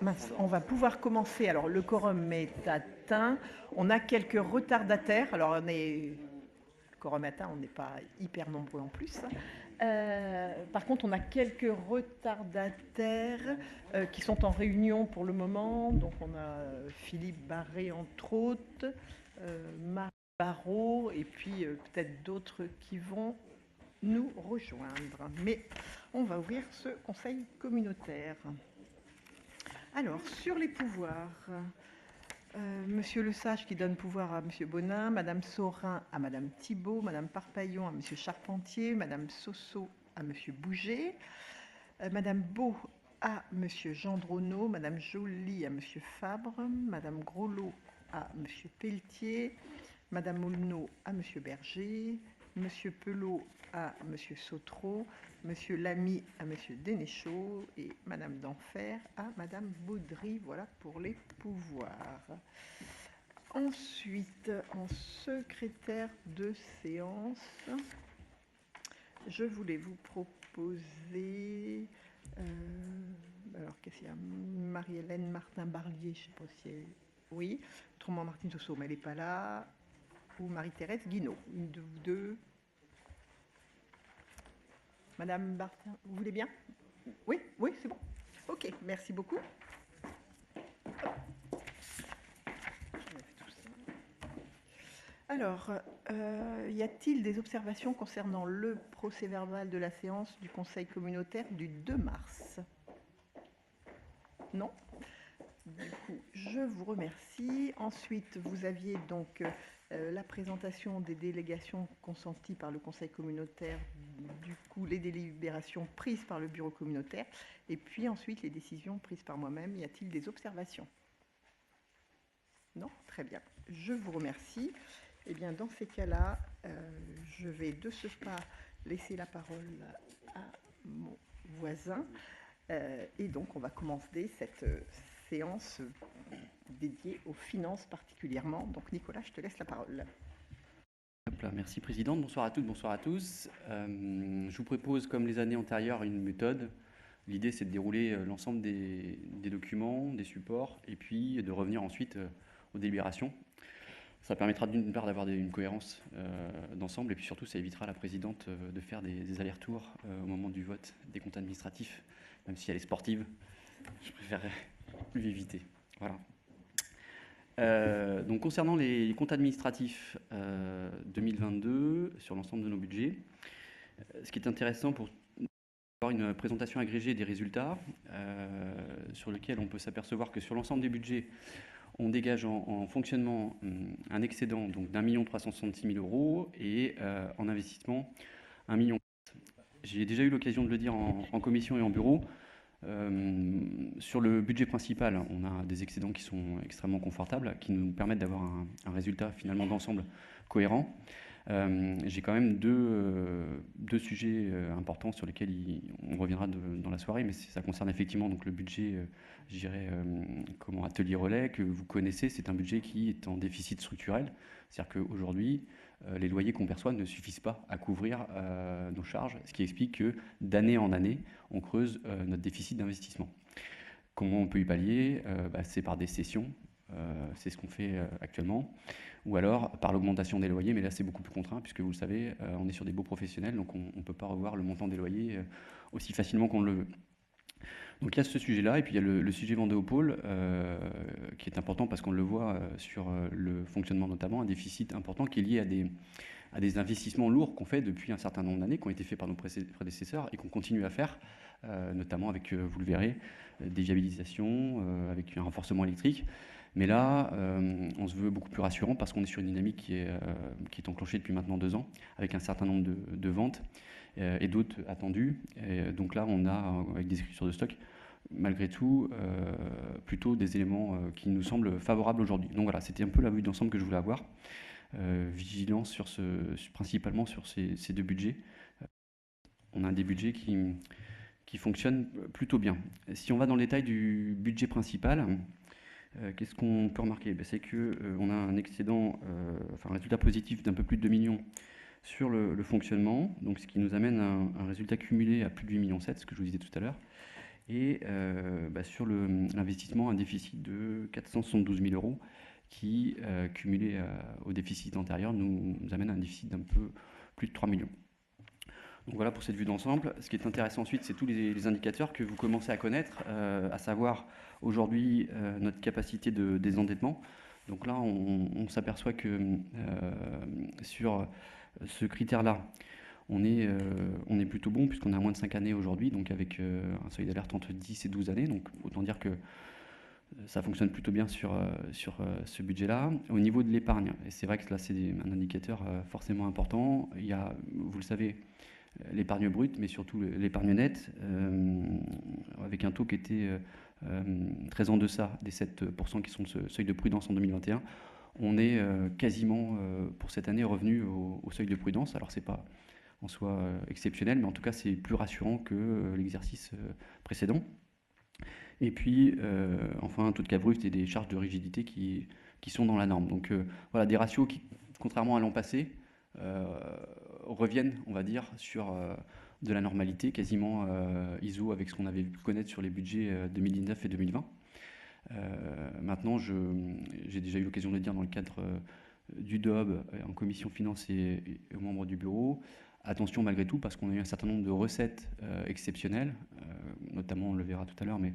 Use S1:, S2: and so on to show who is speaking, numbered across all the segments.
S1: Mince, on va pouvoir commencer. Alors, le quorum est atteint. On a quelques retardataires. Alors, le quorum atteint, on n'est pas hyper nombreux en plus. Par contre, on a quelques retardataires qui sont en réunion pour le moment. Donc, on a Philippe Barré, entre autres, Marie Barrault, et puis peut-être d'autres qui vont nous rejoindre. Mais on va ouvrir ce conseil communautaire. Alors, sur les pouvoirs, Monsieur Lesage qui donne pouvoir à Monsieur Bonin, Madame Saurin à Madame Thibault, Madame Parpaillon à Monsieur Charpentier, Madame Sosso à Monsieur Bouget, Madame Beau à Monsieur Gendronneau, Madame Joly à Monsieur Fabre, Madame Groslot à Monsieur Pelletier, Madame Aulneau à Monsieur Berger, Monsieur Pelot à Monsieur Sautreau, Monsieur Lamy à Monsieur Dénéchaud et Madame d'Enfer à Madame Baudry. Voilà pour les pouvoirs. Ensuite, en secrétaire de séance, je voulais vous proposer... alors, qu'est-ce qu'il y a? Marie-Hélène Martin-Barlier, je ne sais pas si elle... Oui, autrement Martine Toussault, mais elle n'est pas là. Ou Marie-Thérèse Guinaud, une de vous deux. Madame Martin, vous voulez bien? Oui, oui, c'est bon. Ok, merci beaucoup. Alors, y a-t-il des observations concernant le procès-verbal de la séance du Conseil communautaire du 2 mars? Non? Du coup, je vous remercie. Ensuite, vous aviez donc la présentation des délégations consenties par le Conseil communautaire, du coup les délibérations prises par le bureau communautaire, et puis ensuite les décisions prises par moi-même. Y a-t-il des observations? Non? Très bien. Je vous remercie. Eh bien, dans ces cas-là, je vais de ce pas laisser la parole à mon voisin. Et donc, on va commencer cette séance dédiée aux finances particulièrement. Donc, Nicolas, je te laisse la parole.
S2: Hop là, merci Présidente. Bonsoir à toutes, bonsoir à tous. Je vous propose, comme les années antérieures, une méthode. L'idée, c'est de dérouler l'ensemble des documents, des supports, et puis de revenir ensuite aux délibérations. Ça permettra d'une part d'avoir une cohérence d'ensemble, et puis surtout, ça évitera à la Présidente de faire des allers-retours au moment du vote des comptes administratifs, même si elle est sportive. Je préférerais lui éviter. Voilà. Donc concernant les comptes administratifs 2022 sur l'ensemble de nos budgets, ce qui est intéressant pour avoir une présentation agrégée des résultats sur lequel on peut s'apercevoir que sur l'ensemble des budgets, on dégage en fonctionnement un excédent donc d'1 366 000 € et en investissement 1 million. J'ai déjà eu l'occasion de le dire en commission et en bureau. Sur le budget principal, on a des excédents qui sont extrêmement confortables, qui nous permettent d'avoir un résultat finalement d'ensemble cohérent. J'ai quand même deux sujets importants sur lesquels on reviendra dans la soirée, mais ça concerne effectivement donc le budget, je dirais, atelier relais que vous connaissez. C'est un budget qui est en déficit structurel, c'est-à-dire qu'aujourd'hui, les loyers qu'on perçoit ne suffisent pas à couvrir nos charges, ce qui explique que d'année en année, on creuse notre déficit d'investissement. Comment on peut y pallier? C'est par des cessions, c'est ce qu'on fait actuellement, ou alors par l'augmentation des loyers, mais là c'est beaucoup plus contraint, puisque vous le savez, on est sur des baux professionnels, donc on ne peut pas revoir le montant des loyers aussi facilement qu'on le veut. Donc il y a ce sujet-là, et puis il y a le sujet Vendée au pôle, qui est important parce qu'on le voit sur le fonctionnement notamment, un déficit important qui est lié à des investissements lourds qu'on fait depuis un certain nombre d'années, qui ont été faits par nos prédécesseurs et qu'on continue à faire, notamment avec, vous le verrez, des viabilisations, avec un renforcement électrique. Mais là, on se veut beaucoup plus rassurant parce qu'on est sur une dynamique qui est enclenchée depuis maintenant 2 ans, avec un certain nombre de ventes et d'autres attendues. Et donc là, on a, avec des écritures de stock, malgré tout, plutôt des éléments qui nous semblent favorables aujourd'hui. Donc voilà, c'était un peu la vue d'ensemble que je voulais avoir. Vigilance principalement sur ces deux budgets. On a des budgets qui fonctionnent plutôt bien. Si on va dans le détail du budget principal, qu'est-ce qu'on peut remarquer? C'est qu'on a un excédent, un résultat positif d'un peu plus de 2 millions sur le fonctionnement, donc ce qui nous amène à un résultat cumulé à plus de 8,7 millions, ce que je vous disais tout à l'heure. Et sur l'investissement, un déficit de 472 000 euros qui, cumulé au déficit antérieur, nous amène à un déficit d'un peu plus de 3 millions. Donc voilà pour cette vue d'ensemble. Ce qui est intéressant ensuite, c'est tous les indicateurs que vous commencez à connaître, à savoir aujourd'hui notre capacité de désendettement. Donc là, on s'aperçoit que sur ce critère-là, on est plutôt bon puisqu'on a moins de 5 années aujourd'hui, donc avec un seuil d'alerte entre 10 et 12 années. Donc autant dire que ça fonctionne plutôt bien sur ce budget-là. Au niveau de l'épargne, et c'est vrai que là c'est un indicateur forcément important, il y a, vous le savez, l'épargne brute, mais surtout l'épargne nette, avec un taux qui était très en deçà des 7% qui sont ce seuil de prudence en 2021. On est quasiment, pour cette année, revenu au seuil de prudence. Alors, c'est pas en soi exceptionnel, mais en tout cas, c'est plus rassurant que l'exercice précédent. Et puis, enfin, un taux de cap brut et des charges de rigidité qui sont dans la norme. Donc, voilà, des ratios qui, contrairement à l'an passé, reviennent, on va dire, sur de la normalité, quasiment ISO avec ce qu'on avait pu connaître sur les budgets 2019 et 2020. Maintenant, j'ai déjà eu l'occasion de le dire dans le cadre du DOB, en commission finance et aux membres du bureau, attention malgré tout, parce qu'on a eu un certain nombre de recettes exceptionnelles, notamment, on le verra tout à l'heure, mais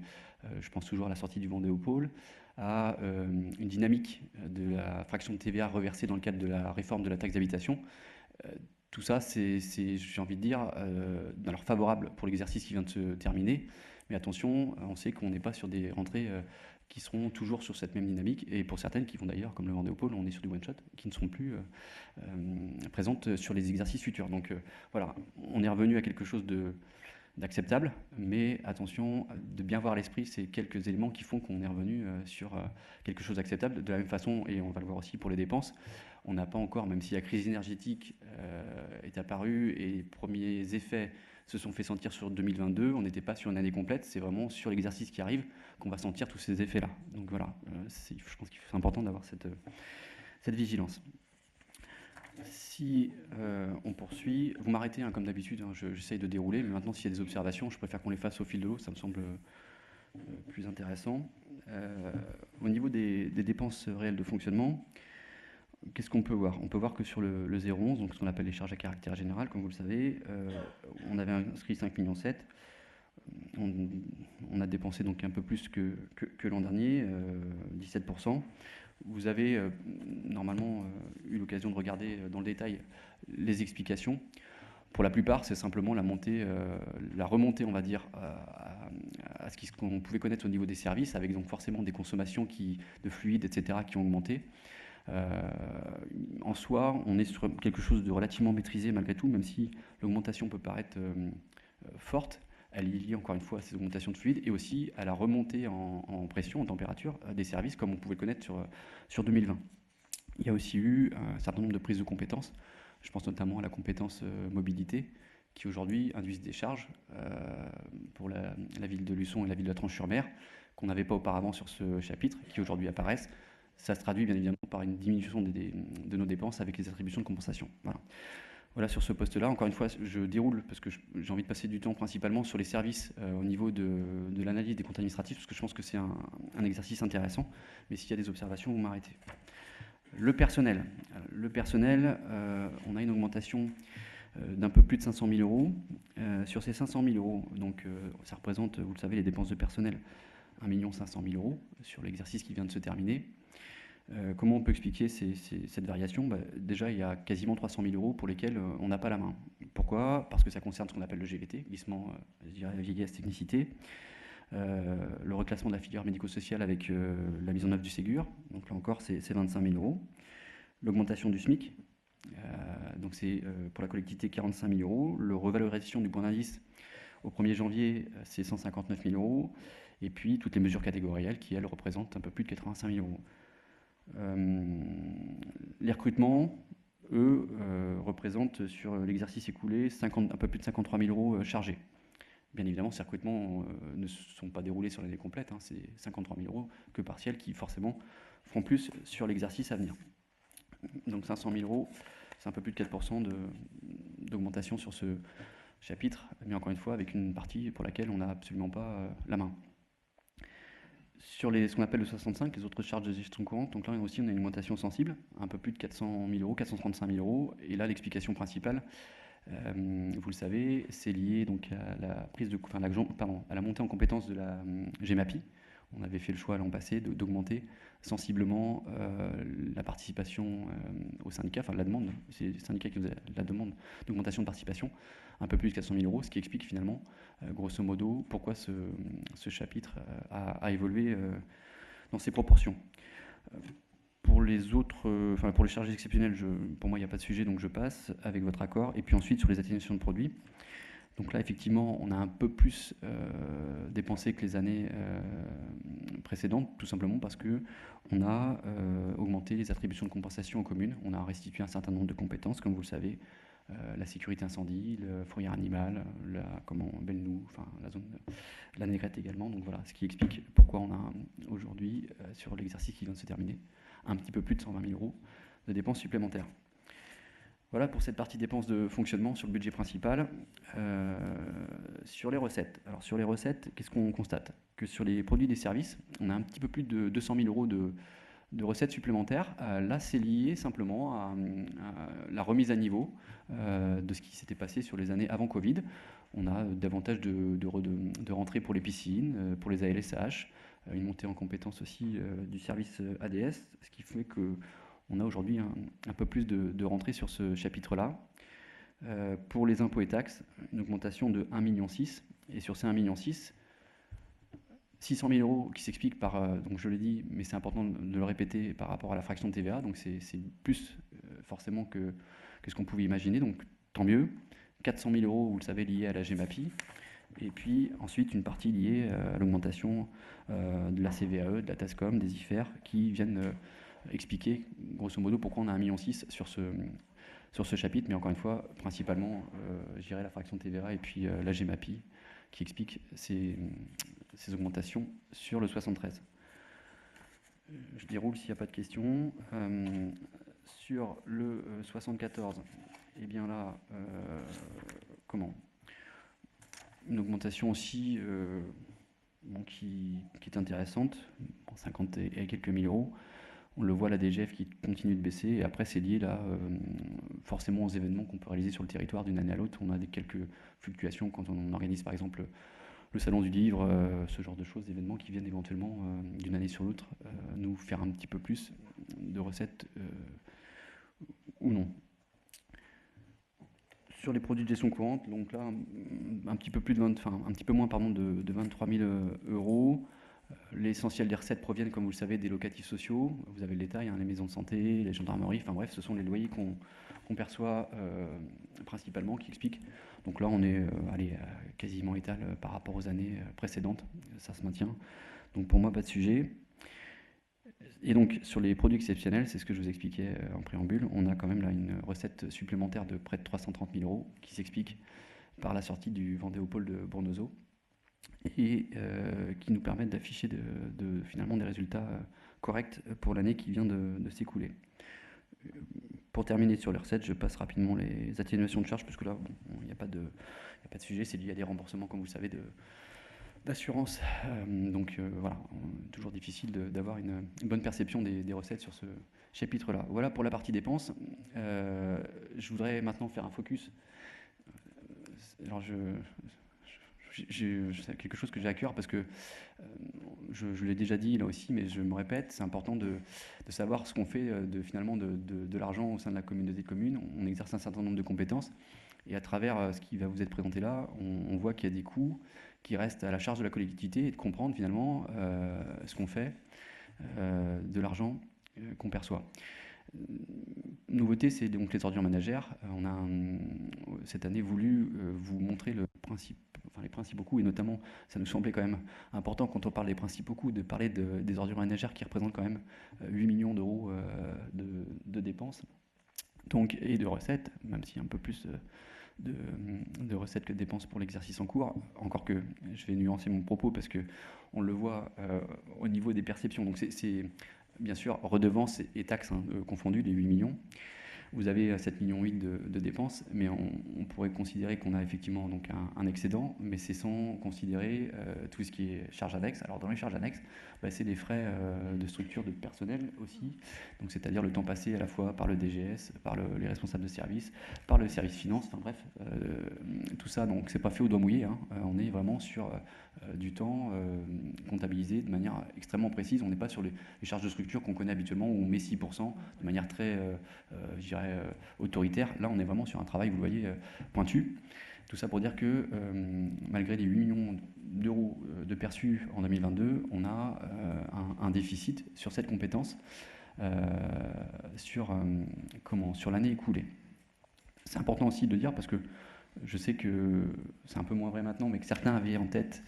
S2: je pense toujours à la sortie du Vendée au pôle, à une dynamique de la fraction de TVA reversée dans le cadre de la réforme de la taxe d'habitation. Tout ça, c'est, j'ai envie de dire, alors favorable pour l'exercice qui vient de se terminer, mais attention, on sait qu'on n'est pas sur des rentrées qui seront toujours sur cette même dynamique, et pour certaines qui vont d'ailleurs, comme le Vendée au pôle, on est sur du one-shot, qui ne seront plus présentes sur les exercices futurs. Donc voilà, on est revenu à quelque chose d'acceptable, mais attention de bien voir à l'esprit ces quelques éléments qui font qu'on est revenu sur quelque chose d'acceptable. De la même façon, et on va le voir aussi pour les dépenses, on n'a pas encore, même si la crise énergétique est apparue et les premiers effets se sont fait sentir sur 2022, on n'était pas sur une année complète, c'est vraiment sur l'exercice qui arrive qu'on va sentir tous ces effets-là. Donc voilà, je pense qu'il est important d'avoir cette vigilance. Si on poursuit, vous m'arrêtez hein, comme d'habitude, hein, j'essaye de dérouler, mais maintenant s'il y a des observations, je préfère qu'on les fasse au fil de l'eau, ça me semble plus intéressant. Au niveau des dépenses réelles de fonctionnement, qu'est-ce qu'on peut voir? On peut voir que sur le 0,11, donc ce qu'on appelle les charges à caractère général, comme vous le savez, on avait inscrit 5,7 millions. On a dépensé donc un peu plus que l'an dernier, 17%. Vous avez normalement eu l'occasion de regarder dans le détail les explications. Pour la plupart, c'est simplement la remontée, on va dire, à ce qu'on pouvait connaître au niveau des services, avec donc forcément des consommations de fluides, etc., qui ont augmenté. En soi, on est sur quelque chose de relativement maîtrisé malgré tout, même si l'augmentation peut paraître forte. Elle est liée encore une fois à ces augmentations de fluides et aussi à la remontée en pression, en température des services, comme on pouvait le connaître sur 2020. Il y a aussi eu un certain nombre de prises de compétences. Je pense notamment à la compétence mobilité, qui aujourd'hui induisent des charges pour la ville de Luçon et la ville de la Tranche-sur-Mer, qu'on n'avait pas auparavant sur ce chapitre, qui aujourd'hui apparaissent. Ça se traduit bien évidemment par une diminution de nos dépenses avec les attributions de compensation. Voilà sur ce poste-là. Encore une fois, je déroule parce que j'ai envie de passer du temps principalement sur les services au niveau de l'analyse des comptes administratifs, parce que je pense que c'est un exercice intéressant. Mais s'il y a des observations, vous m'arrêtez. Le personnel. On a une augmentation d'un peu plus de 500 000 euros. Sur ces 500 000 euros, donc, ça représente, vous le savez, les dépenses de personnel, 1 500 000 euros sur l'exercice qui vient de se terminer. Comment on peut expliquer cette variation? Déjà, il y a quasiment 300 000 euros pour lesquels on n'a pas la main. Pourquoi? Parce que ça concerne ce qu'on appelle le GVT, glissement, je dirais, vieillesse, technicité. Le reclassement de la filière médico-sociale avec la mise en œuvre du Ségur. Donc là encore, c'est 25 000 euros. L'augmentation du SMIC, donc c'est pour la collectivité 45 000 euros. La revalorisation du point d'indice au 1er janvier, c'est 159 000 euros. Et puis toutes les mesures catégorielles qui, elles, représentent un peu plus de 85 000 euros. Les recrutements, eux, représentent sur l'exercice écoulé un peu plus de 53 000 euros chargés. Bien évidemment, ces recrutements ne sont pas déroulés sur l'année complète, hein, c'est 53 000 euros que partiels qui forcément feront plus sur l'exercice à venir. Donc 500 000 euros, c'est un peu plus de 4% d'augmentation sur chapitre, mais encore une fois avec une partie pour laquelle on n'a absolument pas la main. Sur ce qu'on appelle le 65, les autres charges de gestion courante, donc là aussi on a une augmentation sensible, un peu plus de 400 000 euros, 435 000 euros, et là l'explication principale, vous le savez, c'est lié donc à la à la montée en compétence de la GEMAPI. On avait fait le choix l'an passé d'augmenter sensiblement la participation au syndicat, enfin la demande, c'est le syndicat qui nous a la demande d'augmentation de participation, un peu plus de 400 000 euros, ce qui explique finalement, grosso modo, pourquoi ce chapitre a évolué dans ces proportions. Pour les autres, pour les charges exceptionnelles, pour moi il n'y a pas de sujet, donc je passe avec votre accord. Et puis ensuite sur les atténuations de produits. Donc là, effectivement, on a un peu plus dépensé que les années précédentes, tout simplement parce qu'on a augmenté les attributions de compensation aux communes. On a restitué un certain nombre de compétences, comme vous le savez, la sécurité incendie, le fourrière animal, Belnou, la zone, la Négrette également. Donc voilà, ce qui explique pourquoi on a aujourd'hui, sur l'exercice qui vient de se terminer, un petit peu plus de 120 000 euros de dépenses supplémentaires. Voilà pour cette partie dépenses de fonctionnement sur le budget principal. Sur les recettes. Alors sur les recettes, qu'est-ce qu'on constate? Que sur les produits des services, on a un petit peu plus de 200 000 euros de recettes supplémentaires. Là, c'est lié simplement à la remise à niveau de ce qui s'était passé sur les années avant Covid. On a davantage de rentrées pour les piscines, pour les ALSH, une montée en compétence aussi du service ADS, ce qui fait qu'on a aujourd'hui un peu plus de rentrées sur ce chapitre-là. Pour les impôts et taxes, une augmentation de 1,6 million. Et sur ces 1,6 million, 600 000 euros qui s'expliquent par, donc je l'ai dit, mais c'est important de le répéter, par rapport à la fraction de TVA. Donc c'est plus forcément que ce qu'on pouvait imaginer. Donc tant mieux. 400 000 euros, vous le savez, liés à la GEMAPI. Et puis ensuite une partie liée à l'augmentation de la CVAE, de la TASCOM, des IFER, qui viennent expliquer grosso modo pourquoi on a 1,6 million sur ce chapitre. Mais encore une fois, principalement, je dirais la fraction de TVA et puis la GEMAPI qui explique ces augmentations sur le 73. Je déroule s'il n'y a pas de questions. Sur le 74, et bien là, une augmentation aussi qui est intéressante, 50 et quelques mille euros. On le voit, la DGF qui continue de baisser, et après c'est lié là forcément aux événements qu'on peut réaliser sur le territoire d'une année à l'autre. On a quelques fluctuations quand on organise par exemple le salon du livre, ce genre de choses, d'événements qui viennent éventuellement d'une année sur l'autre nous faire un petit peu plus de recettes ou non. Sur les produits de gestion courante, donc là un petit peu moins de 23 000 euros. L'essentiel des recettes proviennent, comme vous le savez, des locatifs sociaux. Vous avez le détail, les maisons de santé, les gendarmeries, enfin bref, ce sont les loyers qu'on perçoit principalement, qui expliquent. Donc là, on est quasiment étal par rapport aux années précédentes. Ça se maintient. Donc pour moi, pas de sujet. Et donc sur les produits exceptionnels, c'est ce que je vous expliquais en préambule, on a quand même là une recette supplémentaire de près de 330 000 euros qui s'explique par la sortie du Vendéopole de Bournezeau, et qui nous permettent d'afficher finalement des résultats corrects pour l'année qui vient de s'écouler. Pour terminer sur les recettes, je passe rapidement les atténuations de charges, parce que là, il n'y a pas de sujet, c'est lié à des remboursements, comme vous le savez, d'assurance. Donc voilà, toujours difficile d'avoir une bonne perception des recettes sur ce chapitre-là. Voilà pour la partie dépenses. Je voudrais maintenant faire un focus. Alors c'est quelque chose que j'ai à cœur, parce que je l'ai déjà dit là aussi, mais je me répète, c'est important de savoir ce qu'on fait finalement de l'argent au sein de la communauté de communes. On exerce un certain nombre de compétences, et à travers ce qui va vous être présenté là, on voit qu'il y a des coûts qui restent à la charge de la collectivité, et de comprendre finalement ce qu'on fait de l'argent qu'on perçoit. Nouveauté, c'est donc les ordures ménagères. On a cette année voulu vous montrer les principaux coûts, et notamment, ça nous semblait quand même important, quand on parle des principaux coûts, de parler des ordures ménagères qui représentent quand même 8 millions d'euros de dépenses, donc, et de recettes, même si un peu plus de recettes que de dépenses pour l'exercice en cours. Encore que je vais nuancer mon propos, parce que on le voit au niveau des perceptions. Donc c'est bien sûr redevances et taxes confondues, les 8 millions. vous avez 7,8 millions de dépenses, mais on pourrait considérer qu'on a effectivement donc un excédent, mais c'est sans considérer tout ce qui est charges annexes. Alors dans les charges annexes, c'est des frais de structure de personnel aussi, donc c'est-à-dire le temps passé à la fois par le DGS, par les responsables de service, par le service finance, enfin bref, tout ça, donc c'est pas fait au doigt mouillé, hein. On est vraiment sur du temps comptabilisé de manière extrêmement précise. On n'est pas sur les charges de structure qu'on connaît habituellement où on met 6% de manière très, je dirais, autoritaire. Là, on est vraiment sur un travail, vous le voyez, pointu. Tout ça pour dire que malgré les 8 millions d'euros de perçus en 2022, on a un déficit sur cette compétence sur l'année écoulée. C'est important aussi de le dire parce que je sais que c'est un peu moins vrai maintenant, mais que certains avaient en tête,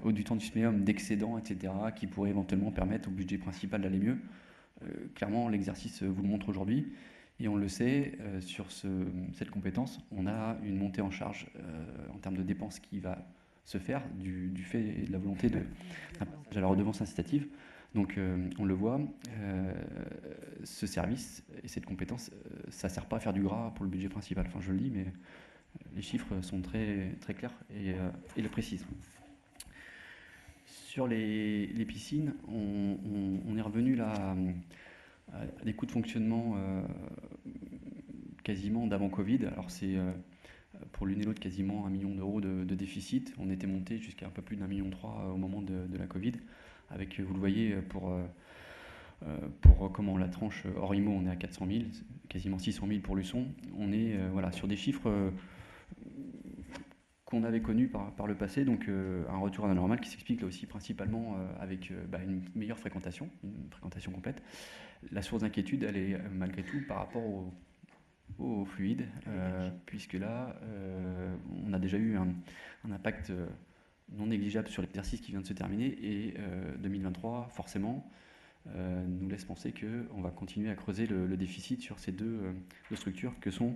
S2: au du temps du SMEUM, d'excédents, etc., qui pourraient éventuellement permettre au budget principal d'aller mieux. Clairement, l'exercice vous le montre aujourd'hui, et on le sait, sur cette compétence, on a une montée en charge en termes de dépenses qui va se faire du fait de la volonté de la redevance incitative. Donc on le voit, ce service et cette compétence, ça ne sert pas à faire du gras pour le budget principal. Enfin, je le dis, mais les chiffres sont très, très clairs et le précisent. Sur les piscines, on est revenu là à des coûts de fonctionnement quasiment d'avant Covid. Alors c'est pour l'une et l'autre quasiment 1 million d'euros de déficit. On était monté jusqu'à un peu plus d'1,3 million au moment de la Covid. Avec, vous le voyez, pour la tranche hors IMO, on est à 400 000, quasiment 600 000 pour Luçon. On est sur des chiffres qu'on avait connus par le passé, donc un retour à la normale qui s'explique là aussi principalement avec une meilleure fréquentation, une fréquentation complète. La source d'inquiétude, elle est malgré tout par rapport au fluide, puisque là, on a déjà eu un impact non négligeable sur l'exercice qui vient de se terminer, et 2023, forcément, nous laisse penser qu'on va continuer à creuser le déficit sur ces deux structures que sont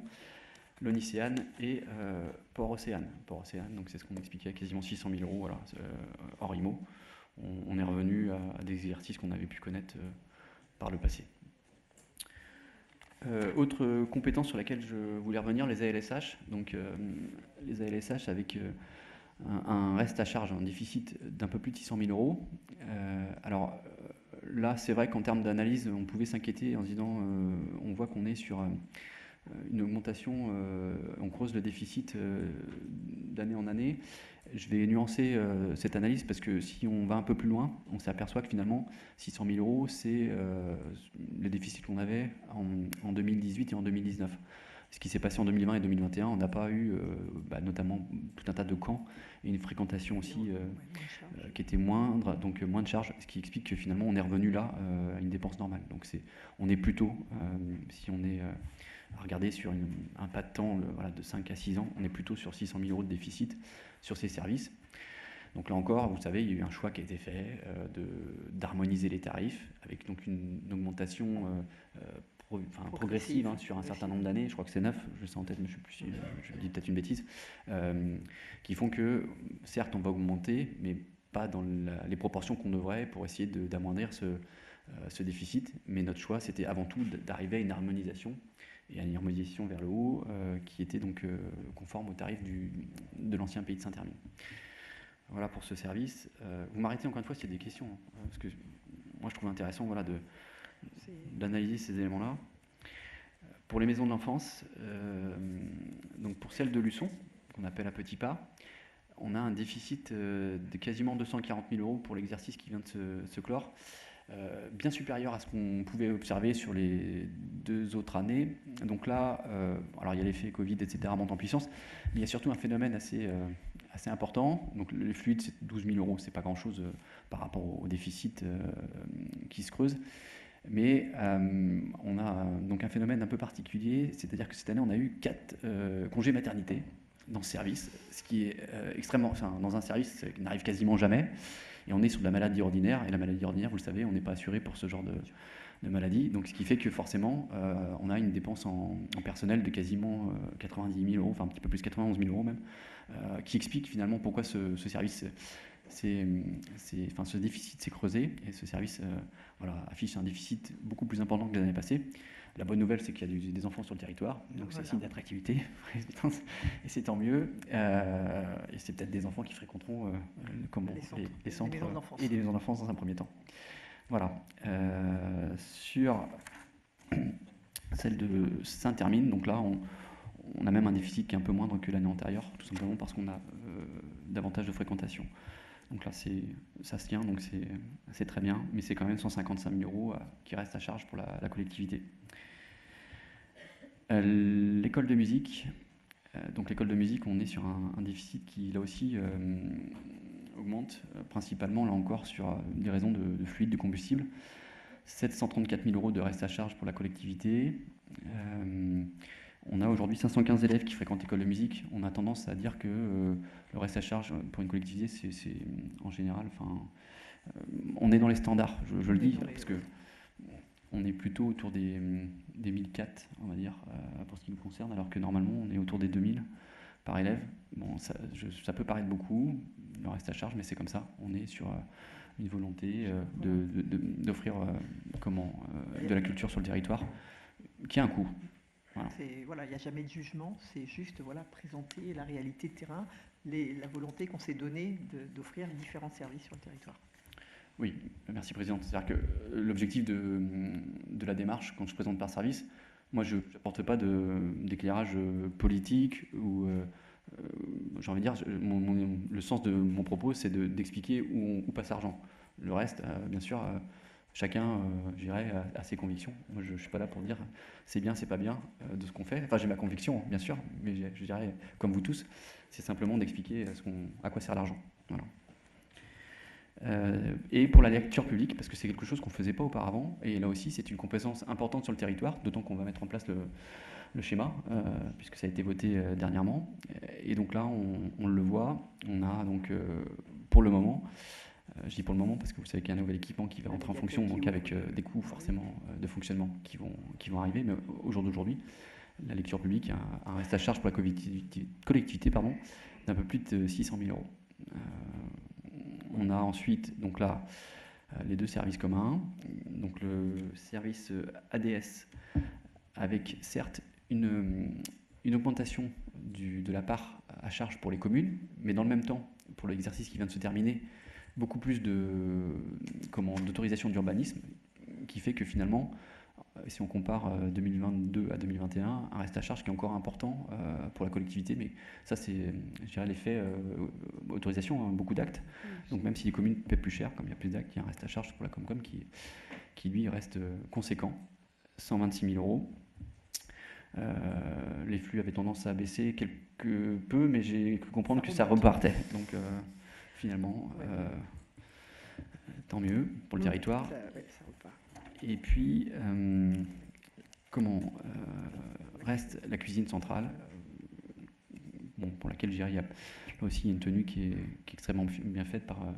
S2: l'Onicéane et Port-Océane. Port-Océane, donc c'est ce qu'on expliquait, à quasiment 600 000 euros, voilà, hors IMO. On est revenu à des exercices qu'on avait pu connaître par le passé. Autre compétence sur laquelle je voulais revenir, les ALSH. Donc les ALSH avec un reste à charge, un déficit d'un peu plus de 600 000 euros. Alors là, c'est vrai qu'en termes d'analyse, on pouvait s'inquiéter en se disant, on voit qu'on est sur une augmentation, on creuse le déficit d'année en année. Je vais nuancer cette analyse parce que si on va un peu plus loin, on s'aperçoit que finalement 600 000 euros, c'est le déficit qu'on avait en 2018 et en 2019. Ce qui s'est passé en 2020 et 2021, on n'a pas eu notamment tout un tas de camps et une fréquentation aussi qui était moindre, donc moins de charges, ce qui explique que finalement on est revenu là à une dépense normale. Donc on est plutôt, si on est à regarder sur un pas de temps de 5 à 6 ans, on est plutôt sur 600 000 euros de déficit sur ces services. Donc là encore, vous savez, il y a eu un choix qui a été fait d'harmoniser les tarifs avec donc une augmentation progressive sur un certain nombre d'années. Je crois que c'est 9, je sais en tête, mais je dis peut-être une bêtise, qui font que certes on va augmenter, mais pas dans les proportions qu'on devrait pour essayer d'amoindrir ce déficit. Mais notre choix, c'était avant tout d'arriver à une harmonisation et à une harmonisation vers le haut qui était donc conforme au tarif de l'ancien pays de Saint-Hermine. Voilà pour ce service. Vous m'arrêtez encore une fois s'il y a des questions, parce que moi je trouve intéressant d'analyser ces éléments-là. Pour les maisons de l'enfance, donc pour celle de Luçon, qu'on appelle à petits pas, on a un déficit de quasiment 240 000 euros pour l'exercice qui vient de se clore. Bien supérieur à ce qu'on pouvait observer sur les 2 autres années. Donc là, alors il y a l'effet Covid, etc., monte en puissance, mais il y a surtout un phénomène assez important. Donc les fluides, c'est 12 000 euros, c'est pas grand-chose par rapport au déficit qui se creuse. Mais on a donc un phénomène un peu particulier, c'est-à-dire que cette année, on a eu 4 congés maternité dans ce service, ce qui est extrêmement... Enfin, dans un service qui n'arrive quasiment jamais. Et on est sur de la maladie ordinaire, et la maladie ordinaire, vous le savez, on n'est pas assuré pour ce genre de maladie. Donc ce qui fait que forcément, on a une dépense en personnel de quasiment 90 000 euros, enfin un petit peu plus, 91 000 euros même, qui explique finalement pourquoi ce service ce déficit s'est creusé et ce service affiche un déficit beaucoup plus important que les années passées. La bonne nouvelle, c'est qu'il y a des enfants sur le territoire, donc c'est signe d'attractivité, et c'est tant mieux. Et c'est peut-être des enfants qui fréquenteront les centres et les maisons d'enfance dans un premier temps. Voilà. Sur celle de Saint-Termine, donc là, on a même un déficit qui est un peu moindre que l'année antérieure, tout simplement parce qu'on a davantage de fréquentation. Donc là, ça se tient, donc c'est très bien, mais c'est quand même 155 000 € qui restent à charge pour la collectivité. L'école de musique. Donc l'école de musique, on est sur un déficit qui, là aussi, augmente, principalement, là encore, sur des raisons de fluide, de combustible. 734 000 € de reste à charge pour la collectivité. On a aujourd'hui 515 élèves qui fréquentent l'école de musique. On a tendance à dire que le reste à charge pour une collectivité, c'est en général, on est dans les standards, je le dis, parce que on est plutôt autour des 1004, on va dire, pour ce qui nous concerne, alors que normalement, on est autour des 2000 par élève. Bon, ça peut paraître beaucoup, le reste à charge, mais c'est comme ça. On est sur une volonté d'offrir de la culture sur le territoire, qui a un coût.
S1: Voilà. Il n'y a jamais de jugement, c'est juste présenter la réalité de terrain, la volonté qu'on s'est donnée d'offrir différents services sur le territoire.
S2: Oui, merci Présidente. C'est-à-dire que l'objectif de la démarche, quand je présente par service, moi je n'apporte pas d'éclairage politique ou j'ai envie de dire, le sens de mon propos, c'est d'expliquer où passe l'argent. Le reste, bien sûr, chacun, je dirais, a ses convictions. Moi, je ne suis pas là pour dire c'est bien, c'est pas bien de ce qu'on fait. Enfin, j'ai ma conviction, bien sûr, mais je dirais, comme vous tous, c'est simplement d'expliquer à quoi sert l'argent. Voilà. Et pour la lecture publique, parce que c'est quelque chose qu'on ne faisait pas auparavant, et là aussi c'est une compétence importante sur le territoire, d'autant qu'on va mettre en place le schéma, puisque ça a été voté dernièrement. Et donc là, on le voit, on a donc pour le moment, je dis pour le moment parce que vous savez qu'il y a un nouvel équipement qui va entrer en fonction, donc avec des coûts forcément de fonctionnement qui vont arriver, mais au jour d'aujourd'hui, la lecture publique a un reste à charge pour la collectivité d'un peu plus de 600 000 €. On a ensuite, donc là, les deux services communs, donc le service ADS, avec certes une augmentation de la part à charge pour les communes, mais dans le même temps, pour l'exercice qui vient de se terminer, beaucoup plus d'autorisation d'urbanisme, qui fait que finalement, si on compare 2022 à 2021, un reste à charge qui est encore important pour la collectivité, mais ça c'est, je dirais, l'effet autorisation, beaucoup d'actes. Donc même si les communes paient plus cher, comme il y a plus d'actes, il y a un reste à charge pour la Comcom qui lui reste conséquent, 126 000 €. Les flux avaient tendance à baisser quelque peu, mais j'ai cru comprendre que ça repartait. Donc finalement, tant mieux pour le territoire.
S1: Ça repart.
S2: Et puis, reste la cuisine centrale, pour laquelle je dirais, il y a là aussi une tenue qui est extrêmement bien faite par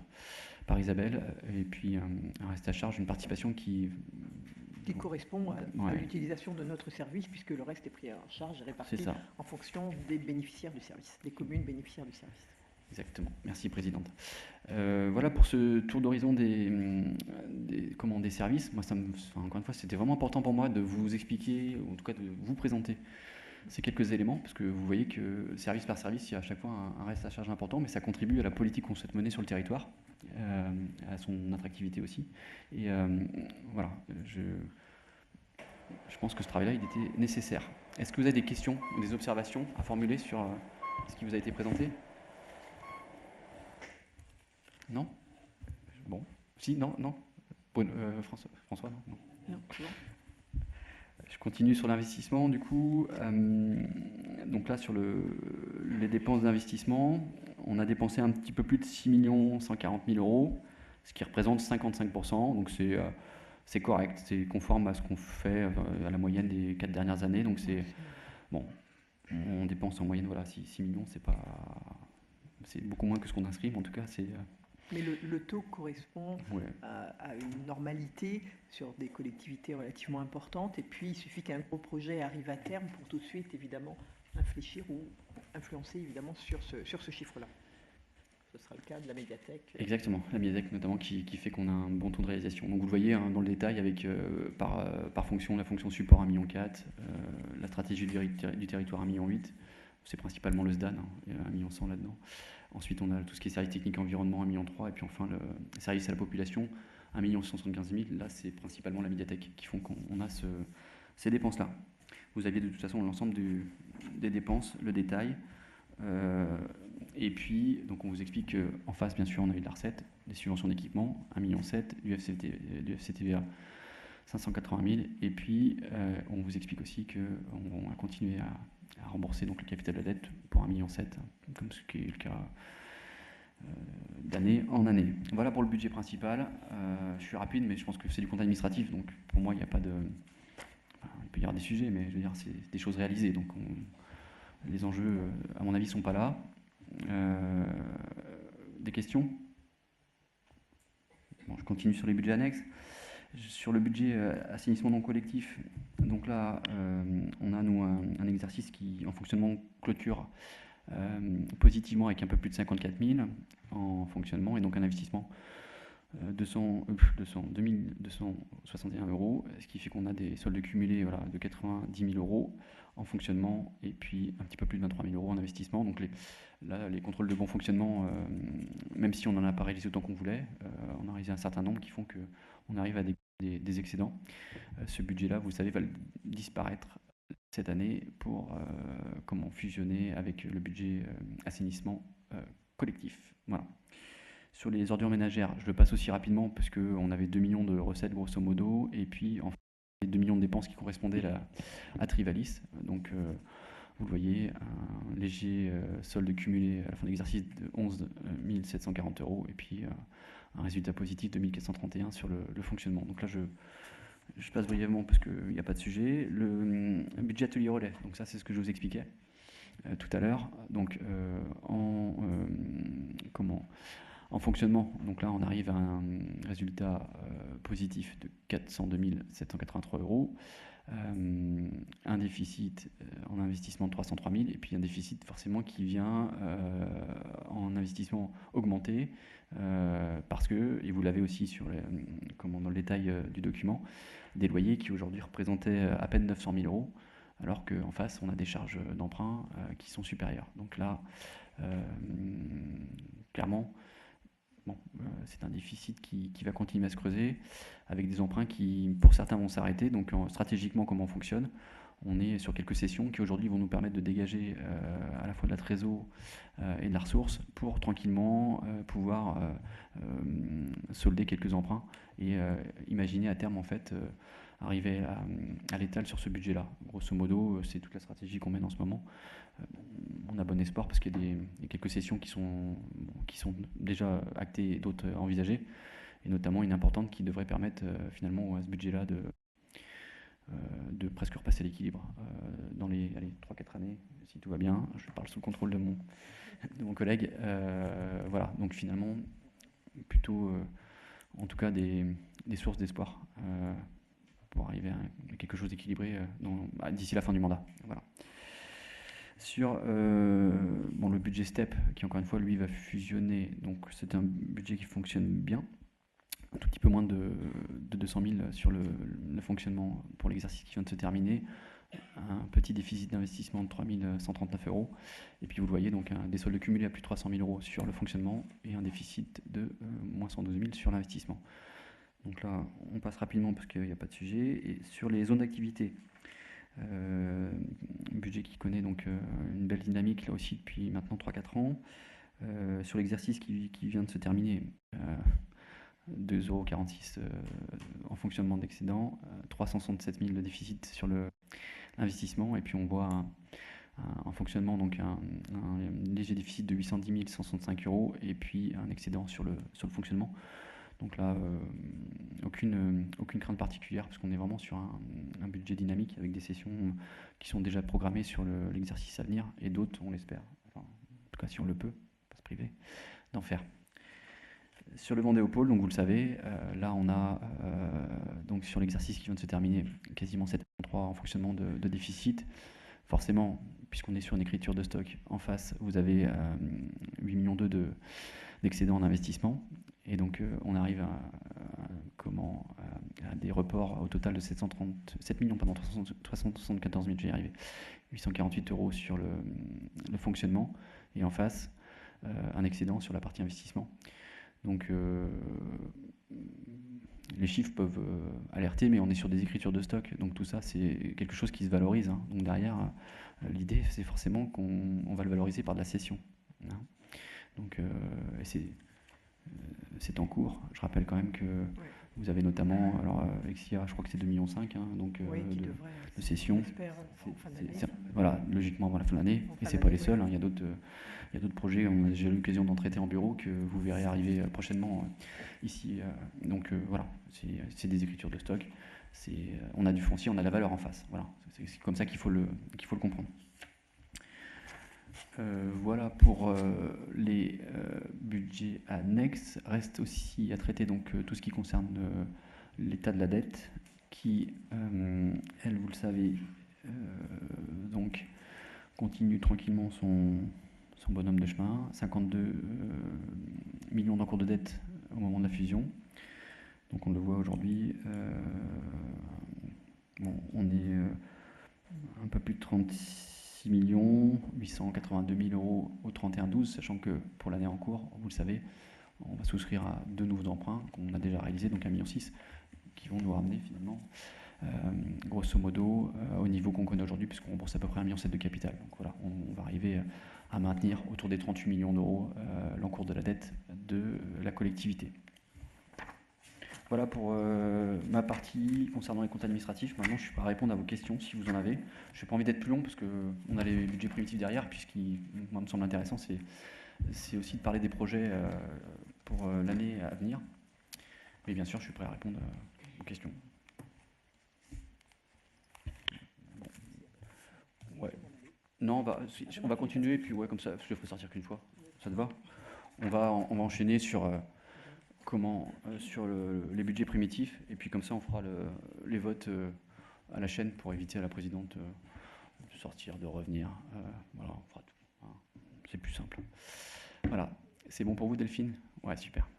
S2: Isabelle, et puis un reste à charge, une participation qui
S1: correspond à l'utilisation de notre service, puisque le reste est pris en charge et réparti en fonction des bénéficiaires du service, des communes bénéficiaires du service.
S2: Exactement, merci Présidente. Voilà pour ce tour d'horizon des services. Moi, encore une fois, c'était vraiment important pour moi de vous expliquer, ou en tout cas de vous présenter ces quelques éléments, parce que vous voyez que service par service, il y a à chaque fois un reste à charge important, mais ça contribue à la politique qu'on souhaite mener sur le territoire, à son attractivité aussi. Et voilà, je pense que ce travail-là, il était nécessaire. Est-ce que vous avez des questions ou des observations à formuler sur ce qui vous a été présenté ? Non ? Bon. Si, non. François, non.
S1: Non.
S2: Je continue sur l'investissement, du coup. Donc là, sur les dépenses d'investissement, on a dépensé un petit peu plus de 6 140 000 €, ce qui représente 55%. Donc c'est correct, c'est conforme à ce qu'on fait à la moyenne des 4 dernières années. Donc c'est bon, on dépense en moyenne 6 millions, c'est beaucoup moins que ce qu'on inscrit, mais en tout cas c'est...
S1: Mais le taux correspond à une normalité sur des collectivités relativement importantes, et puis il suffit qu'un gros projet arrive à terme pour tout de suite évidemment infléchir ou influencer évidemment sur ce chiffre-là. ce sera le cas de la médiathèque.
S2: Exactement, la médiathèque notamment qui fait qu'on a un bon taux de réalisation. Donc vous le voyez dans le détail avec par fonction, la fonction support 1,4 million, la stratégie du territoire 1,8 million, c'est principalement le SDAN, il y a 1,1 million là-dedans. Ensuite on a tout ce qui est service technique environnement 1,3 million, et puis enfin le service à la population 1,175 million. Là c'est principalement la médiathèque qui font qu'on a ces dépenses-là. Vous aviez de toute façon l'ensemble des dépenses, le détail. Et puis, donc on vous explique qu'en face, bien sûr, on a eu de la recette, des subventions d'équipement, 1,7 million, du FCTVA, 580 000. Et puis, on vous explique aussi qu'on va continuer à rembourser donc, le capital de la dette pour 1,7 million, comme ce qui est le cas d'année en année. Voilà pour le budget principal. Je suis rapide, mais je pense que c'est du compte administratif. Donc, pour moi, il n'y a pas de... Enfin, il peut y avoir des sujets, mais je veux dire, c'est des choses réalisées. Donc, les enjeux, à mon avis, ne sont pas là. Des questions? Bon, je continue sur les budgets annexes. Sur le budget assainissement non collectif, donc là, on a nous un exercice qui, en fonctionnement, clôture positivement avec un peu plus de 54 000 en fonctionnement, et donc un investissement 2261 €, ce qui fait qu'on a des soldes cumulés de 90 000 € en fonctionnement, et puis un petit peu plus de 23 000 € en investissement. Donc les contrôles de bon fonctionnement, même si on n'en a pas réalisé autant qu'on voulait, on a réalisé un certain nombre qui font qu'on arrive à des excédents. Ce budget-là, vous le savez, va disparaître cette année pour comment fusionner avec le budget assainissement collectif. Voilà. Sur les ordures ménagères, je le passe aussi rapidement parce qu'on avait 2 millions de recettes grosso modo, et puis en fait, 2 millions de dépenses qui correspondaient à Trivalis. Donc vous le voyez, un léger solde cumulé à la fin de l'exercice de 11 740 €, et puis un résultat positif de 1 431 sur le fonctionnement. Donc là, je passe brièvement parce qu'il n'y a pas de sujet. Le budget atelier relais, donc ça c'est ce que je vous expliquais tout à l'heure. Donc en fonctionnement, donc là on arrive à un résultat positif de 402 783 €, un déficit en investissement de 303 000, et puis un déficit forcément qui vient en investissement augmenté parce que, et vous l'avez aussi dans le détail du document, des loyers qui aujourd'hui représentaient à peine 900 000 €, alors qu'en face on a des charges d'emprunt qui sont supérieures. Donc là, clairement, c'est un déficit qui va continuer à se creuser, avec des emprunts qui, pour certains, vont s'arrêter. Donc stratégiquement, comment on fonctionne? On est sur quelques sessions qui aujourd'hui vont nous permettre de dégager à la fois de la trésor et de la ressource pour tranquillement pouvoir solder quelques emprunts et imaginer à terme en fait arriver à l'étal sur ce budget-là. Grosso modo, c'est toute la stratégie qu'on mène en ce moment. On a bon espoir parce qu'il y a quelques sessions qui sont déjà actées et d'autres envisagées, et notamment une importante qui devrait permettre finalement à ce budget-là de presque repasser l'équilibre dans les 3-4 années, si tout va bien. Je parle sous le contrôle de mon collègue. Voilà, donc finalement, plutôt, en tout cas, des sources d'espoir pour arriver à quelque chose d'équilibré d'ici la fin du mandat. Voilà. Sur le budget STEP, qui encore une fois, lui, va fusionner, donc c'est un budget qui fonctionne bien, un tout petit peu moins de 200 000 sur le fonctionnement pour l'exercice qui vient de se terminer, un petit déficit d'investissement de 3 139 €, et puis vous le voyez, donc des soldes cumulés à plus de 300 000 € sur le fonctionnement, et un déficit de moins 112 000 sur l'investissement. Donc là, on passe rapidement parce qu'il n'y a pas de sujet. Et sur les zones d'activité, budget qui connaît donc une belle dynamique là aussi depuis maintenant 3-4 ans. Sur l'exercice qui vient de se terminer, 2,46 € en fonctionnement d'excédent, 367 000 de déficit sur l'investissement, et puis on voit en fonctionnement donc un léger déficit de 810 165 €, et puis un excédent sur le fonctionnement. Donc là, aucune crainte particulière, parce qu'on est vraiment sur un budget dynamique avec des sessions qui sont déjà programmées sur l'exercice à venir, et d'autres, on l'espère, en tout cas si on le peut, pas se priver, d'en faire. Sur le Vendée au pôle, donc vous le savez, là on a donc sur l'exercice qui vient de se terminer quasiment 7,3 en fonctionnement de déficit. Forcément, puisqu'on est sur une écriture de stock. En face, vous avez 8,2 millions d'excédents en investissement. Et donc, on arrive à des reports au total de 7 374 000, j'y arrivé, 848 € sur le fonctionnement. Et en face, un excédent sur la partie investissement. Donc, les chiffres peuvent alerter, mais on est sur des écritures de stock. Donc, tout ça, c'est quelque chose qui se valorise. Hein. Donc, derrière, l'idée, c'est forcément qu'on va le valoriser par de la cession. Hein. Donc, c'est en cours. Je rappelle quand même que vous avez notamment, alors Exia, je crois que c'est 2,5 millions, hein, donc, de cession. Voilà, logiquement avant la fin de l'année. Et c'est pas les seuls. Hein, il y a d'autres projets. On a déjà eu l'occasion d'en traiter en bureau que vous verrez arriver prochainement ici. Donc voilà, c'est des écritures de stock. On a du foncier, on a de la valeur en face. Voilà, c'est comme ça qu'il faut le comprendre. Voilà pour les budgets annexes. Reste aussi à traiter donc tout ce qui concerne l'état de la dette, qui, elle, vous le savez, donc continue tranquillement son bonhomme de chemin. 52 millions d'encours de dette au moment de la fusion. Donc on le voit aujourd'hui. On est un peu plus de 36 882 000 € au 31/12, sachant que pour l'année en cours, vous le savez, on va souscrire à 2 nouveaux emprunts qu'on a déjà réalisés, donc 1,6 million, qui vont nous ramener finalement, grosso modo, au niveau qu'on connaît aujourd'hui, puisqu'on rembourse à peu près 1,7 million de capital. Donc voilà, on va arriver à maintenir autour des 38 millions d'euros l'encours de la dette de la collectivité. Voilà pour ma partie concernant les comptes administratifs. Maintenant, je suis prêt à répondre à vos questions si vous en avez. Je n'ai pas envie d'être plus long parce qu'on a les budgets primitifs derrière, puis ce qui moi, me semble intéressant, c'est aussi de parler des projets pour l'année à venir. Mais bien sûr, je suis prêt à répondre aux questions. Bon. Ouais. Non, on va continuer, puis ouais, comme ça, parce qu'il faut sortir qu'une fois. Ça te va ? On va enchaîner sur... sur les budgets primitifs, et puis comme ça on fera les votes à la chaîne pour éviter à la présidente de sortir, de revenir. Voilà, on fera tout. Hein. C'est plus simple. Voilà, c'est bon pour vous Delphine ? Ouais, super.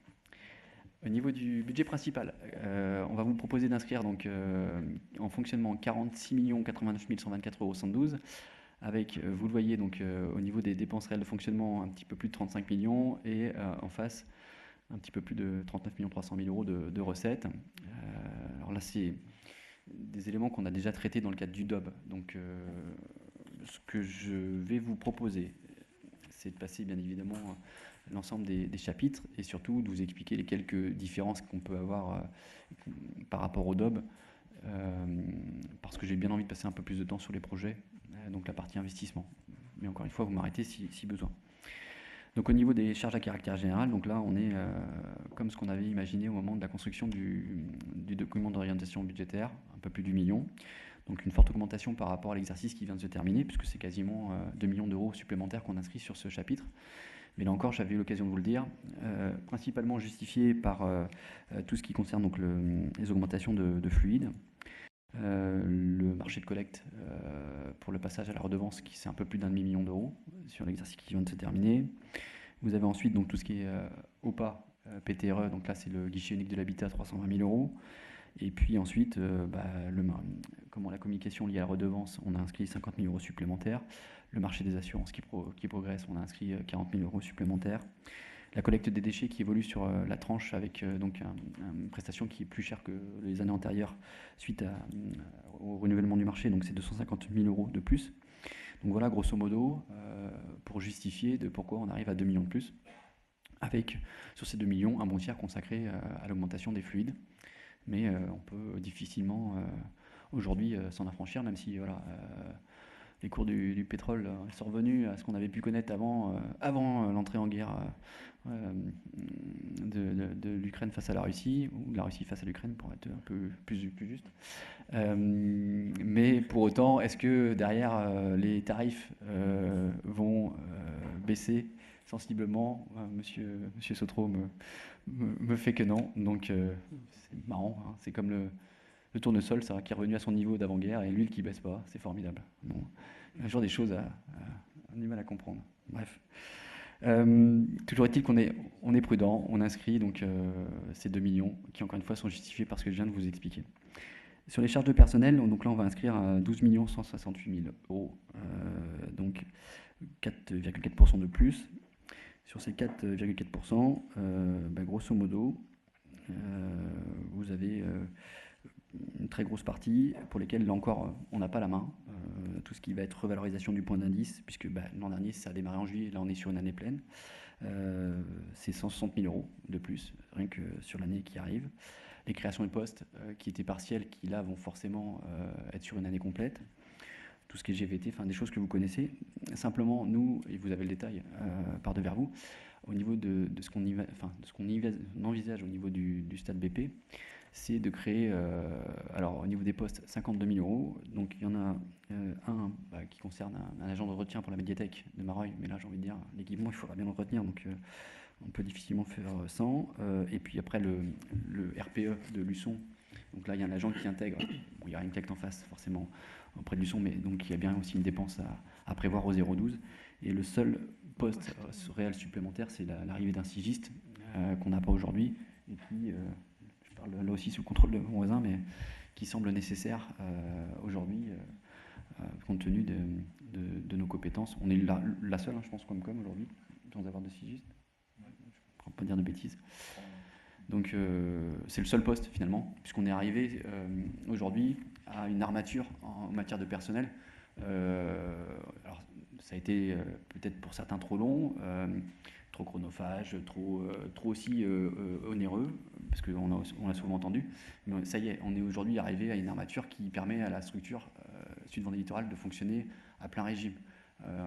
S2: Au niveau du budget principal, on va vous proposer d'inscrire donc en fonctionnement 46 89 124 € 112, avec, vous le voyez, donc au niveau des dépenses réelles de fonctionnement, un petit peu plus de 35 millions, et en face, un petit peu plus de 39 300 000 € de recettes. Alors là, c'est des éléments qu'on a déjà traités dans le cadre du DOB. Donc, ce que je vais vous proposer, c'est de passer bien évidemment l'ensemble des chapitres et surtout de vous expliquer les quelques différences qu'on peut avoir par rapport au DOB, parce que j'ai bien envie de passer un peu plus de temps sur les projets, donc la partie investissement. Mais encore une fois, vous m'arrêtez si besoin. Donc au niveau des charges à caractère général, donc là on est comme ce qu'on avait imaginé au moment de la construction du document d'orientation budgétaire, un peu plus du million. Donc une forte augmentation par rapport à l'exercice qui vient de se terminer, puisque c'est quasiment 2 millions d'euros supplémentaires qu'on inscrit sur ce chapitre. Mais là encore, j'avais eu l'occasion de vous le dire, principalement justifié par tout ce qui concerne donc les augmentations de fluides. Le marché de collecte pour le passage à la redevance qui c'est un peu plus d'1,5 million d'euros sur l'exercice qui vient de se terminer. Vous avez ensuite donc tout ce qui est OPA, PTRE, donc là c'est le guichet unique de l'habitat, 320 000 €. Et puis ensuite, la communication liée à la redevance, on a inscrit 50 000 € supplémentaires. Le marché des assurances qui progresse, on a inscrit 40 000 € supplémentaires. La collecte des déchets qui évolue sur la tranche avec donc une prestation qui est plus chère que les années antérieures suite au renouvellement du marché, donc c'est 250 000 € de plus. Donc voilà, grosso modo, pour justifier de pourquoi on arrive à 2 millions de plus, avec sur ces 2 millions un bon tiers consacré à l'augmentation des fluides. Mais on peut difficilement aujourd'hui s'en affranchir, même si voilà, les cours du pétrole sont revenus à ce qu'on avait pu connaître avant l'entrée en guerre de l'Ukraine face à la Russie, ou de la Russie face à l'Ukraine pour être un peu plus juste. Mais pour autant, est-ce que derrière les tarifs vont baisser sensiblement? Monsieur Sautreau me fait que non, donc c'est marrant, hein. C'est comme Le tournesol, ça qui est revenu à son niveau d'avant-guerre, et l'huile qui baisse pas, c'est formidable. Bon, il y a toujours des choses à du mal à comprendre. Bref. Toujours est-il qu'on est prudent, on inscrit donc ces 2 millions qui encore une fois sont justifiés par ce que je viens de vous expliquer. Sur les charges de personnel, donc là on va inscrire à 12 168 000 euros, donc 4,4% de plus. Sur ces 4,4%, grosso modo, vous avez une très grosse partie pour lesquelles, là encore, on n'a pas la main. Tout ce qui va être revalorisation du point d'indice, puisque l'an dernier, ça a démarré en juillet, là on est sur une année pleine. C'est 160 000 euros de plus, rien que sur l'année qui arrive. Les créations de postes qui étaient partielles, qui là vont forcément être sur une année complète. Tout ce qui est GVT, enfin des choses que vous connaissez. Simplement, nous, et vous avez le détail par devers vous, au niveau de ce qu'on envisage au niveau du stade BP, c'est de créer, alors au niveau des postes, 52 000 euros. Donc il y en a un qui concerne un agent de retien pour la médiathèque de Mareuil, mais là j'ai envie de dire, l'équipement il faudra bien le retenir, donc on peut difficilement faire 100. Et puis après le RPE de Luçon, donc là il y a un agent qui intègre, il y a une tech en face forcément auprès de Luçon, mais donc il y a bien aussi une dépense à prévoir au 0,12. Et le seul poste réel supplémentaire, c'est l'arrivée d'un sigiste qu'on n'a pas aujourd'hui, et qui, je parle là aussi sous le contrôle de mon voisin, mais qui semble nécessaire aujourd'hui, compte tenu de nos compétences. On est la seule, je pense, comme aujourd'hui, sans avoir de sigiste. Je ne vais pas dire de bêtises. Donc c'est le seul poste finalement, puisqu'on est arrivé aujourd'hui à une armature en matière de personnel. Alors ça a été peut-être pour certains trop long, trop chronophage, trop aussi onéreux, parce qu'on l'a souvent entendu. Mais ça y est, on est aujourd'hui arrivé à une armature qui permet à la structure Sud Vendée Littoral de fonctionner à plein régime.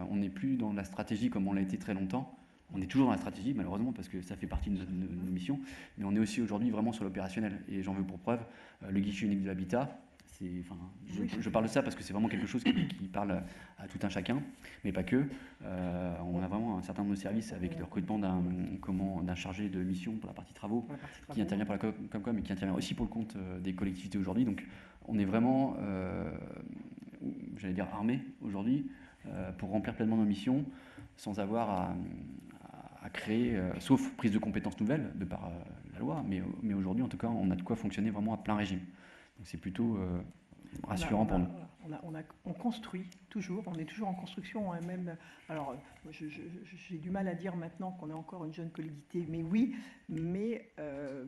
S2: On n'est plus dans la stratégie comme on l'a été très longtemps. On est toujours dans la stratégie, malheureusement, parce que ça fait partie de nos missions, mais on est aussi aujourd'hui vraiment sur l'opérationnel. Et j'en veux pour preuve le guichet unique de l'habitat. Je parle de ça parce que c'est vraiment quelque chose qui parle à tout un chacun, mais pas que. On a vraiment un certain nombre de services avec le recrutement d'un chargé de mission pour la partie travaux, qui intervient pour la Comcom et qui intervient aussi pour le compte des collectivités aujourd'hui. Donc on est vraiment, j'allais dire, armé aujourd'hui pour remplir pleinement nos missions sans avoir à créer, sauf prise de compétences nouvelles de par la loi, mais aujourd'hui en tout cas on a de quoi fonctionner vraiment à plein régime. Donc c'est plutôt rassurant pour nous.
S1: On construit toujours, on est toujours en construction, hein, même. Alors, j'ai du mal à dire maintenant qu'on est encore une jeune collectivité, mais oui, mais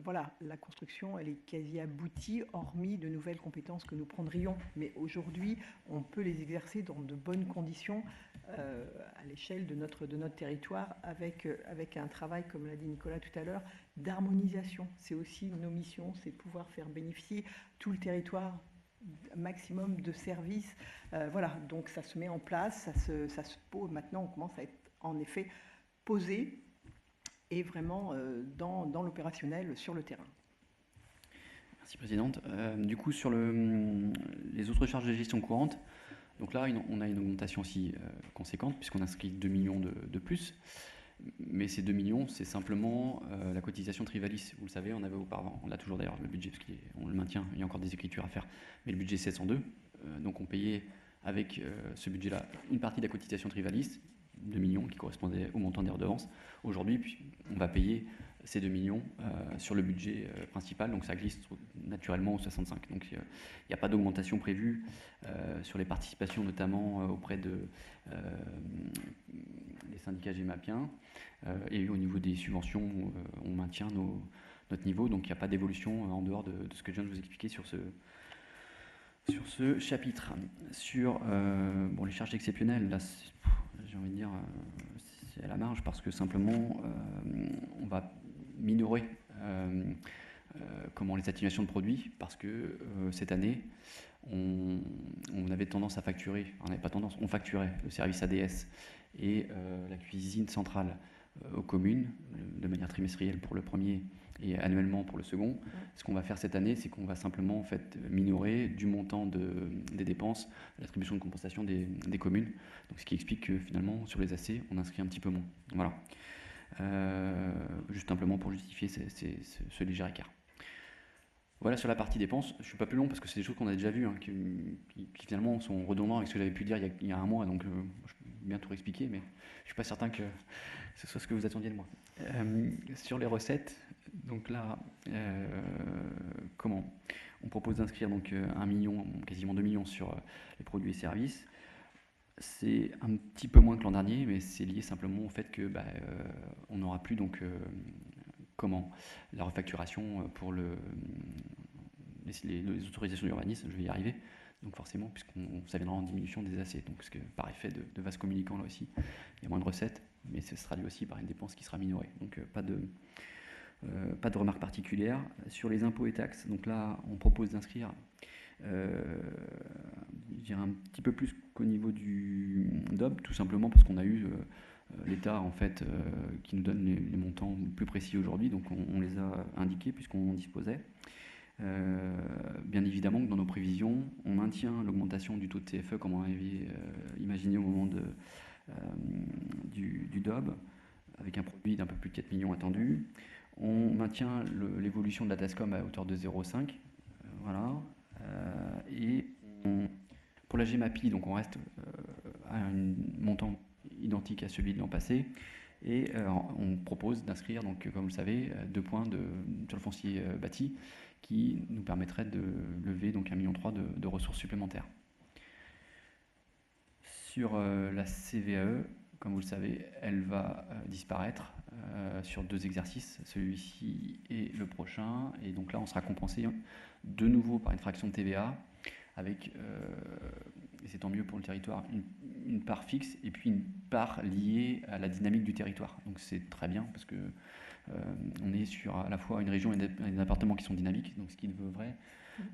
S1: voilà, la construction, elle est quasi aboutie, hormis de nouvelles compétences que nous prendrions. Mais aujourd'hui, on peut les exercer dans de bonnes conditions à l'échelle de notre territoire, avec un travail, comme l'a dit Nicolas tout à l'heure, d'harmonisation. C'est aussi nos missions, c'est pouvoir faire bénéficier tout le territoire maximum de services. Voilà, donc ça se met en place, ça se pose. Maintenant, on commence à être en effet posé et vraiment dans l'opérationnel sur le terrain.
S2: Merci Présidente. Du coup, sur les autres charges de gestion courante, donc là, on a une augmentation aussi conséquente, puisqu'on inscrit 2 millions de plus. Mais ces 2 millions, c'est simplement la cotisation Trivalis. Vous le savez, on avait auparavant, on l'a toujours d'ailleurs, le budget, parce qu'on le maintient, il y a encore des écritures à faire, mais le budget 702. Donc on payait avec ce budget-là une partie de la cotisation Trivalis, 2 millions qui correspondait au montant des redevances. Aujourd'hui, puis on va payer ces 2 millions sur le budget principal, donc ça glisse naturellement au 65. Donc il n'y a pas d'augmentation prévue sur les participations, notamment auprès des syndicats gémapiens. Et au niveau des subventions, on maintient notre niveau, donc il n'y a pas d'évolution en dehors de ce que je viens de vous expliquer sur ce chapitre. Sur les charges exceptionnelles, là, j'ai envie de dire, c'est à la marge parce que simplement, on va minorer les atténuations de produits parce que cette année, on avait tendance à facturer, on n'avait pas tendance, on facturait le service ADS et la cuisine centrale aux communes de manière trimestrielle pour le premier et annuellement pour le second. Ce qu'on va faire cette année, c'est qu'on va simplement en fait minorer du montant des dépenses l'attribution de compensation des communes. Donc, ce qui explique que finalement sur les AC, on inscrit un petit peu moins. Voilà. Juste simplement pour justifier ce léger écart. Voilà, sur la partie dépenses, je ne suis pas plus long parce que c'est des choses qu'on a déjà vues, hein, qui finalement sont redondants avec ce que j'avais pu dire il y a un mois, donc je peux bien tout réexpliquer, mais je ne suis pas certain que ce soit ce que vous attendiez de moi. Sur les recettes, donc là, comment on propose d'inscrire donc 1 million, quasiment 2 millions sur les produits et services. C'est un petit peu moins que l'an dernier, mais c'est lié simplement au fait que on n'aura plus donc la refacturation pour les autorisations d'urbanisme, je vais y arriver. Donc forcément, puisqu'on ça viendra en diminution des AC, donc parce que par effet de vase communicant là aussi, il y a moins de recettes, mais ça se traduit aussi par une dépense qui sera minorée. Donc pas de remarques particulières. Sur les impôts et taxes, donc là on propose d'inscrire je dirais un petit peu plus qu'au niveau du DOB, tout simplement parce qu'on a eu l'État en fait qui nous donne les montants plus précis aujourd'hui, donc on les a indiqués puisqu'on en disposait. Bien évidemment que dans nos prévisions, on maintient l'augmentation du taux de TFE comme on avait imaginé au moment du DOB, avec un produit d'un peu plus de 4 millions attendu. On maintient l'évolution de la TASCOM à hauteur de 0,5. Voilà. Et pour la GEMAPI, donc on reste à un montant identique à celui de l'an passé. Et on propose d'inscrire, donc, comme vous le savez, 2 points sur le foncier bâti qui nous permettraient de lever donc 1,3 million de ressources supplémentaires. Sur la CVAE, comme vous le savez, elle va disparaître sur 2 exercices, celui-ci et le prochain. Et donc là, on sera compensé de nouveau par une fraction de TVA avec, et c'est tant mieux pour le territoire, une part fixe et puis une part liée à la dynamique du territoire. Donc c'est très bien parce que on est sur à la fois une région et des appartements qui sont dynamiques, donc ce qui devrait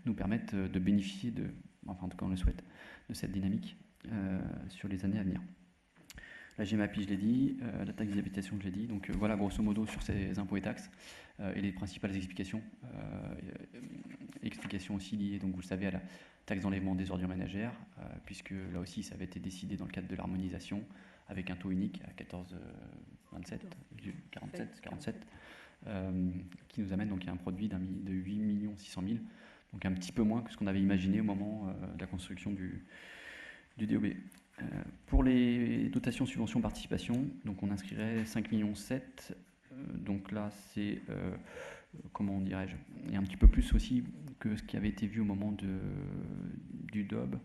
S2: nous permettre de bénéficier enfin en tout cas on le souhaite, de cette dynamique sur les années à venir. La GEMAPI, je l'ai dit, la taxe d'habitation, je l'ai dit. Donc voilà, grosso modo, sur ces impôts et taxes et les principales explications. Explications aussi liées, donc vous le savez, à la taxe d'enlèvement des ordures ménagères, puisque là aussi, ça avait été décidé dans le cadre de l'harmonisation, avec un taux unique à 47, qui nous amène donc à un produit de 8 600 000, donc un petit peu moins que ce qu'on avait imaginé au moment de la construction du DOB. Pour les dotations, subventions, participation, donc on inscrirait 5,7 millions. Donc là, c'est, comment dirais-je, il y a un petit peu plus aussi que ce qui avait été vu au moment du DOB.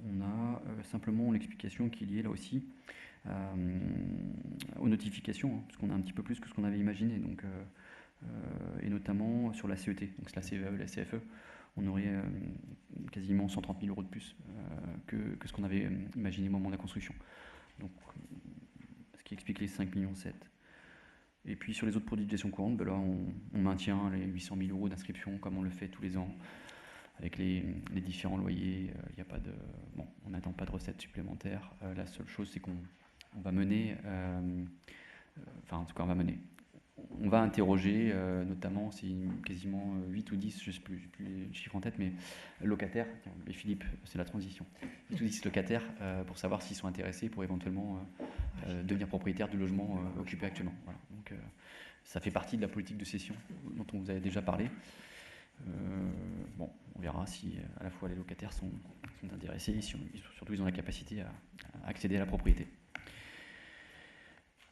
S2: On a simplement l'explication qui est liée là aussi aux notifications, hein, parce qu'on a un petit peu plus que ce qu'on avait imaginé, donc, et notamment sur la CET, donc c'est la CVAE, la CFE. On aurait quasiment 130 000 euros de plus que ce qu'on avait imaginé au moment de la construction. Donc, ce qui explique les 5,7 millions. Et puis sur les autres produits de gestion courante, là on maintient les 800 000 euros d'inscription comme on le fait tous les ans avec les différents loyers. Y a pas de, on n'attend pas de recettes supplémentaires. La seule chose c'est qu'on va mener, enfin en tout cas on va mener. On va interroger, notamment, c'est quasiment 8 ou 10, je ne sais plus les chiffres en tête, mais locataires, et Philippe, c'est la transition, 8 ou 10 locataires pour savoir s'ils sont intéressés pour éventuellement devenir propriétaires du logement occupé actuellement. Voilà. Donc ça fait partie de la politique de cession dont on vous avait déjà parlé. On verra si à la fois les locataires sont intéressés, si surtout ils ont la capacité à accéder à la propriété.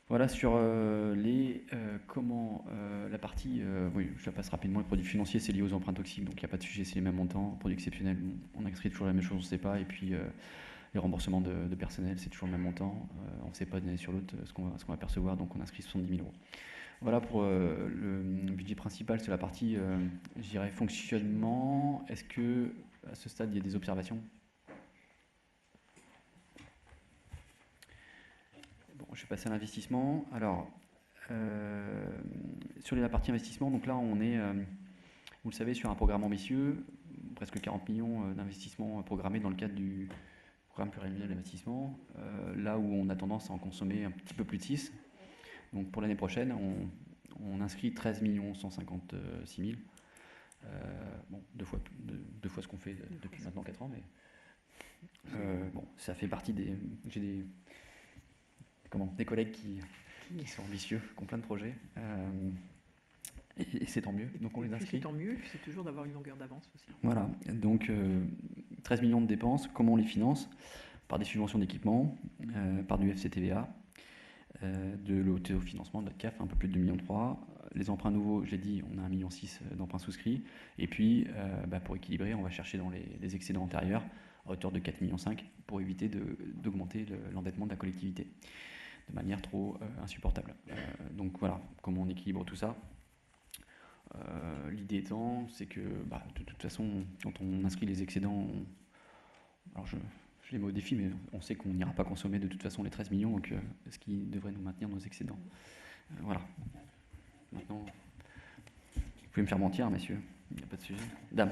S2: Voilà sur la partie, oui, je la passe rapidement. Les produits financiers, c'est lié aux emprunts toxiques, donc il n'y a pas de sujet, c'est les mêmes montants. Produits exceptionnels, on inscrit toujours la même chose, on ne sait pas. Et puis les remboursements de personnel, c'est toujours le même montant. On ne sait pas d'une année sur l'autre ce qu'on va percevoir, donc on inscrit 70 000 euros. Voilà pour le budget principal sur la partie, je dirais, fonctionnement. Est-ce que à ce stade, il y a des observations ? Bon, je vais passer à l'investissement. Alors, sur la partie investissement, donc là, on est, vous le savez, sur un programme ambitieux, presque 40 millions d'investissements programmés dans le cadre du programme pluriannuel d'investissement, là où on a tendance à en consommer un petit peu plus de 6. Donc pour l'année prochaine, on inscrit 13 156 000. Deux fois ce qu'on fait depuis maintenant 4 ans, mais ça fait partie des... J'ai des collègues qui sont ambitieux, qui ont plein de projets. Et c'est tant mieux, donc on les inscrit.
S1: C'est tant mieux, c'est toujours d'avoir une longueur d'avance aussi.
S2: Voilà, donc 13 millions de dépenses, comment on les finance? Par des subventions d'équipement, par du FCTVA, de l'autofinancement de notre CAF, un peu plus de 2,3 millions. Les emprunts nouveaux, j'ai dit, on a 1,6 million d'emprunts souscrits. Et puis, pour équilibrer, on va chercher dans les excédents antérieurs à hauteur de 4,5 millions pour éviter d'augmenter l'endettement de la collectivité de manière trop insupportable. Donc voilà, comment on équilibre tout ça. L'idée étant, c'est que de toute façon, quand on inscrit les excédents, alors je les mets au défi, mais on sait qu'on n'ira pas consommer de toute façon les 13 millions, donc ce qui devrait nous maintenir nos excédents. Voilà. Maintenant, vous pouvez me faire mentir, messieurs, il n'y a pas de sujet. Dame.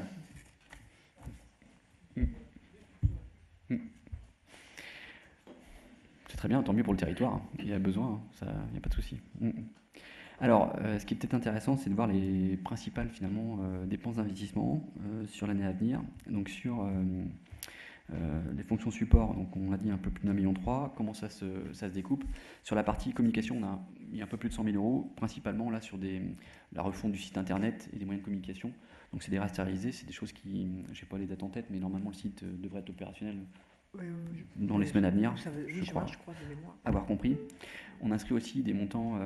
S2: C'est très bien, tant mieux pour le territoire, il y a besoin, il n'y a pas de souci. Alors, ce qui est peut-être intéressant, c'est de voir les principales finalement dépenses d'investissement sur l'année à venir. Donc sur les fonctions support, donc on a dit un peu plus d'1,3 million. Comment ça se découpe? Sur la partie communication, on a mis un peu plus de 100 000 euros, principalement là sur la refonte du site internet et des moyens de communication. Donc c'est des restérialisés, c'est des choses qui, je n'ai pas les dates en tête, mais normalement le site devrait être opérationnel dans les semaines à venir, je crois avoir compris. On inscrit aussi des montants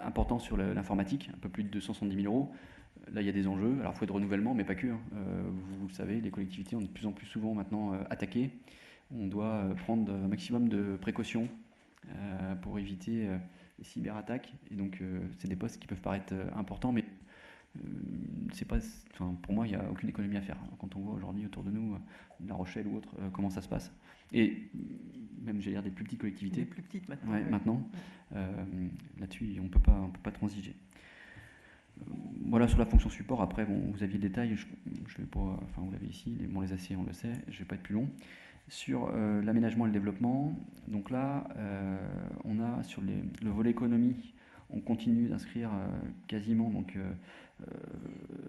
S2: importants sur l'informatique, un peu plus de 270 000 euros. Là, il y a des enjeux. Alors, il faut de renouvellement, mais pas que. Vous le savez, les collectivités ont de plus en plus souvent maintenant attaquées. On doit prendre un maximum de précautions pour éviter les cyberattaques. Et donc, c'est des postes qui peuvent paraître importants, mais c'est pas, pour moi, il n'y a aucune économie à faire. Quand on voit aujourd'hui autour de nous, La Rochelle ou autre, comment ça se passe. Et même, j'ai l'air des plus petites collectivités.
S1: Des plus petites maintenant.
S2: Ouais, maintenant. Là-dessus, on peut pas transiger. Voilà sur la fonction support. Après, bon, vous aviez le détail. Je vais pas, vous l'avez ici. Les AC, on le sait. Je vais pas être plus long. Sur l'aménagement et le développement. Donc là, on a sur le volet économie, on continue d'inscrire quasiment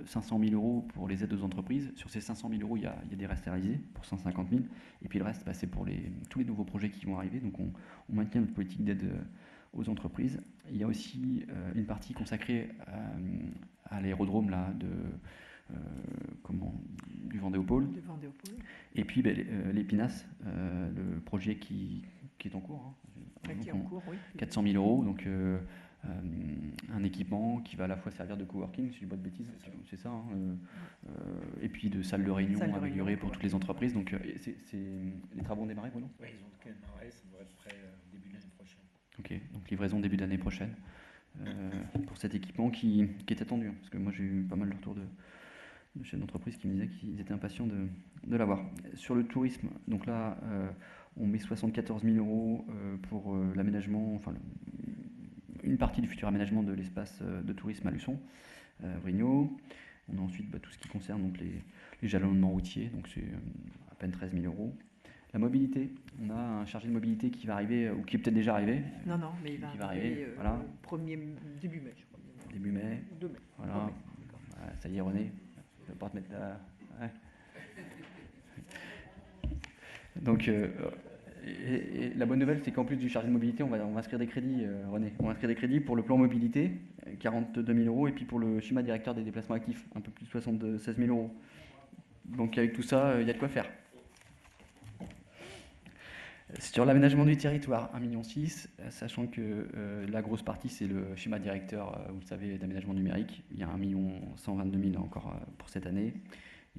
S2: 500 000 euros pour les aides aux entreprises. Sur ces 500 000 euros, il y a des restes réalisés pour 150 000. Et puis le reste, c'est pour tous les nouveaux projets qui vont arriver. Donc on maintient notre politique d'aide aux entreprises. Il y a aussi une partie consacrée à l'aérodrome là, du Vendée-au-Pôle. Et puis l'Épinasse, le projet qui est en cours.
S1: Qui est en cours, oui.
S2: 400 000 euros. Donc un équipement qui va à la fois servir de coworking, si je ne dis pas de bêtises, c'est ça, et puis de salle de réunion améliorée pour toutes les entreprises. Donc les travaux ont démarré, Bruno?
S3: Oui, ils ont démarré, ça devrait être prêt début de l'année prochaine.
S2: Ok, donc livraison début d'année prochaine pour cet équipement qui est attendu, parce que moi j'ai eu pas mal de retours de chefs d'entreprise qui me disaient qu'ils étaient impatients de l'avoir. Sur le tourisme, donc là on met 74 000 euros pour l'aménagement, une partie du futur aménagement de l'espace de tourisme à Luçon, Vrignot. On a ensuite tout ce qui concerne donc, les jalonnements routiers, donc c'est à peine 13 000 euros. La mobilité, on a un chargé de mobilité qui va arriver, ou qui est peut-être déjà arrivé.
S1: Non, mais il va arriver
S2: voilà.
S1: Début mai, je crois.
S2: Début mai.
S1: 2 mai.
S2: Voilà. Voilà, ça y est, René, tu vas pas te mettre là. Ouais. Donc, et la bonne nouvelle, c'est qu'en plus du chargé de mobilité, on va inscrire des crédits, René. On va inscrire des crédits pour le plan mobilité, 42 000 euros, et puis pour le schéma directeur des déplacements actifs, un peu plus de 76 000 euros. Donc avec tout ça, il y a de quoi faire. Sur l'aménagement du territoire, 1,6 million, sachant que la grosse partie, c'est le schéma directeur, vous le savez, d'aménagement numérique. Il y a 1,122 000 encore pour cette année.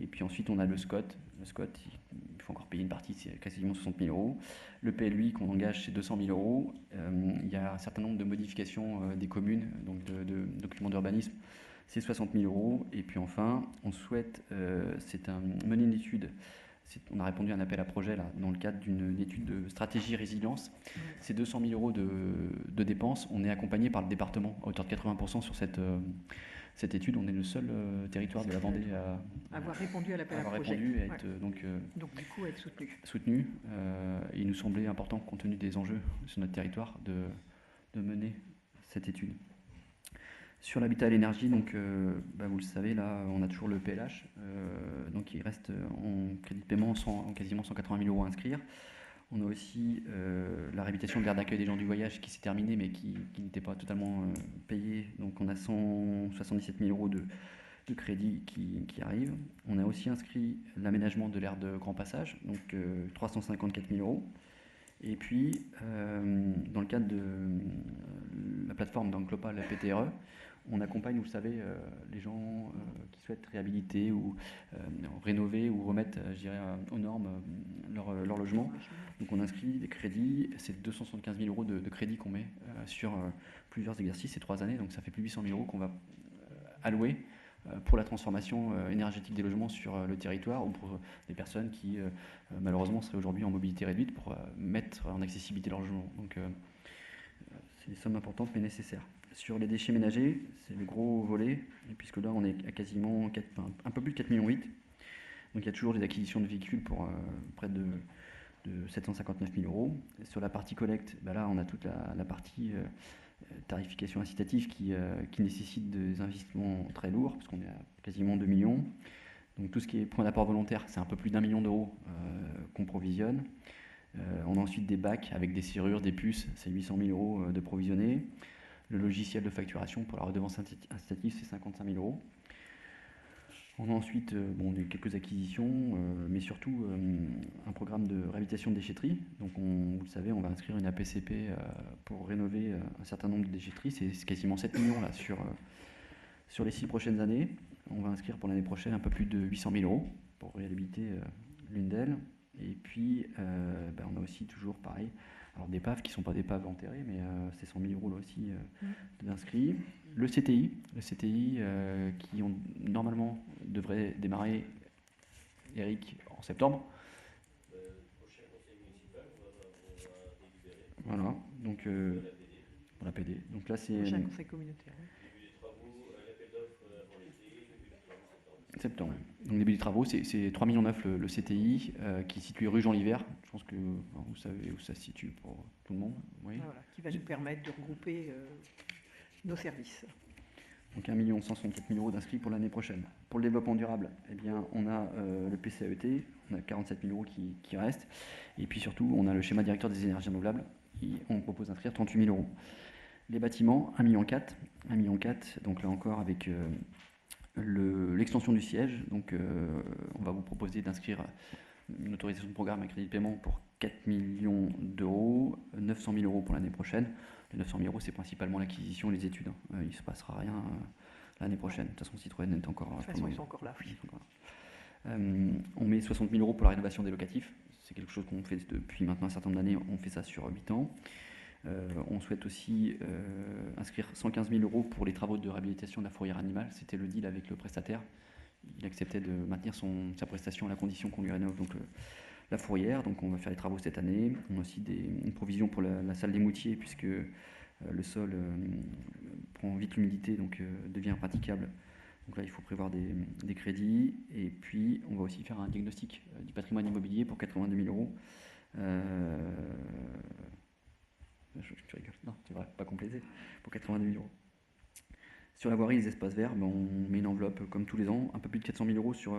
S2: Et puis ensuite, on a le SCOT. Le SCOT, il faut encore payer une partie, c'est quasiment 60 000 euros. Le PLUI qu'on engage, c'est 200 000 euros. Il y a un certain nombre de modifications des communes, donc de documents d'urbanisme, c'est 60 000 euros. Et puis enfin, on souhaite, mener une étude. On a répondu à un appel à projet là, dans le cadre d'une étude de stratégie résilience. C'est 200 000 euros de dépenses. On est accompagné par le département à hauteur de 80% sur cette étude. On est le seul territoire de la Vendée à
S1: avoir répondu à l'appel à projet.
S2: Répondu et être, donc
S1: du coup, être
S2: soutenu. Il nous semblait important, compte tenu des enjeux sur notre territoire, de mener cette étude. Sur l'habitat et l'énergie, donc, vous le savez, là, on a toujours le PLH, donc il reste en crédit de paiement quasiment 180 000 euros à inscrire. On a aussi la réhabilitation de l'aire d'accueil des gens du voyage qui s'est terminée mais qui n'était pas totalement payée. Donc on a 177 000 euros de crédit qui arrive. On a aussi inscrit l'aménagement de l'aire de grand passage, donc 354 000 euros. Et puis, dans le cadre de la plateforme d'Anclopa, la PTRE, on accompagne, vous le savez, les gens qui souhaitent réhabiliter ou rénover ou remettre, je dirais, aux normes leur logement. Donc on inscrit des crédits, c'est 275 000 euros de crédits qu'on met sur plusieurs exercices, ces 3 années, donc ça fait plus de 800 000 euros qu'on va allouer pour la transformation énergétique des logements sur le territoire ou pour des personnes qui malheureusement seraient aujourd'hui en mobilité réduite pour mettre en accessibilité leur logement. Donc c'est des sommes importantes mais nécessaires. Sur les déchets ménagers, c'est le gros volet, et puisque là on est à quasiment un peu plus de 4,8 millions. Donc il y a toujours des acquisitions de véhicules pour près de 759 000 euros. Sur la partie collecte, là on a toute la partie tarification incitative qui nécessite des investissements très lourds, parce qu'on est à quasiment 2 millions. Donc tout ce qui est point d'apport volontaire, c'est un peu plus d'1 million d'euros qu'on provisionne. On a ensuite des bacs avec des serrures, des puces, c'est 800 000 euros de provisionnés. Le logiciel de facturation pour la redevance incitative, c'est 55 000 euros. On a ensuite quelques acquisitions, mais surtout un programme de réhabilitation de déchetterie. Donc vous le savez, on va inscrire une APCP pour rénover un certain nombre de déchetteries. C'est quasiment 7 millions là, sur les 6 prochaines années. On va inscrire pour l'année prochaine un peu plus de 800 000 euros pour réhabiliter l'une d'elles. Et puis on a aussi toujours pareil, alors des PAV qui ne sont pas des PAV enterrés, mais c'est 100 000 euros là aussi d'inscrits. Le CTI qui normalement devrait démarrer, Eric, en septembre.
S4: Le prochain conseil municipal, on va délibérer.
S2: Voilà, donc pour la PD. Donc là c'est
S1: prochain conseil communautaire.
S4: Début des travaux, l'appel d'offres avant l'été, début des travaux
S2: septembre. Donc début des travaux, c'est 3,9 millions le CTI qui est situé rue Jean Liver. Je pense que vous savez où ça se situe pour tout le monde. Oui.
S1: Voilà, qui va nous permettre de regrouper nos services.
S2: Donc 1 164 000 euros d'inscrits pour l'année prochaine. Pour le développement durable, eh bien, on a le PCAET, on a 47 000 euros qui restent. Et puis surtout, on a le schéma directeur des énergies renouvelables. On propose d'inscrire 38 000 euros. Les bâtiments, 1,4 million. 1,4 million, donc là encore avec l'extension du siège. Donc on va vous proposer d'inscrire une autorisation de programme à crédit de paiement pour 4 millions d'euros, 900 000 euros pour l'année prochaine. Les 900 000 euros, c'est principalement l'acquisition et les études. Il ne se passera rien l'année prochaine. De toute façon, Citroën est encore là.
S1: De toute façon, ils sont encore là. Oui.
S2: On met 60 000 euros pour la rénovation des locatifs. C'est quelque chose qu'on fait depuis maintenant un certain nombre d'années. On fait ça sur 8 ans. On souhaite aussi inscrire 115 000 euros pour les travaux de réhabilitation de la fourrière animale. C'était le deal avec le prestataire. Il acceptait de maintenir sa prestation à la condition qu'on lui rénove donc, la fourrière. Donc on va faire les travaux cette année. On a aussi une provision pour la salle des moutiers puisque le sol prend vite l'humidité, donc devient impraticable. Donc là, il faut prévoir des crédits. Et puis, on va aussi faire un diagnostic du patrimoine immobilier pour 82 000 euros. Tu rigoles. Non, tu ne vas pas compléter. Pour 82 000 euros. Sur la voirie, les espaces verts, on met une enveloppe comme tous les ans, un peu plus de 400 000 euros sur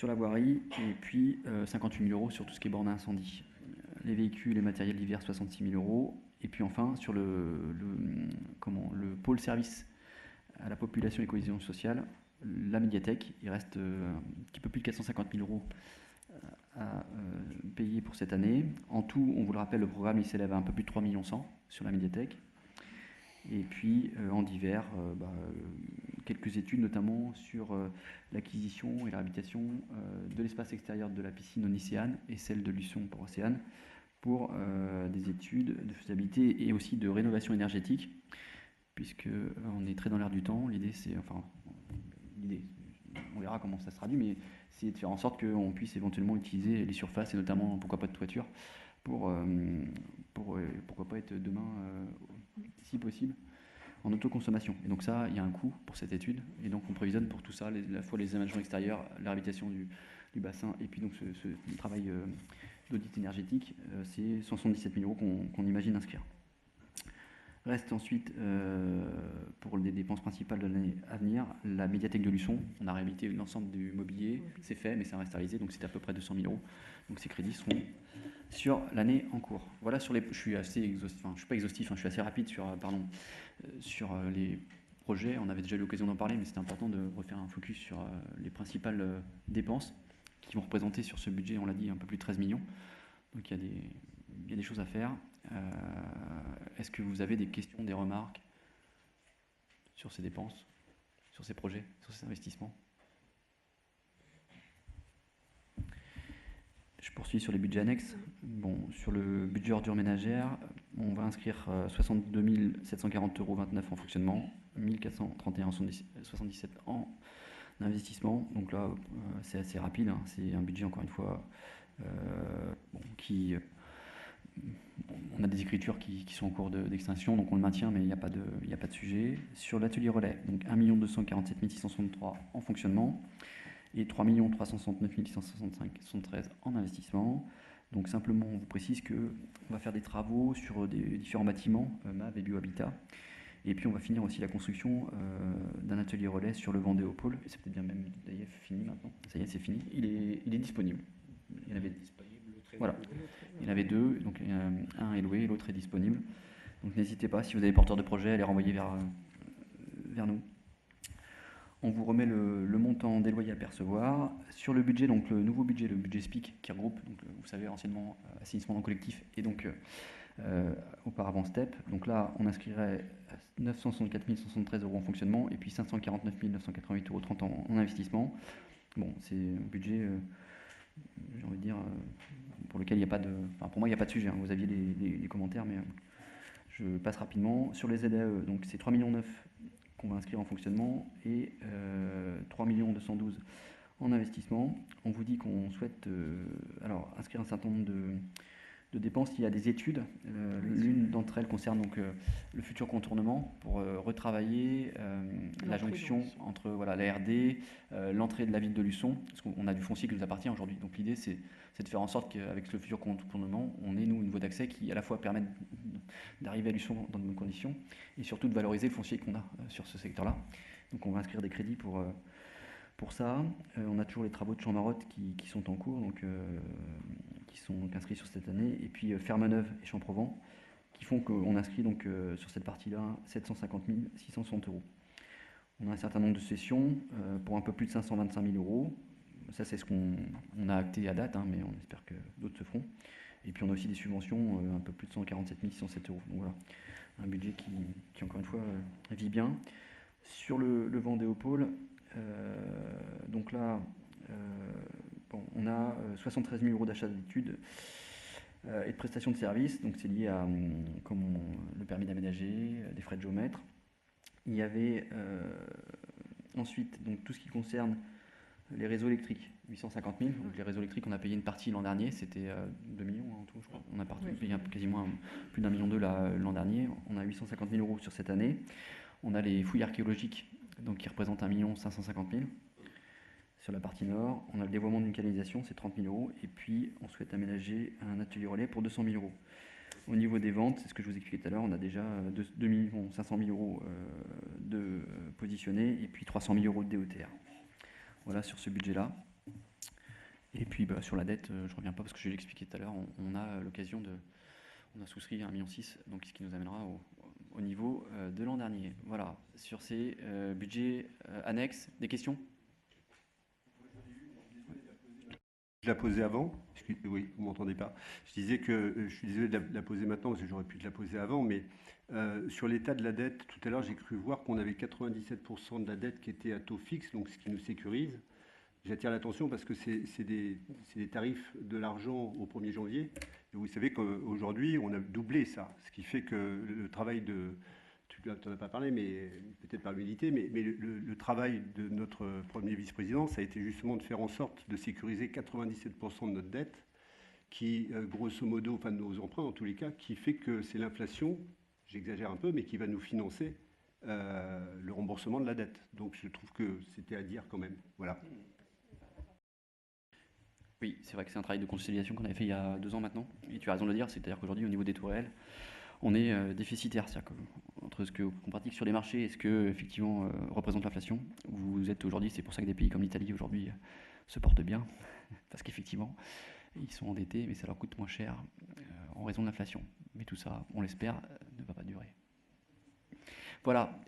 S2: la voirie, et puis 58 000 euros sur tout ce qui est borne à incendie. Les véhicules et matériels d'hiver, 66 000 euros. Et puis enfin, sur le pôle service à la population et cohésion sociale, la médiathèque, il reste un petit peu plus de 450 000 euros à payer pour cette année. En tout, on vous le rappelle, le programme il s'élève à un peu plus de 3,1 millions sur la médiathèque. Et puis en divers, quelques études notamment sur l'acquisition et la réhabilitation de l'espace extérieur de la piscine Onicéane et celle de Luçon pour Océane pour des études de faisabilité et aussi de rénovation énergétique, puisque on est très dans l'air du temps. L'idée, on verra comment ça se traduit, mais c'est de faire en sorte qu'on puisse éventuellement utiliser les surfaces et notamment pourquoi pas de toiture pour pourquoi pas être demain, si possible, en autoconsommation. Et donc ça, il y a un coût pour cette étude, et donc on prévisionne pour tout ça, à la fois les aménagements extérieurs, la réhabilitation du bassin, et puis donc ce travail d'audit énergétique, c'est 177 000 euros qu'on imagine inscrire. Reste ensuite, pour les dépenses principales de l'année à venir, la médiathèque de Luçon. On a réhabilité l'ensemble du mobilier, c'est fait, mais ça reste à réaliser, donc c'est à peu près 200 000 euros. Donc ces crédits seront sur l'année en cours. Voilà sur les. Je suis assez exhaustif, enfin, je suis pas exhaustif, hein, je suis assez rapide sur les projets. On avait déjà eu l'occasion d'en parler, mais c'était important de refaire un focus sur les principales dépenses qui vont représenter sur ce budget, on l'a dit, un peu plus de 13 millions. Donc il y a des choses à faire. Est-ce que vous avez des questions, des remarques sur ces dépenses, sur ces projets, sur ces investissements? Je poursuis sur les budgets annexes. Bon, sur le budget ordures ménagères, on va inscrire 62 740,29 € en fonctionnement, 1431,77 € en investissement. Donc là, c'est assez rapide, hein. C'est un budget, encore une fois, qui... On a des écritures qui sont en cours d'extinction, donc on le maintient, mais il n'y a pas de sujet. Sur l'atelier relais, donc 1 247 663 en fonctionnement et 3 369 665,73 en investissement. Donc simplement, on vous précise qu'on va faire des travaux sur des différents bâtiments, MAV et Biohabitat. Et puis on va finir aussi la construction d'un atelier relais sur le Vendéopole. Et c'est peut-être bien même d'ailleurs fini maintenant. Ça y est, c'est fini. Il est disponible. Il y en avait voilà. Il y en avait deux, donc un est loué, l'autre est disponible. Donc n'hésitez pas, si vous avez porteur de projet, à les renvoyer vers nous. On vous remet le montant des loyers à percevoir. Sur le budget, donc le nouveau budget, le budget SPIC, qui regroupe, donc, vous savez, anciennement assainissement non collectif, et donc auparavant STEP. Donc là, on inscrirait 964 173 € en fonctionnement, et puis 549 988,30 € en investissement. Bon, c'est un budget... j'ai envie de dire, pour lequel il n'y a pas de... Enfin, pour moi, il n'y a pas de sujet, hein. Vous aviez les commentaires, mais je passe rapidement. Sur les ZAE, donc c'est 3,9 millions qu'on va inscrire en fonctionnement et 3 212 000 en investissement. On vous dit qu'on souhaite alors inscrire un certain nombre de dépenses. Il y a des études. L'une d'entre elles concerne donc le futur contournement pour retravailler la jonction entre la RD, l'entrée de la ville de Luçon, parce qu'on a du foncier qui nous appartient aujourd'hui. Donc l'idée, c'est de faire en sorte qu'avec le futur contournement, on ait, nous, une voie d'accès qui à la fois permette d'arriver à Luçon dans de bonnes conditions et surtout de valoriser le foncier qu'on a sur ce secteur-là. Donc on va inscrire des crédits pour ça. On a toujours les travaux de Champ-Marotte qui sont en cours, donc qui sont donc inscrits sur cette année, et puis Fermeneuve et Champrovent, qui font qu'on inscrit donc sur cette partie-là 750 660 €. On a un certain nombre de sessions pour un peu plus de 525 000 €. Ça, c'est ce qu'on a acté à date, hein, mais on espère que d'autres se feront. Et puis on a aussi des subventions, un peu plus de 147 607 €. Donc voilà, un budget qui encore une fois, vit bien. Sur le Vendéopole, donc là, on a 73 000 € d'achat d'études et de prestations de services. Donc c'est lié à le permis d'aménager, des frais de géomètre. Il y avait ensuite donc, tout ce qui concerne les réseaux électriques, 850 000. Donc les réseaux électriques, on a payé une partie l'an dernier, c'était 2 millions en tout, je crois. On a payé quasiment plus d'1,2 million l'an dernier. On a 850 000 € sur cette année. On a les fouilles archéologiques, donc qui représentent 1 550 000 € sur la partie nord. On a le dévoiement d'une canalisation, c'est 30 000 €. Et puis, on souhaite aménager un atelier relais pour 200 000 €. Au niveau des ventes, c'est ce que je vous expliquais tout à l'heure, on a déjà 2 500 000 € de positionnés et puis 300 000 € de DETR. Voilà sur ce budget-là. Et puis sur la dette, je ne reviens pas parce que je l'ai expliqué tout à l'heure, on a l'occasion on a souscrit 1,6 million, donc ce qui nous amènera au niveau de l'an dernier. Voilà, sur ces budgets annexes, des questions?
S5: Je la posais avant. Oui, vous ne m'entendez pas. Je disais que je suis désolé de la poser maintenant parce que j'aurais pu te la poser avant, mais sur l'état de la dette, tout à l'heure, j'ai cru voir qu'on avait 97% de la dette qui était à taux fixe, donc ce qui nous sécurise. J'attire l'attention parce que c'est des tarifs de l'argent au 1er janvier. Et vous savez qu'aujourd'hui, on a doublé ça, ce qui fait que le travail tu n'en as pas parlé, mais peut-être par l'humilité, mais le travail de notre premier vice-président, ça a été justement de faire en sorte de sécuriser 97% de notre dette, qui, grosso modo, enfin de nos emprunts en tous les cas, qui fait que c'est l'inflation, j'exagère un peu, mais qui va nous financer le remboursement de la dette. Donc je trouve que c'était à dire quand même. Voilà.
S2: Oui, c'est vrai que c'est un travail de conciliation qu'on avait fait il y a 2 ans maintenant. Et tu as raison de le dire, c'est-à-dire qu'aujourd'hui, au niveau des taux réels, on est déficitaire. C'est-à-dire que, entre ce qu'on pratique sur les marchés et ce que effectivement représente l'inflation, vous êtes aujourd'hui, c'est pour ça que des pays comme l'Italie aujourd'hui se portent bien, parce qu'effectivement, ils sont endettés, mais ça leur coûte moins cher en raison de l'inflation. Mais tout ça, on l'espère, ne va pas durer. Voilà.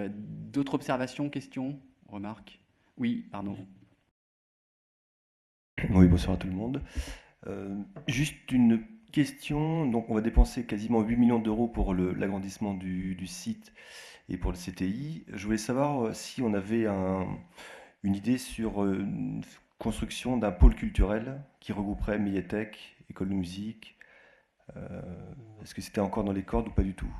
S2: D'autres observations, questions, remarques? Oui, Arnaud.
S6: Oui, bonsoir à tout le monde. Juste une question. Donc, on va dépenser quasiment 8 millions d'euros pour l'agrandissement du site et pour le CTI. Je voulais savoir si on avait une idée sur une construction d'un pôle culturel qui regrouperait médiathèque, école de musique. Est-ce que c'était encore dans les cordes ou pas du tout?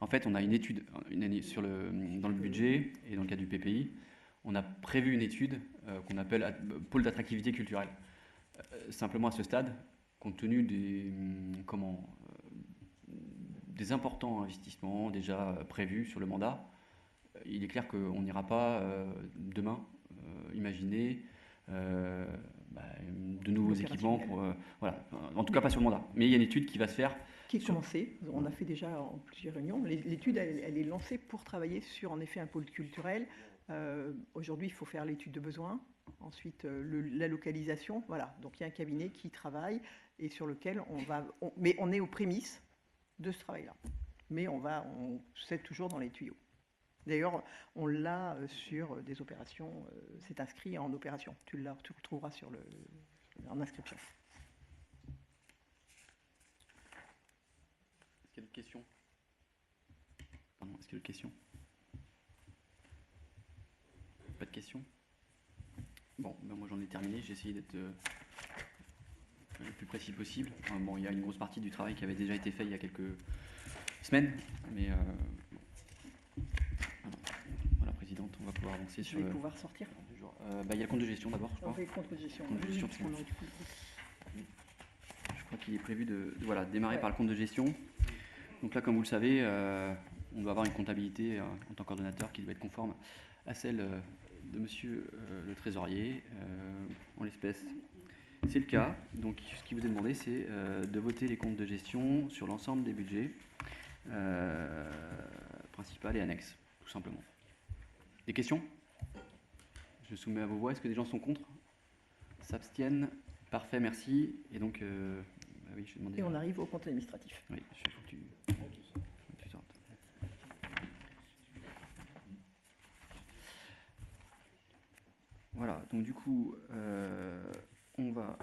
S2: En fait, on a une étude dans le budget et dans le cadre du PPI. On a prévu une étude qu'on appelle pôle d'attractivité culturelle. Simplement à ce stade, compte tenu des importants investissements déjà prévus sur le mandat, il est clair qu'on n'ira pas demain imaginer de nouveaux équipements voilà. En tout cas pas sur le mandat. Mais il y a une étude qui va se faire.
S1: Qui est commencée. On a fait déjà en plusieurs réunions. L'étude, elle est lancée pour travailler sur, en effet, un pôle culturel. Aujourd'hui, il faut faire l'étude de besoin. Ensuite, la localisation. Voilà. Donc, il y a un cabinet qui travaille et sur lequel mais on est aux prémices de ce travail-là. Mais c'est toujours dans les tuyaux. D'ailleurs, on l'a sur des opérations. C'est inscrit en opération. Tu le retrouveras en inscription.
S2: Est-ce qu'il y a d'autres questions? Pardon, est-ce qu'il y a d'autres questions? Pas de questions? Bon, moi j'en ai terminé, j'ai essayé d'être le plus précis possible. Bon, il y a une grosse partie du travail qui avait déjà été fait il y a quelques semaines, mais voilà, Présidente, on va pouvoir avancer sur...
S1: Je vais pouvoir sortir.
S2: Il y a le compte de gestion d'abord, je crois.
S1: Oui, compte de gestion.
S2: Compte de gestion, je crois qu'il est prévu de démarrer par le compte de gestion. Donc là, comme vous le savez, on doit avoir une comptabilité en tant qu'ordonnateur qui doit être conforme à celle de monsieur le trésorier, en l'espèce. C'est le cas. Donc ce qui vous est demandé, c'est de voter les comptes de gestion sur l'ensemble des budgets, principal et annexes, tout simplement. Des questions? Je soumets à vos voix. Est-ce que des gens sont contre? S'abstiennent? Parfait, merci. Et donc, oui, je vais demander...
S1: Et on arrive au compte administratif.
S2: Oui, il faut que tu sortes. Voilà, donc du coup, on va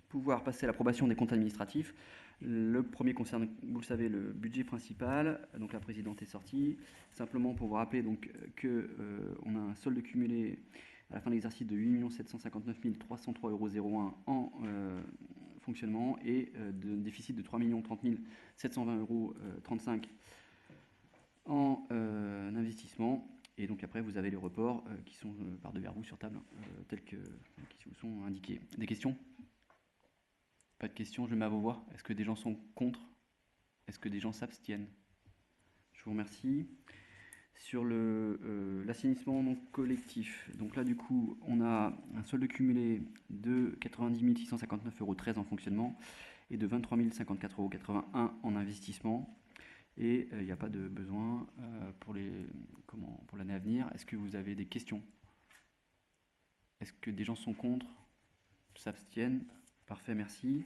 S2: pouvoir passer à l'approbation des comptes administratifs. Le premier concerne, vous le savez, le budget principal. Donc la présidente est sortie. Simplement pour vous rappeler donc, qu'on a un solde cumulé à la fin de l'exercice de 8 759 303,01 € en fonctionnement et de déficit de 3 30 720,35 € en investissement. Et donc après, vous avez les reports qui sont par devers vous sur table, tels qui vous sont indiqués. Des questions? Pas de questions, je mets à vos voix. Est-ce que des gens sont contre? Est-ce que des gens s'abstiennent? Je vous remercie. Sur l'assainissement non collectif, donc là du coup, on a un solde cumulé de 90 659,13 € en fonctionnement et de 23 054,81 € en investissement. Et il n'y a pas de besoin pour l'année à venir. Est-ce que vous avez des questions? Est-ce que des gens sont contre? S'abstiennent? Parfait, merci.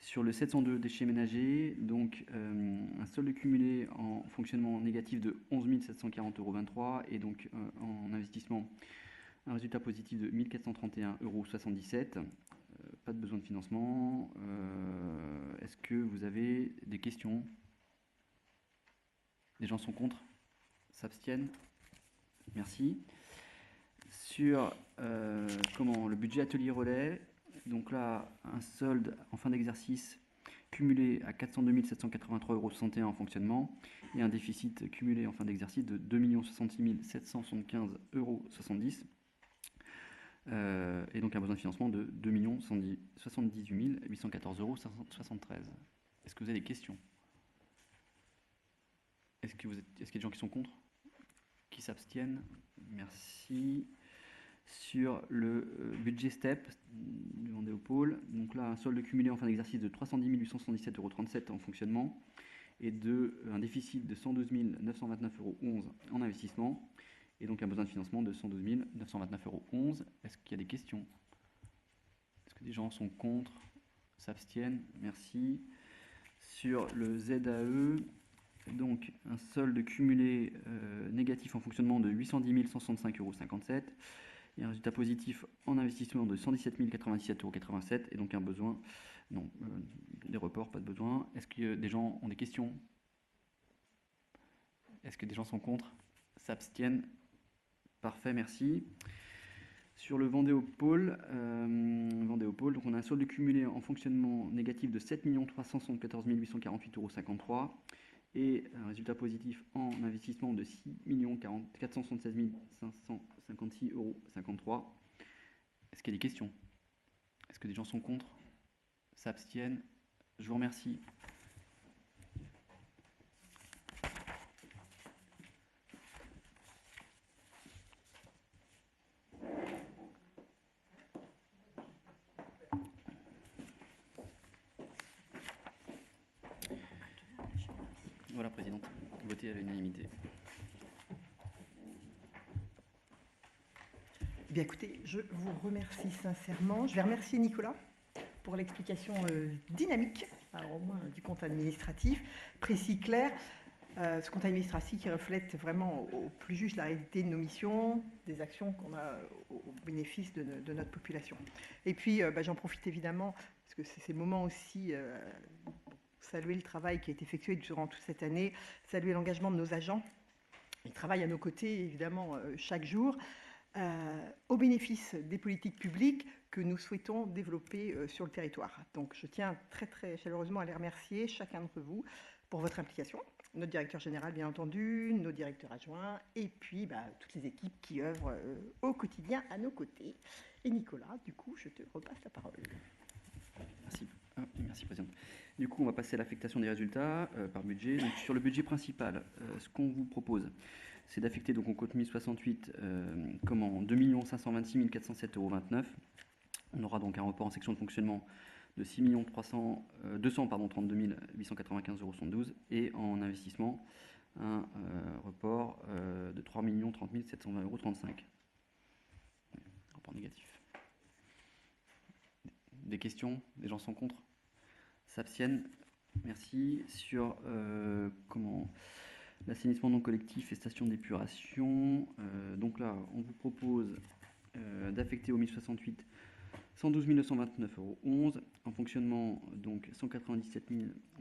S2: Sur le 702 déchets ménagers, donc un solde cumulé en fonctionnement négatif de 11 740,23 € et donc en investissement un résultat positif de 1 431,77 €. Pas de besoin de financement. Est-ce que vous avez des questions? Les gens sont contre? S'abstiennent? Merci. Sur le budget atelier relais, donc là, un solde en fin d'exercice cumulé à 402 783,61 € en fonctionnement et un déficit cumulé en fin d'exercice de 2 066 775,70 €. Et donc un besoin de financement de 2 178 814,73 €. Est-ce que vous avez des questions? Est-ce qu'il y a des gens qui sont contre? Qui s'abstiennent? Merci. Sur le budget STEP du Vendée au pôle, donc là, un solde cumulé en fin d'exercice de 310 877,37 € en fonctionnement et un déficit de 112 929,11 € en investissement, et donc un besoin de financement de 112 929,11 €. Est-ce qu'il y a des questions? Est-ce que des gens sont contre? S'abstiennent? Merci. Sur le ZAE, donc un solde cumulé négatif en fonctionnement de 810 165,57 € et un résultat positif en investissement de 117 097,87 € et donc un besoin, non, des reports, pas de besoin. Est-ce que des gens ont des questions? Est-ce que des gens sont contre? S'abstiennent? Parfait, merci. Sur le Vendée au pôle, donc on a un solde cumulé en fonctionnement négatif de 7 374 848,53 € et un résultat positif en investissement de 6 476 556,53 €. Est-ce qu'il y a des questions? Est-ce que des gens sont contre? S'abstiennent? Je vous remercie. Voilà, Présidente. Votez à l'unanimité.
S1: Eh bien, écoutez, je vous remercie sincèrement. Je vais remercier Nicolas pour l'explication dynamique, alors au moins du compte administratif, précis, clair. Ce compte administratif qui reflète vraiment au plus juste la réalité de nos missions, des actions qu'on a au bénéfice de notre population. Et puis, j'en profite évidemment, parce que c'est ces moments aussi, saluer le travail qui a été effectué durant toute cette année, saluer l'engagement de nos agents. Ils travaillent à nos côtés, évidemment, chaque jour, au bénéfice des politiques publiques que nous souhaitons développer sur le territoire. Donc, je tiens très, très chaleureusement à les remercier, chacun d'entre vous, pour votre implication. Notre directeur général, bien entendu, nos directeurs adjoints, et puis toutes les équipes qui œuvrent au quotidien à nos côtés. Et Nicolas, du coup, je te repasse la parole.
S2: Merci. Merci, Présidente. Du coup, on va passer à l'affectation des résultats par budget. Donc, sur le budget principal, ce qu'on vous propose, c'est d'affecter donc au compte 1068 2 526 407,29 €. On aura donc un report en section de fonctionnement de 6 232 895,72 € et en investissement un report de 3 30 720,35 €. Report négatif. Des questions? Des gens sont contre? S'abstiennent? Merci. Sur l'assainissement non collectif et station d'épuration, donc là, on vous propose d'affecter au 1068 112 929,11 € en fonctionnement, donc 197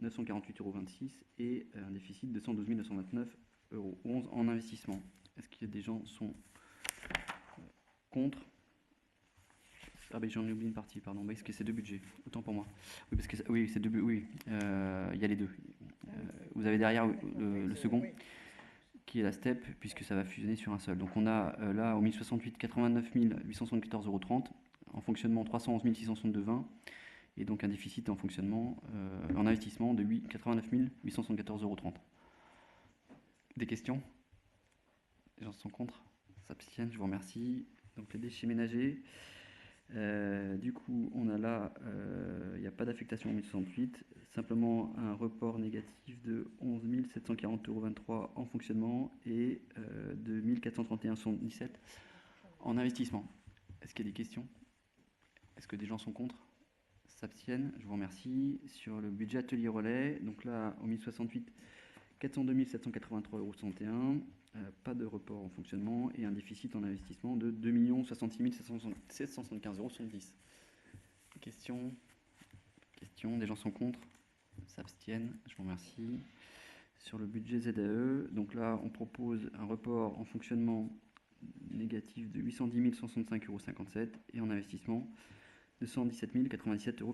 S2: 948,26 € et un déficit de 112 929,11 € en investissement. Est-ce qu'il y a des gens qui sont contre? Ah j'en ai oublié une partie, pardon. Parce que c'est deux budgets, autant pour moi. Oui, parce que c'est deux. Oui, il y a les deux. Vous avez derrière le second, qui est la STEP, puisque ça va fusionner sur un seul. Donc on a là au 1068 89 874,30 € en fonctionnement 311 662,20 et donc un déficit en fonctionnement en investissement de 89 874,30 €. Des questions? Les gens sont contre? S'abstiennent? Je vous remercie. Donc les déchets ménagers. Du coup, on a là, il n'y a pas d'affectation en 1068, simplement un report négatif de 11 740,23 € en fonctionnement et de 1431,77 € en investissement. Est-ce qu'il y a des questions? Est-ce que des gens sont contre? S'abstiennent? Je vous remercie. Sur le budget atelier relais, donc là, au 1068, 402 783,61 €, pas de report en fonctionnement et un déficit en investissement de 2 066 775,70 €. Questions? Des gens sont contre? S'abstiennent? Je vous remercie. Sur le budget ZAE, donc là, on propose un report en fonctionnement négatif de 810 165,57 € et en investissement de 117 097,87 €.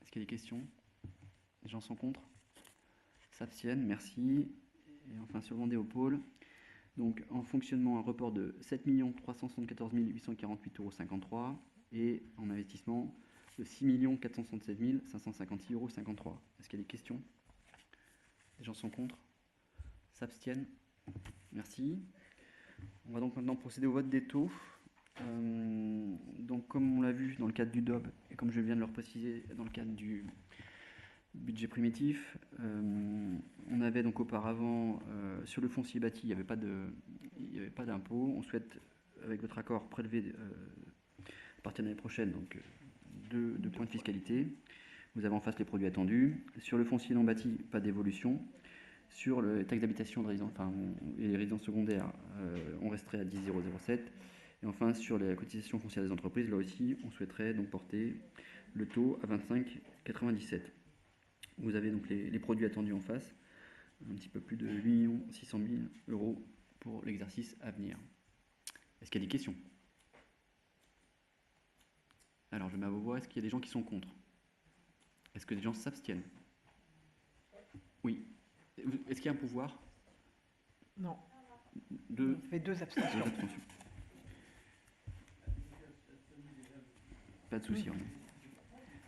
S2: Est-ce qu'il y a des questions? Les gens sont contre? S'abstiennent? Merci. Et enfin, sur le Vendée au pôle, donc en fonctionnement, un report de 7 374 848,53 € et en investissement de 6 467 556,53 €. Est-ce qu'il y a des questions? Les gens sont contre? S'abstiennent? Merci. On va donc maintenant procéder au vote des taux. Donc, comme on l'a vu dans le cadre du DOB, et comme je viens de le préciser dans le cadre du budget primitif, on avait donc auparavant, sur le foncier bâti, il n'y avait pas d'impôt. On souhaite, avec votre accord, prélever à partir de l'année prochaine donc, deux points de fiscalité. Vous avez en face les produits attendus. Sur le foncier non bâti, pas d'évolution. Sur le taxe d'habitation et les résidences secondaires, on resterait à 10,007. Et enfin, sur les cotisations foncières des entreprises, là aussi, on souhaiterait donc porter le taux à 25,97. Vous avez donc les produits attendus en face, un petit peu plus de 8 600 000 euros pour l'exercice à venir. Est-ce qu'il y a des questions? Alors, je mets à vos voix, est-ce qu'il y a des gens qui sont contre? Est-ce que des gens s'abstiennent? Oui. Est-ce qu'il y a un pouvoir?
S1: Non.
S2: On
S1: fait 2 abstentions.
S2: Pas de souci. Oui.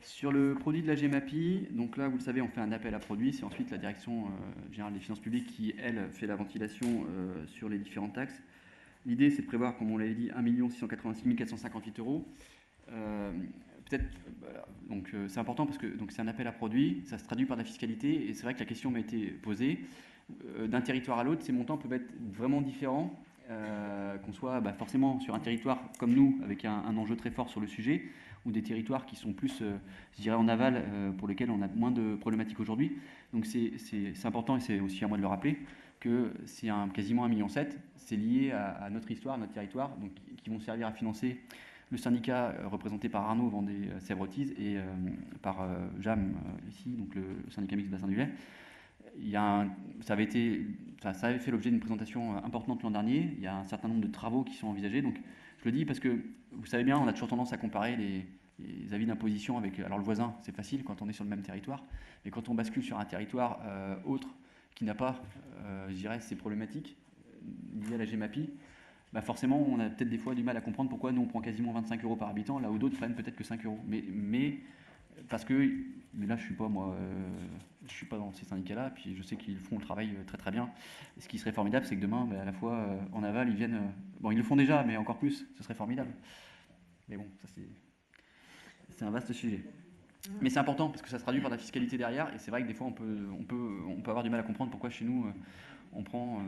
S2: Sur le produit de la GEMAPI, donc là, vous le savez, on fait un appel à produits. C'est ensuite la Direction générale des finances publiques qui, elle, fait la ventilation sur les différentes taxes. L'idée, c'est de prévoir, comme on l'avait dit, 1 686 458 euros. Peut-être, donc c'est important parce que c'est un appel à produits, ça se traduit par de la fiscalité, et c'est vrai que la question m'a été posée. D'un territoire à l'autre, ces montants peuvent être vraiment différents, qu'on soit forcément sur un territoire comme nous, avec un enjeu très fort sur le sujet, ou des territoires qui sont plus, je dirais, en aval, pour lesquels on a moins de problématiques aujourd'hui. Donc c'est important, et c'est aussi à moi de le rappeler, que c'est quasiment 1,7 million, c'est lié à notre histoire, à notre territoire, donc qui vont servir à financer le syndicat représenté par Arnaud Vendée-Sèvres-Otise et par JAM ici, donc le syndicat mixte bassin du lait. Ça avait fait l'objet d'une présentation importante l'an dernier. Il y a un certain nombre de travaux qui sont envisagés. Donc je le dis parce que vous savez bien, on a toujours tendance à comparer les avis d'imposition avec. Alors le voisin, c'est facile quand on est sur le même territoire, mais quand on bascule sur un territoire autre qui n'a pas, je dirais, ces problématiques liées à la GEMAPI, forcément, on a peut-être des fois du mal à comprendre pourquoi nous on prend quasiment 25 euros par habitant, là où d'autres prennent peut-être que 5 euros. Mais parce que, mais là je suis pas moi, je suis pas dans ces syndicats-là, puis je sais qu'ils font le travail très très bien. Et ce qui serait formidable, c'est que demain, à la fois en aval, ils viennent. Bon, ils le font déjà, mais encore plus, ce serait formidable. Mais bon, ça c'est un vaste sujet. Mais c'est important parce que ça se traduit par la fiscalité derrière, et c'est vrai que des fois on peut avoir du mal à comprendre pourquoi chez nous on prend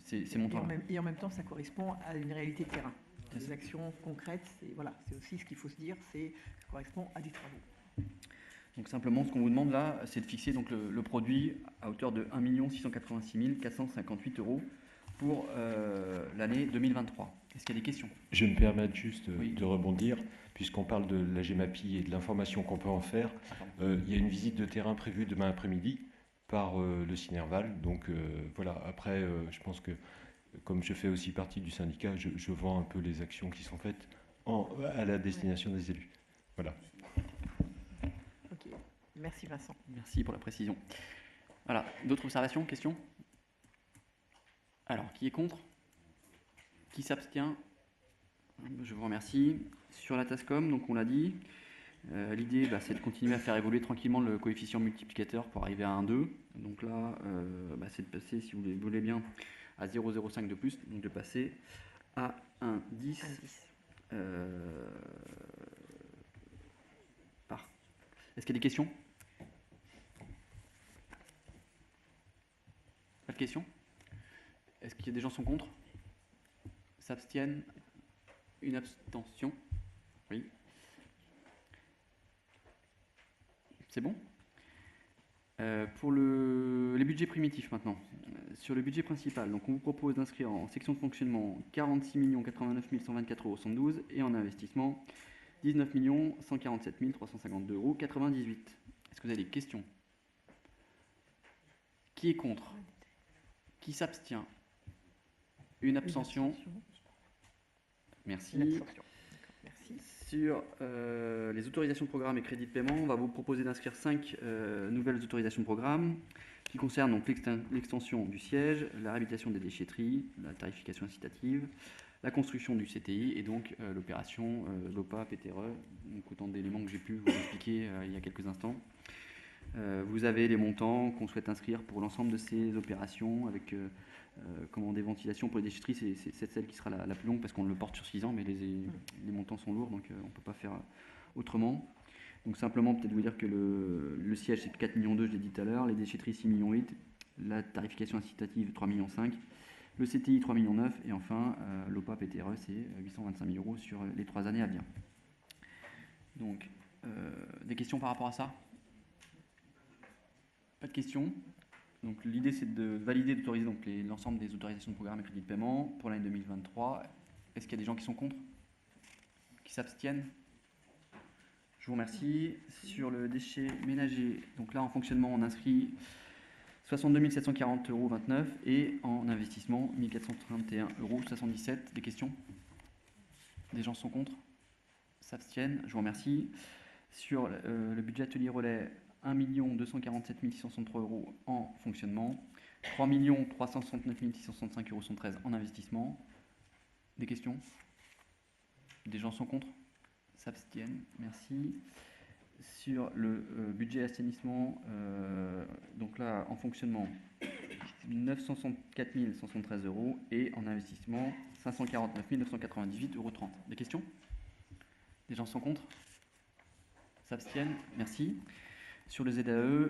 S2: ces montants-là.
S1: Et en même temps, ça correspond à une réalité de terrain. Des actions concrètes, c'est aussi ce qu'il faut se dire, ça correspond à des travaux.
S2: Donc simplement, ce qu'on vous demande là, c'est de fixer donc le produit à hauteur de 1 686 458 euros pour l'année 2023. Est-ce qu'il y a des questions?
S7: Je me permets juste
S2: Oui.
S7: de rebondir, puisqu'on parle de la GEMAPI et de l'information qu'on peut en faire. Il y a une visite de terrain prévue demain après-midi par le Cinerval. Donc voilà, après, je pense que comme je fais aussi partie du syndicat, je vends un peu les actions qui sont faites à la destination des élus. Voilà.
S1: Ok, merci Vincent.
S2: Merci pour la précision. Voilà, d'autres observations, questions? Alors, qui est contre? Qui s'abstient? Je vous remercie. Sur la TASCOM, donc on l'a dit, l'idée c'est de continuer à faire évoluer tranquillement le coefficient multiplicateur pour arriver à 1,2. Donc là, c'est de passer, si vous voulez bien, à 0,05 de plus, donc de passer à 1,10. Est-ce qu'il y a des questions? Pas de questions? Est-ce qu'il y a des gens qui sont contre? S'abstiennent? Une abstention? Oui. C'est bon? Pour les budgets primitifs maintenant. Sur le budget principal, donc on vous propose d'inscrire en section de fonctionnement 46 89 124,72 euros et en investissement 19 147 352,98 euros. Est-ce que vous avez des questions? Qui est contre? Qui s'abstient? Une abstention. Merci.
S1: Une abstention. Merci.
S2: Sur les autorisations de programme et crédits de paiement, on va vous proposer d'inscrire 5 nouvelles autorisations de programme qui concernent donc l'extension du siège, la réhabilitation des déchetteries, la tarification incitative, la construction du CTI et donc l'opération LOPA PTRE, donc autant d'éléments que j'ai pu vous expliquer il y a quelques instants. Vous avez les montants qu'on souhaite inscrire pour l'ensemble de ces opérations avec des ventilations pour les déchetteries. C'est celle qui sera la plus longue parce qu'on le porte sur 6 ans, mais les montants sont lourds, donc on ne peut pas faire autrement. Donc simplement, peut-être vous dire que le siège, c'est 4,2 millions, je l'ai dit tout à l'heure, les déchetteries, 6,8 millions, la tarification incitative, 3,5 millions, le CTI, 3,9 millions, et enfin, l'OPA PTRE, c'est 825 000 € sur les 3 années à venir. Donc, des questions par rapport à ça? Pas de questions. Donc l'idée, c'est de valider, d'autoriser donc l'ensemble des autorisations de programme et crédits de paiement pour l'année 2023. Est-ce qu'il y a des gens qui sont contre? Qui s'abstiennent? Je vous remercie. Sur le déchet ménager, donc là en fonctionnement, on inscrit 62 740,29 € et en investissement 1431,77 €. Des questions? Des gens sont contre? S'abstiennent? Je vous remercie. Sur le budget atelier relais, 1 247 663 € en fonctionnement, 3 369 665,13 € en investissement. Des questions? Des gens sont contre? S'abstiennent? Merci. Sur le budget assainissement, donc là en fonctionnement, 964 173 € et en investissement 549 998,30 €. Des questions? Des gens sont contre? S'abstiennent? Merci. Sur le ZAE,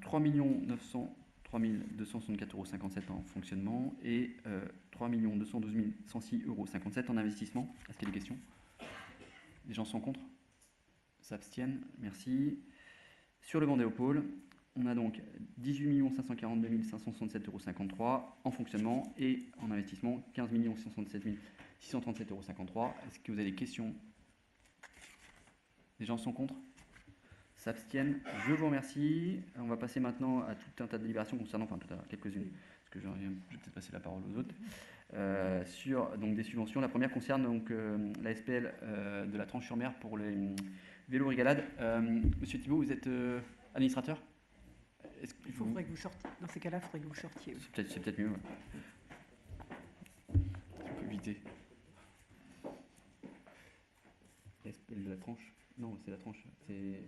S2: 3 903 264,57 € en fonctionnement et 3 212 106,57 € en investissement. Est-ce qu'il y a des questions? Les gens sont contre? S'abstiennent? Merci. Sur le Vendéopole, on a donc 18 542 567,53 € en fonctionnement et en investissement 15 667 637,53 €. Est-ce que vous avez des questions? Les gens sont contre? S'abstiennent? Je vous remercie. On va passer maintenant à tout un tas de délibérations concernant, quelques-unes, parce que je vais peut-être passer la parole aux autres. Sur donc, des subventions. La première concerne donc, la SPL de la Tranche-sur-Mer pour les vélos régalades. Monsieur Thibault, vous êtes administrateur?
S1: Il faudrait que vous sortiez. Dans ces cas-là, il faudrait que vous sortiez. Oui.
S2: C'est peut-être mieux. Ouais. On peut éviter. SPL de la Tranche? Non, c'est la Tranche. C'est...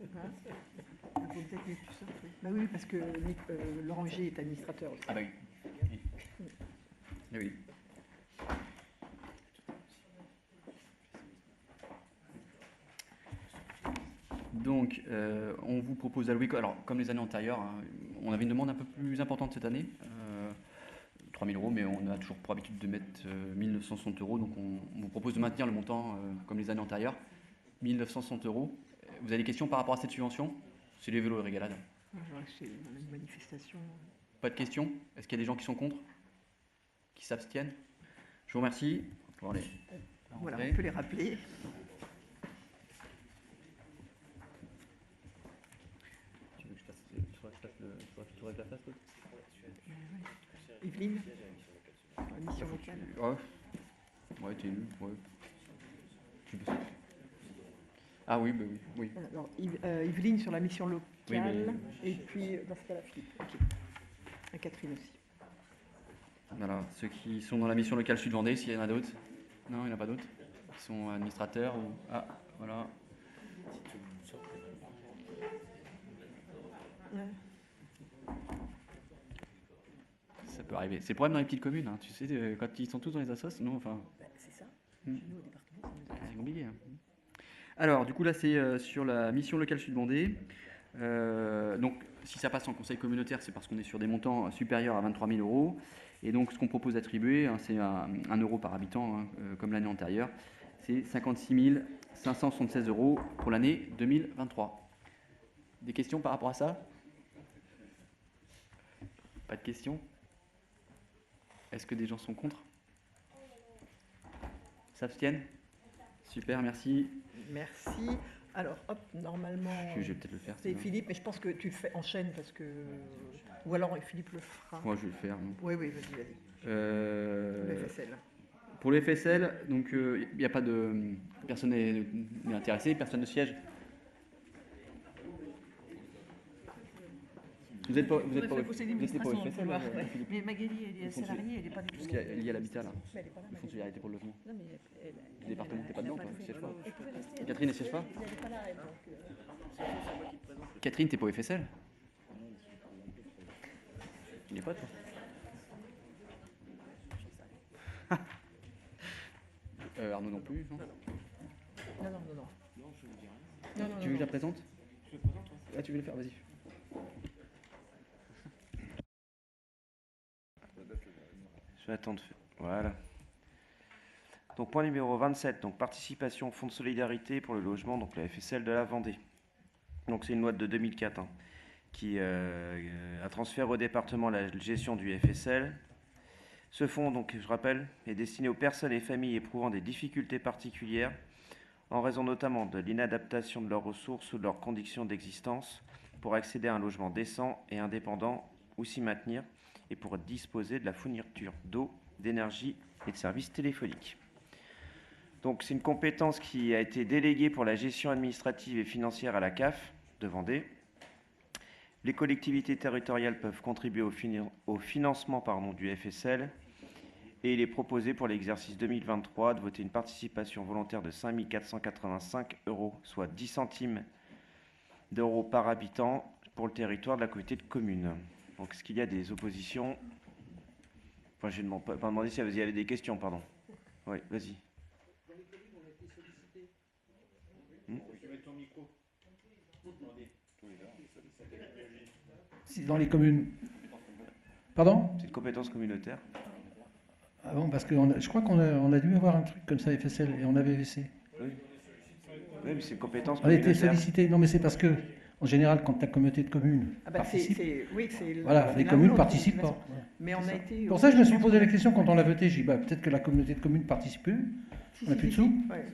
S1: Il faut peut-être mieux que tu sortes, oui. Bah oui, parce que Laurent G est administrateur aussi.
S2: Ah bah oui. Oui. Donc, on vous propose d'allouer, alors comme les années antérieures, hein, on avait une demande un peu plus importante cette année, 3 000 €, mais on a toujours pour habitude de mettre 1 960 €, donc on vous propose de maintenir le montant comme les années antérieures, 1 960 €. Vous avez des questions par rapport à cette subvention? C'est les vélos et régalades.
S1: C'est une manifestation.
S2: Pas de questions? Est-ce qu'il y a des gens qui sont contre? Qui s'abstiennent? Je vous remercie.
S1: Voilà, on peut les rappeler.
S2: Tu veux que je fasse la face?
S1: Yveline, la mission locale.
S2: Ouais, t'es élu. Ouais. Ah oui, bah oui.
S1: Alors, Yveline sur la mission locale,
S2: Oui,
S1: et puis dans ce cas-là, Philippe. Ok. Et Catherine aussi.
S2: Voilà, ceux qui sont dans la mission locale Sud-Vendée, s'il y en a d'autres. Non, il n'y en a pas d'autres. Qui sont administrateurs ou... Ah, voilà.
S1: Ouais.
S2: Ça peut arriver. C'est le problème dans les petites communes, hein. Tu sais, quand ils sont tous dans les assos, sinon, enfin...
S1: C'est ça. Chez nous, au département,
S2: c'est compliqué. Hein. Alors, du coup, là, c'est sur la mission locale Sud-Vendée. Donc, si ça passe en conseil communautaire, c'est parce qu'on est sur des montants supérieurs à 23 000 €. Et donc, ce qu'on propose d'attribuer, hein, c'est 1 € par habitant, hein, comme l'année antérieure. C'est 56 576 € pour l'année 2023. Des questions par rapport à ça? Pas de questions? Est-ce que des gens sont contre? S'abstiennent? Super, merci.
S1: Merci. Alors, hop, normalement,
S2: Je vais peut-être le faire.
S1: c'est
S2: sinon.
S1: Philippe, mais je pense que tu le fais en chaîne parce que... Ou alors Philippe le fera.
S2: Moi, je vais le faire. Non.
S1: Oui, vas-y. Le FSL.
S2: Pour les FSL, donc il n'y a pas de... Personne n'est intéressé, personne ne siège. Vous êtes pas,
S8: On a fait le conseil
S2: vous êtes pas au
S8: d'administration,
S2: FSL,
S8: on va
S2: là,
S8: voir.
S2: Philippe
S8: Mais Magali, elle est
S2: Le fonds de-
S8: salariée, elle n'est pas du
S2: Tout ce
S8: tout.
S2: qui est lié à l'habitat, là.
S8: Mais elle est pas là,
S2: Le fonds de
S8: Magali.
S2: solidarité pour le logement.
S8: Non, mais
S2: Le département, t'es pas dedans, toi,
S8: elle
S2: siège pas.
S8: elle pouvait rester, elle
S2: Catherine, elle siège pas
S8: elle est pas là, elle, donc,
S2: Catherine, t'es pas au FSL? Il est pas, toi? Arnaud non plus, non?
S1: Non, non, non, non.
S2: Tu veux que je la présente? Ah, tu veux le faire, vas-y.
S9: Je vais attendre. Voilà. Donc point numéro 27, donc participation au fonds de solidarité pour le logement, donc la FSL de la Vendée. Donc c'est une loi de 2004 qui a transféré au département la gestion du FSL. Ce fonds, donc je rappelle, est destiné aux personnes et familles éprouvant des difficultés particulières en raison notamment de l'inadaptation de leurs ressources ou de leurs conditions d'existence pour accéder à un logement décent et indépendant ou s'y maintenir et pour disposer de la fourniture d'eau, d'énergie et de services téléphoniques. Donc c'est une compétence qui a été déléguée pour la gestion administrative et financière à la CAF de Vendée. Les collectivités territoriales peuvent contribuer au financement du FSL et il est proposé pour l'exercice 2023 de voter une participation volontaire de 5 485 €, soit 10 centimes d'euros par habitant pour le territoire de la communauté de communes. Donc est-ce qu'il y a des oppositions? Enfin, je ne pas demandé s'il y avait des questions, pardon. Oui, vas-y.
S10: Si dans les communes. Pardon?
S9: C'est une compétence communautaire.
S10: Ah bon, parce que je crois qu'on a dû avoir un truc comme ça, FSL, et on avait laissé.
S9: Oui, oui, mais c'est une compétence
S10: On a été
S9: communautaire.
S10: sollicité. Non, mais c'est parce que, en général, quand ta communauté de communes
S1: Ah bah
S10: participe,
S1: oui, c'est
S10: voilà,
S1: c'est
S10: les
S1: l'un
S10: communes
S1: ou l'autre,
S10: participent
S1: de toute
S10: pas.
S1: façon.
S10: Voilà.
S1: Mais on a été.
S10: Pour ça, je me suis posé la question quand on l'a voté. J'ai dit, bah, peut-être que la communauté de communes participe plus.
S1: Si,
S10: On n'a
S1: si,
S10: plus de
S1: si,
S10: sous.
S1: si. Ouais.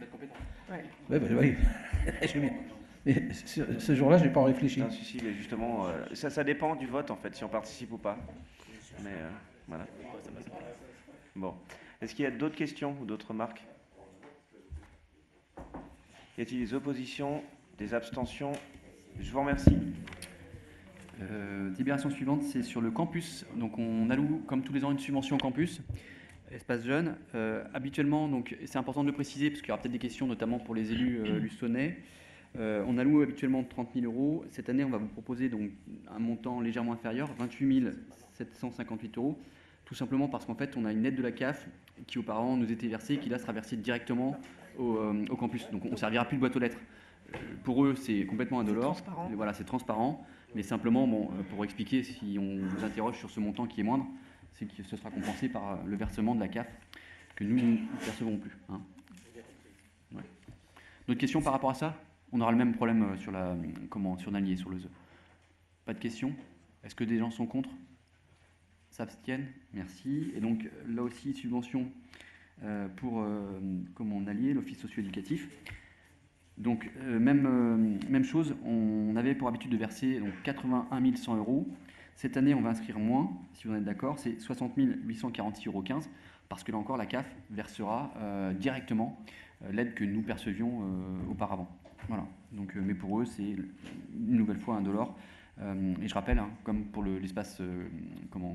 S1: Ouais.
S10: Ouais, bah, oui. J'ai bien. Mais ce jour-là, je n'ai pas réfléchi.
S9: Non, si, mais justement, ça dépend du vote, en fait, si on participe ou pas. Mais voilà. Bon. Est-ce qu'il y a d'autres questions ou d'autres remarques? Y a-t-il des oppositions, des abstentions? Je vous remercie.
S2: Délibération suivante, c'est sur le campus. Donc on alloue, comme tous les ans, une subvention au campus, espace jeune. Habituellement, donc c'est important de le préciser, parce qu'il y aura peut-être des questions, notamment pour les élus luçonnais. On alloue habituellement 30 000 €. Cette année, on va vous proposer donc un montant légèrement inférieur, 28 758 €. Tout simplement parce qu'en fait, on a une aide de la CAF qui auparavant nous était versée, qui là sera versée directement au campus. Donc on ne servira plus de boîte aux lettres. Pour eux, c'est complètement indolore. Voilà, c'est transparent. Mais simplement, bon, pour expliquer, si on vous interroge sur ce montant qui est moindre, c'est que ce sera compensé par le versement de la CAF que nous ne percevrons plus. Hein. Ouais. D'autres questions par rapport à ça? On aura le même problème sur Nallier, sur le ZE. Pas de questions? Est-ce que des gens sont contre? S'abstiennent? Merci. Et donc là aussi, subvention pour Nallier, l'office socio-éducatif. Donc même chose, on avait pour habitude de verser donc 81 100 €. Cette année, on va inscrire moins, si vous en êtes d'accord, c'est 60 846,15 €, parce que là encore, la CAF versera directement l'aide que nous percevions auparavant. Voilà. Donc, mais pour eux, c'est une nouvelle fois indolore. Et je rappelle, hein, comme pour l'espace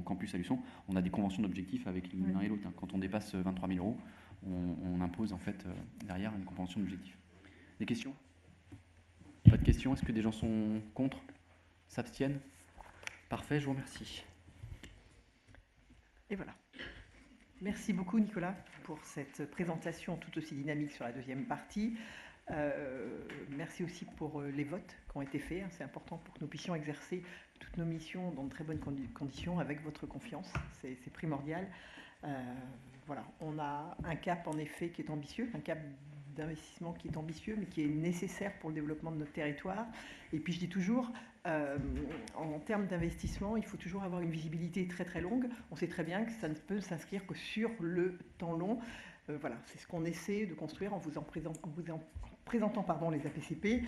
S2: campus à Luçon, on a des conventions d'objectifs avec l'un et l'autre. Hein. Quand on dépasse 23 000 €, on impose en fait derrière une convention d'objectifs. Des questions? Pas de questions? Est-ce que des gens sont contre? S'abstiennent? Parfait, je vous remercie.
S1: Et voilà. Merci beaucoup Nicolas pour cette présentation tout aussi dynamique sur la deuxième partie. Merci aussi pour les votes qui ont été faits. C'est important pour que nous puissions exercer toutes nos missions dans de très bonnes conditions avec votre confiance. C'est primordial. Voilà, on a un cap en effet qui est ambitieux, un cap d'investissement qui est ambitieux, mais qui est nécessaire pour le développement de notre territoire. Et puis je dis toujours, en termes d'investissement, il faut toujours avoir une visibilité très très longue. On sait très bien que ça ne peut s'inscrire que sur le temps long. Voilà, c'est ce qu'on essaie de construire en vous présentant les APCP.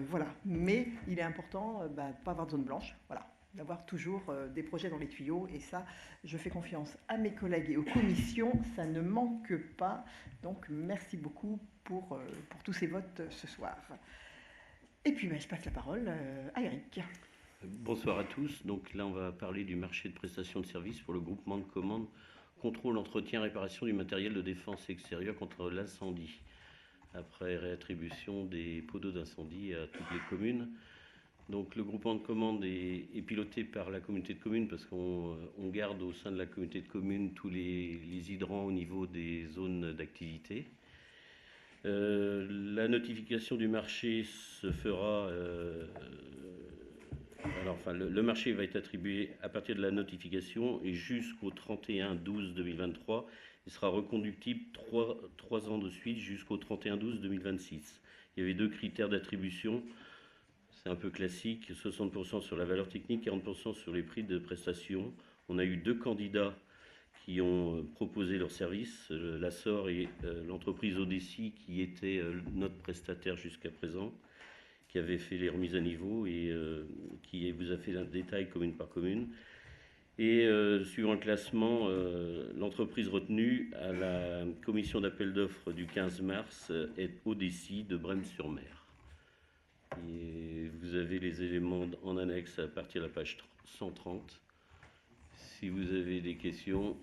S1: Voilà, mais il est important de ne pas avoir de zone blanche. Voilà, d'avoir toujours des projets dans les tuyaux. Et ça, je fais confiance à mes collègues et aux commissions. Ça ne manque pas. Donc, merci beaucoup pour tous ces votes ce soir. Et puis, je passe la parole à Eric.
S4: Bonsoir à tous. Donc là, on va parler du marché de prestation de services pour le groupement de commandes contrôle, entretien, réparation du matériel de défense extérieure contre l'incendie, après réattribution des poteaux d'incendie à toutes les communes. Donc le groupement de commandes est piloté par la communauté de communes parce qu'on garde au sein de la communauté de communes tous les hydrants au niveau des zones d'activité. La notification du marché se fera... le marché va être attribué à partir de la notification et jusqu'au 31/12/2023. Il sera reconductible 3 ans de suite jusqu'au 31/12/2026. Il y avait 2 critères d'attribution. C'est un peu classique, 60% sur la valeur technique, 40% sur les prix de prestation. On a eu 2 candidats qui ont proposé leurs services, l'Assor et l'entreprise Odessi qui était notre prestataire jusqu'à présent, qui avait fait les remises à niveau et qui vous a fait un détail commune par commune. Et suivant le classement, l'entreprise retenue à la commission d'appel d'offres du 15 mars est Odessi de Brême-sur-Mer. Et vous avez les éléments en annexe à partir de la page 130. Si vous avez des questions,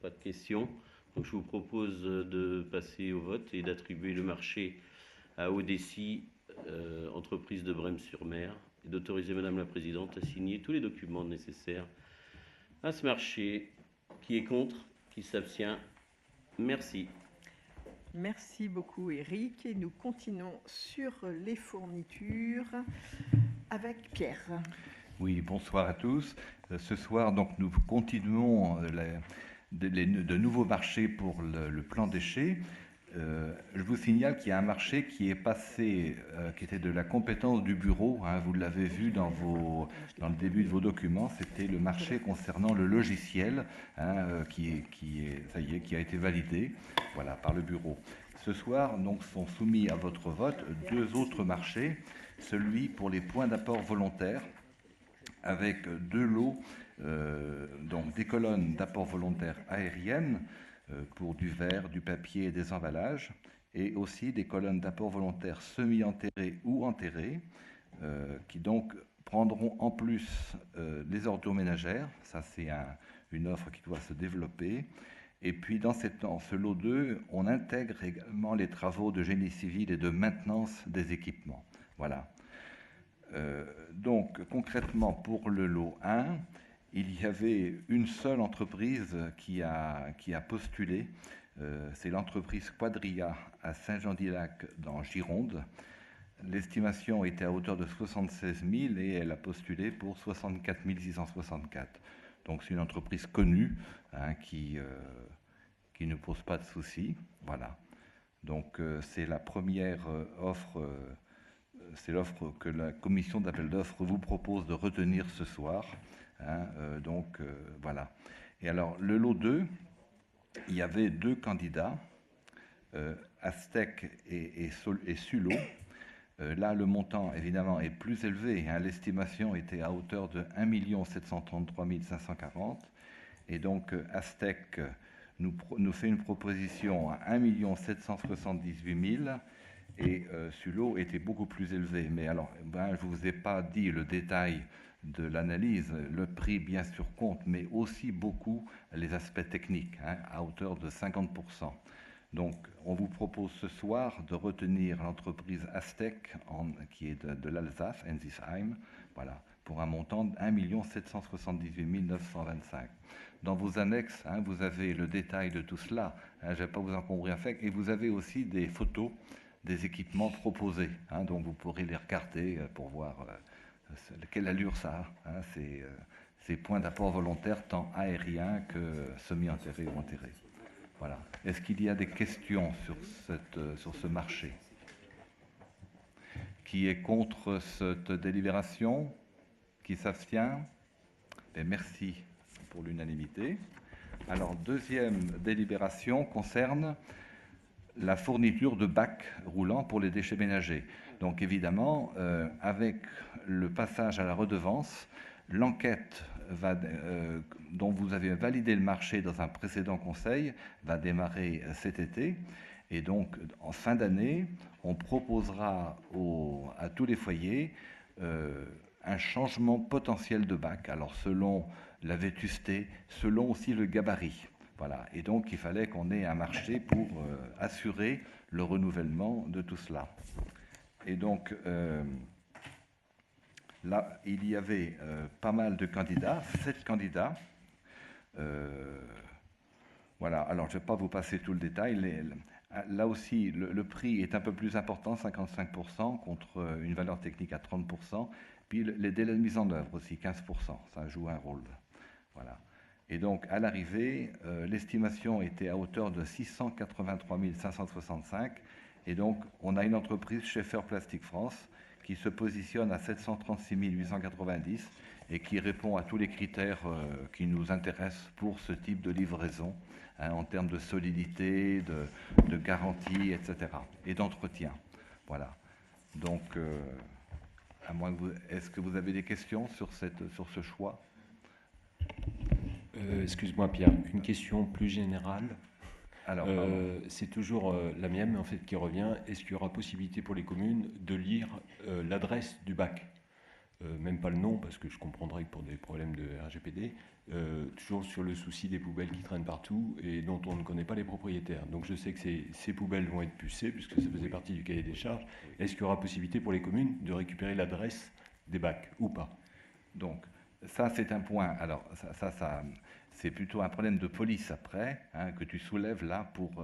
S4: pas de questions. Donc je vous propose de passer au vote et d'attribuer le marché à Odessi, entreprise de Brême-sur-Mer, et d'autoriser Madame la Présidente à signer tous les documents nécessaires à ce marché. Qui est contre? Qui s'abstient? Merci.
S1: Merci beaucoup Eric. Et nous continuons sur les fournitures avec Pierre.
S11: Oui, bonsoir à tous. Ce soir, donc, nous continuons de nouveaux marchés pour le plan déchets. Je vous signale qu'il y a un marché qui est passé, qui était de la compétence du bureau. Hein, vous l'avez vu dans le début de vos documents. C'était le marché concernant le logiciel, hein, qui a été validé, voilà, par le bureau. Ce soir, donc, sont soumis à votre vote 2 autres marchés. Celui pour les points d'apport volontaires, avec 2 lots, donc des colonnes d'apport volontaire aériennes pour du verre, du papier et des emballages, et aussi des colonnes d'apport volontaire semi-enterrées ou enterrées, qui donc prendront en plus les ordures ménagères. Ça, c'est une offre qui doit se développer. Et puis dans ce lot 2, on intègre également les travaux de génie civil et de maintenance des équipements. Voilà. Donc concrètement, pour le lot 1, il y avait une seule entreprise qui a postulé. C'est l'entreprise Quadria à Saint-Jean-d'Ilac dans Gironde. L'estimation était à hauteur de 76 000 et elle a postulé pour 64 664. Donc c'est une entreprise connue, hein, qui ne pose pas de soucis. Voilà. Donc c'est la première offre. C'est l'offre que la commission d'appel d'offres vous propose de retenir ce soir. Hein, voilà. Et alors, le lot 2, il y avait 2 candidats, Aztec et Sulo. Là, le montant, évidemment, est plus élevé. Hein, l'estimation était à hauteur de 1 733 540. Et donc, Aztec nous fait une proposition à 1 778 000. Et Sulo était beaucoup plus élevé. Mais alors, je ne vous ai pas dit le détail de l'analyse. Le prix, bien sûr, compte, mais aussi beaucoup les aspects techniques, hein, à hauteur de 50%. Donc, on vous propose ce soir de retenir l'entreprise Aztec, qui est de l'Alsace, Ensisheim, voilà, pour un montant de 1 778 925. Dans vos annexes, hein, vous avez le détail de tout cela. Hein, je ne vais pas vous encombrer avec. Et vous avez aussi des photos des équipements proposés, hein, donc vous pourrez les regarder pour voir quelle allure ça a, hein, ces points d'apport volontaire tant aériens que semi-enterrés ou enterrés. Voilà. Est-ce qu'il y a des questions sur ce marché? Qui est contre cette délibération? Qui s'abstient? Merci pour l'unanimité. Alors, deuxième délibération concerne la fourniture de bacs roulants pour les déchets ménagers. Donc évidemment, avec le passage à la redevance, l'enquête dont vous avez validé le marché dans un précédent conseil va démarrer cet été. Et donc, en fin d'année, on proposera à tous les foyers un changement potentiel de bac, alors selon la vétusté, selon aussi le gabarit. Voilà. Et donc, il fallait qu'on ait un marché pour assurer le renouvellement de tout cela. Et donc, là, il y avait pas mal de candidats, 7 candidats. Voilà, alors je ne vais pas vous passer tout le détail. Là aussi, le prix est un peu plus important, 55%, contre une valeur technique à 30%. Puis les délais de mise en œuvre aussi, 15%, ça joue un rôle. Voilà. Et donc, à l'arrivée, l'estimation était à hauteur de 683 565. Et donc, on a une entreprise, Schaeffer Plastic France, qui se positionne à 736 890 et qui répond à tous les critères qui nous intéressent pour ce type de livraison, hein, en termes de solidité, de garantie, etc. et d'entretien. Voilà. Donc, à moins que vous... Est-ce que vous avez des questions sur ce choix?
S7: Excuse-moi Pierre, une question plus générale.
S11: Alors,
S7: c'est toujours la mienne en fait qui revient. Est-ce qu'il y aura possibilité pour les communes de lire l'adresse du bac, même pas le nom, parce que je comprendrais que pour des problèmes de RGPD, toujours sur le souci des poubelles qui traînent partout et dont on ne connaît pas les propriétaires. Donc je sais que ces poubelles vont être pucées puisque ça faisait partie du cahier des charges. Est-ce qu'il y aura possibilité pour les communes de récupérer l'adresse des bacs ou pas?
S11: Donc ça c'est un point. Alors ça c'est plutôt un problème de police après, hein, que tu soulèves là pour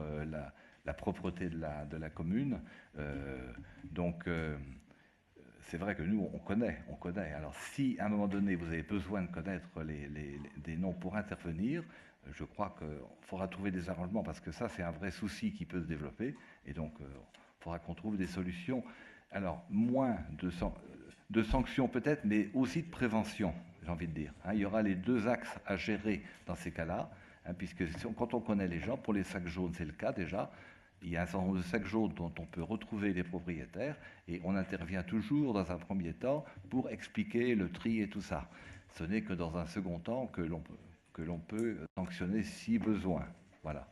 S11: la propreté de la commune. C'est vrai que nous, on connaît. Alors, si à un moment donné, vous avez besoin de connaître des noms pour intervenir, je crois qu'il faudra trouver des arrangements, parce que ça, c'est un vrai souci qui peut se développer. Et donc, il faudra qu'on trouve des solutions. Alors, moins de sanctions peut-être, mais aussi de prévention, j'ai envie de dire. Hein, il y aura les deux axes à gérer dans ces cas-là, hein, puisque quand on connaît les gens, pour les sacs jaunes, c'est le cas déjà. Il y a un certain nombre de sacs jaunes dont on peut retrouver les propriétaires et on intervient toujours dans un premier temps pour expliquer le tri et tout ça. Ce n'est que dans un second temps que l'on peut sanctionner si besoin. Voilà.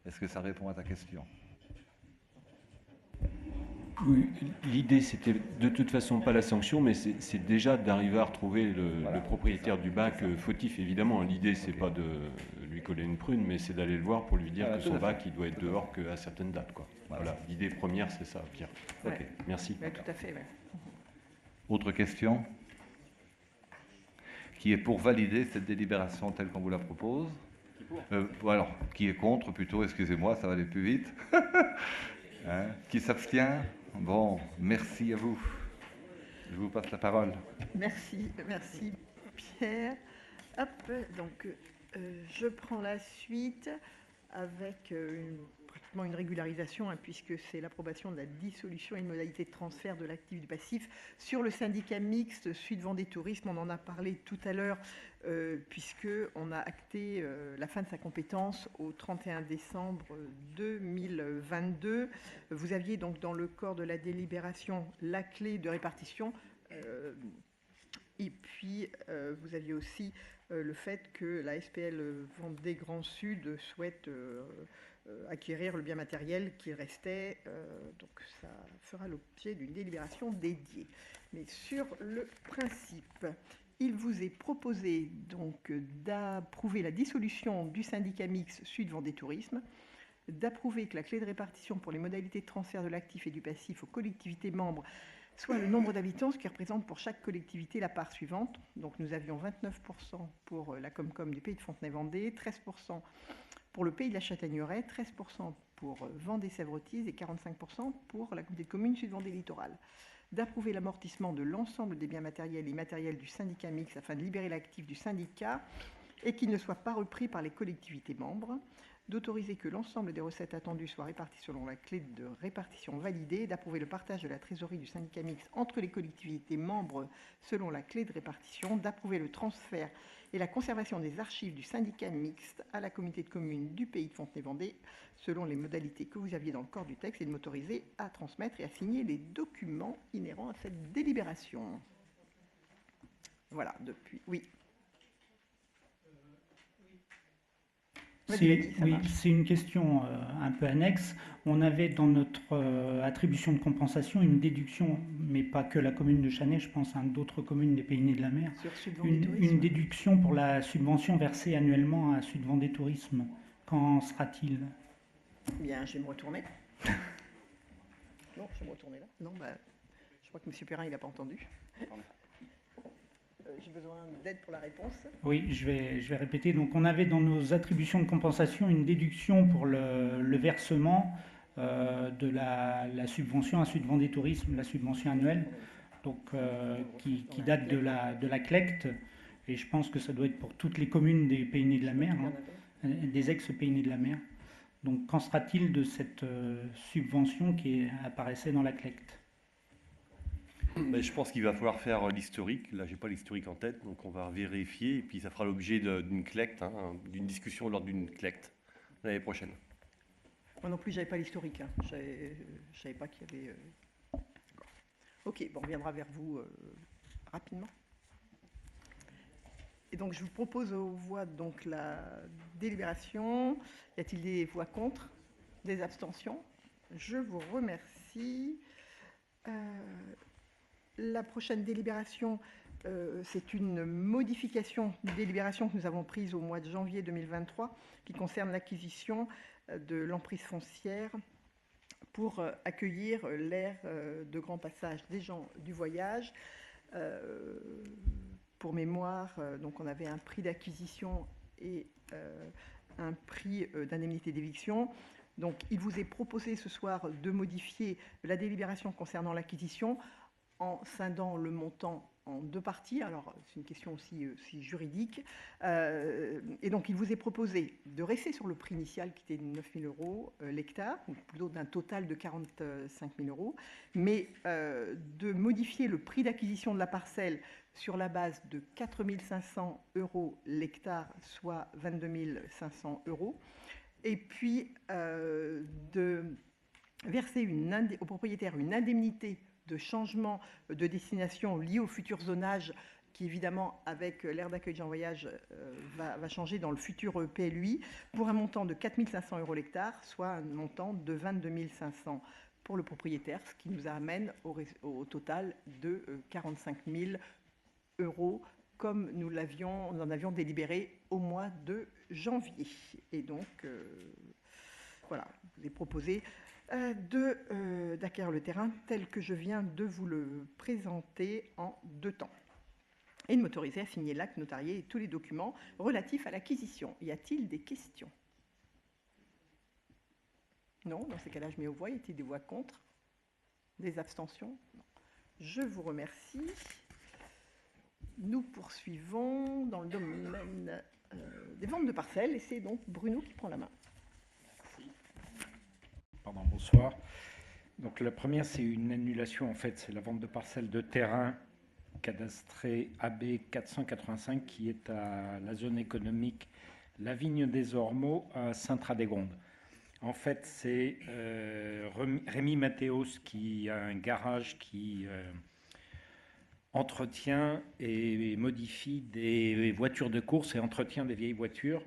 S11: Est-ce que ça répond à ta question?
S7: Oui, l'idée c'était de toute façon pas la sanction, mais c'est déjà d'arriver à retrouver le propriétaire du bac fautif. Évidemment, l'idée c'est pas de lui coller une prune, mais c'est d'aller le voir pour lui dire que son bac il doit être dehors qu'à certaines dates, quoi. Voilà. L'idée première c'est ça, Pierre.
S1: Ouais.
S7: Ok, merci.
S1: Ouais, tout à fait. Ouais.
S11: Autre question? Qui est pour valider cette délibération telle qu'on vous la propose? Alors, qui est contre plutôt? Excusez-moi, ça va aller plus vite. Hein? Qui s'abstient? Bon, merci à vous. Je vous passe la parole.
S1: Merci Pierre. Hop, donc je prends la suite avec pratiquement une régularisation, hein, puisque c'est l'approbation de la dissolution et une modalité de transfert de l'actif du passif sur le syndicat mixte Sud Vendée Tourisme. On en a parlé tout à l'heure, puisqu'on a acté la fin de sa compétence au 31 décembre 2022. Vous aviez donc dans le corps de la délibération la clé de répartition, et puis vous aviez aussi le fait que la SPL Vendée Grand Sud souhaite acquérir le bien matériel qui restait, donc ça fera l'objet d'une délibération dédiée. Mais sur le principe, il vous est proposé donc d'approuver la dissolution du syndicat mixte Sud Vendée Tourisme, d'approuver que la clé de répartition pour les modalités de transfert de l'actif et du passif aux collectivités membres soit le nombre d'habitants, ce qui représente pour chaque collectivité la part suivante. Donc nous avions 29% pour la Comcom du Pays de Fontenay-Vendée, 13% pour le Pays de la Châtaigneraie, 13% pour Vendée-Sèvres-Authise et 45% pour la communauté de communes Sud-Vendée Littoral. D'approuver l'amortissement de l'ensemble des biens matériels et immatériels du syndicat mixte afin de libérer l'actif du syndicat et qu'il ne soit pas repris par les collectivités membres. D'autoriser que l'ensemble des recettes attendues soient réparties selon la clé de répartition validée, d'approuver le partage de la trésorerie du syndicat mixte entre les collectivités membres selon la clé de répartition, d'approuver le transfert et la conservation des archives du syndicat mixte à la communauté de communes du Pays de Fontenay-Vendée selon les modalités que vous aviez dans le corps du texte et de m'autoriser à transmettre et à signer les documents inhérents à cette délibération. Voilà, depuis... Oui.
S12: C'est une question un peu annexe. On avait dans notre attribution de compensation une déduction, mais pas que la commune de Chanay, je pense à d'autres communes des Pays Nés de la Mer, une déduction pour la subvention versée annuellement à Sud Vendée Tourisme. Qu'en sera-t-il?
S1: Bien, je vais me retourner. Non, je vais me retourner là. Non, je crois que M. Perrin, il n'a pas entendu. J'ai besoin d'aide pour la réponse.
S12: Oui, je vais répéter. Donc, on avait dans nos attributions de compensation une déduction pour le versement de la subvention à Sud Vendée Tourisme, la subvention annuelle, donc, qui date de la CLECT. Et je pense que ça doit être pour toutes les communes des Pays Nés de la Mer, des ex-Pays Nés de la Mer. Donc, qu'en sera-t-il de cette subvention qui apparaissait dans la CLECT?
S6: Ben, je pense qu'il va falloir faire l'historique. Là, j'ai pas l'historique en tête, donc on va vérifier et puis ça fera l'objet d'une CLECT, d'une discussion lors d'une CLECT l'année prochaine.
S1: Moi non plus, j'avais pas l'historique. Je savais pas qu'il y avait. Ok, bon, on reviendra vers vous rapidement. Et donc, je vous propose aux voix donc la délibération. Y a-t-il des voix contre, des abstentions? Je vous remercie. La prochaine délibération, c'est une modification d'une délibération que nous avons prise au mois de janvier 2023 qui concerne l'acquisition de l'emprise foncière pour accueillir l'aire de grand passage des gens du voyage. Pour mémoire, donc on avait un prix d'acquisition et un prix d'indemnité d'éviction. Donc il vous est proposé ce soir de modifier la délibération concernant l'acquisition en scindant le montant en deux parties. Alors, c'est une question aussi juridique. Et donc, il vous est proposé de rester sur le prix initial qui était de 9 000 € l'hectare, ou plutôt d'un total de 45 000 €, mais de modifier le prix d'acquisition de la parcelle sur la base de 4 500 € l'hectare, soit 22 500 €, et puis de verser au propriétaire une indemnité de changement de destination lié au futur zonage qui, évidemment, avec l'aire d'accueil des gens voyage, va changer dans le futur PLUI, pour un montant de 4 500 € l'hectare, soit un montant de 22 500 pour le propriétaire, ce qui nous amène au total de 45 000 € comme nous en avions délibéré au mois de janvier. Et donc, voilà, je vous ai proposé d'acquérir le terrain tel que je viens de vous le présenter en deux temps, et de m'autoriser à signer l'acte notarié et tous les documents relatifs à l'acquisition. Y a-t-il des questions? Non, dans ces cas-là, je mets aux voix. Y a-t-il des voix contre? Des abstentions? Non. Je vous remercie. Nous poursuivons dans le domaine des ventes de parcelles, et c'est donc Bruno qui prend la main.
S3: Pardon, bonsoir. Donc la première, c'est une annulation, en fait, c'est la vente de parcelles de terrain cadastré AB 485 qui est à la zone économique La Vigne des Ormeaux à Saint-Radégonde. En fait, c'est Rémi Mathéos qui a un garage qui entretient et modifie des voitures de course et entretient des vieilles voitures.